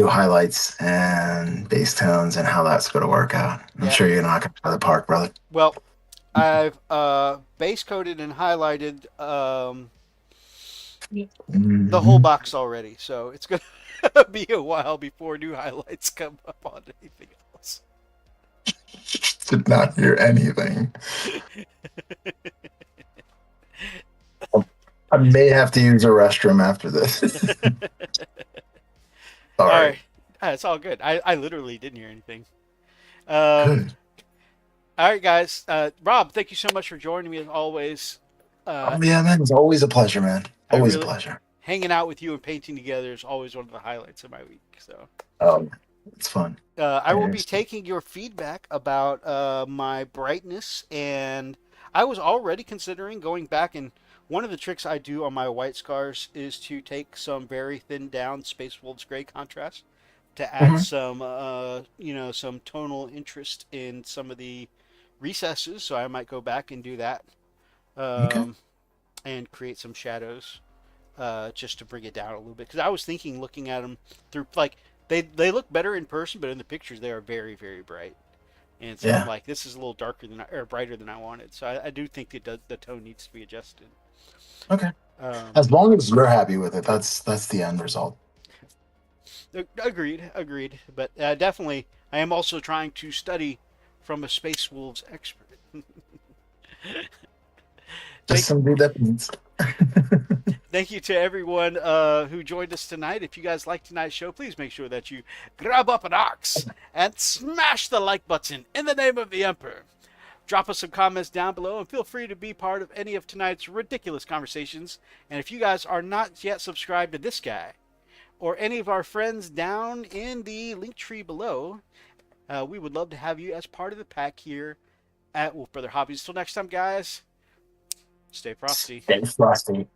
highlights and bass tones and how that's going to work out. I'm Yeah. sure you're not going to the park, brother. Well, I've base coated and highlighted the whole Hmm. box already, so it's gonna be a while before new highlights come up on anything else. Did not hear anything. I may have to use a restroom after this. All Sorry. right, it's all good. I literally didn't hear anything. Um, Good. all right, guys. Rob, thank you so much for joining me as always. Uh, Oh yeah, man. It's always a pleasure, man. I Always a really pleasure. hanging out with you and painting together is always one of the highlights of my week. So It's fun. I will It be is. taking your feedback about my brightness, and I was already considering going back. And one of the tricks I do on my white scars is to take some very thin down Space Wolves gray contrast to add Mhm. some, some tonal interest in some of the recesses. So I might go back and do that, Okay. um, and create some shadows, just to bring it down a little bit. Because I was thinking, looking at them through, like, they look better in person, but in the pictures they are very very bright. And so I'm Yeah. like, this is a little darker than or brighter than I wanted. So I do think the tone needs to be adjusted. Okay. Um, As long as you're happy with it, that's the end result. Agreed, agreed. But definitely, I am also trying to study from a Space Wolves expert. Just Thank some dude that means. Thank you to everyone who joined us tonight. If you guys like tonight's show, please make sure that you grab up an ox and smash the like button in the name of the Emperor. Drop us some comments down below and feel free to be part of any of tonight's ridiculous conversations. And if you guys are not yet subscribed to this guy or any of our friends down in the link tree below, we would love to have you as part of the pack here at Wolfbrother Hobbies. Until next time, guys, stay frosty. Stay frosty.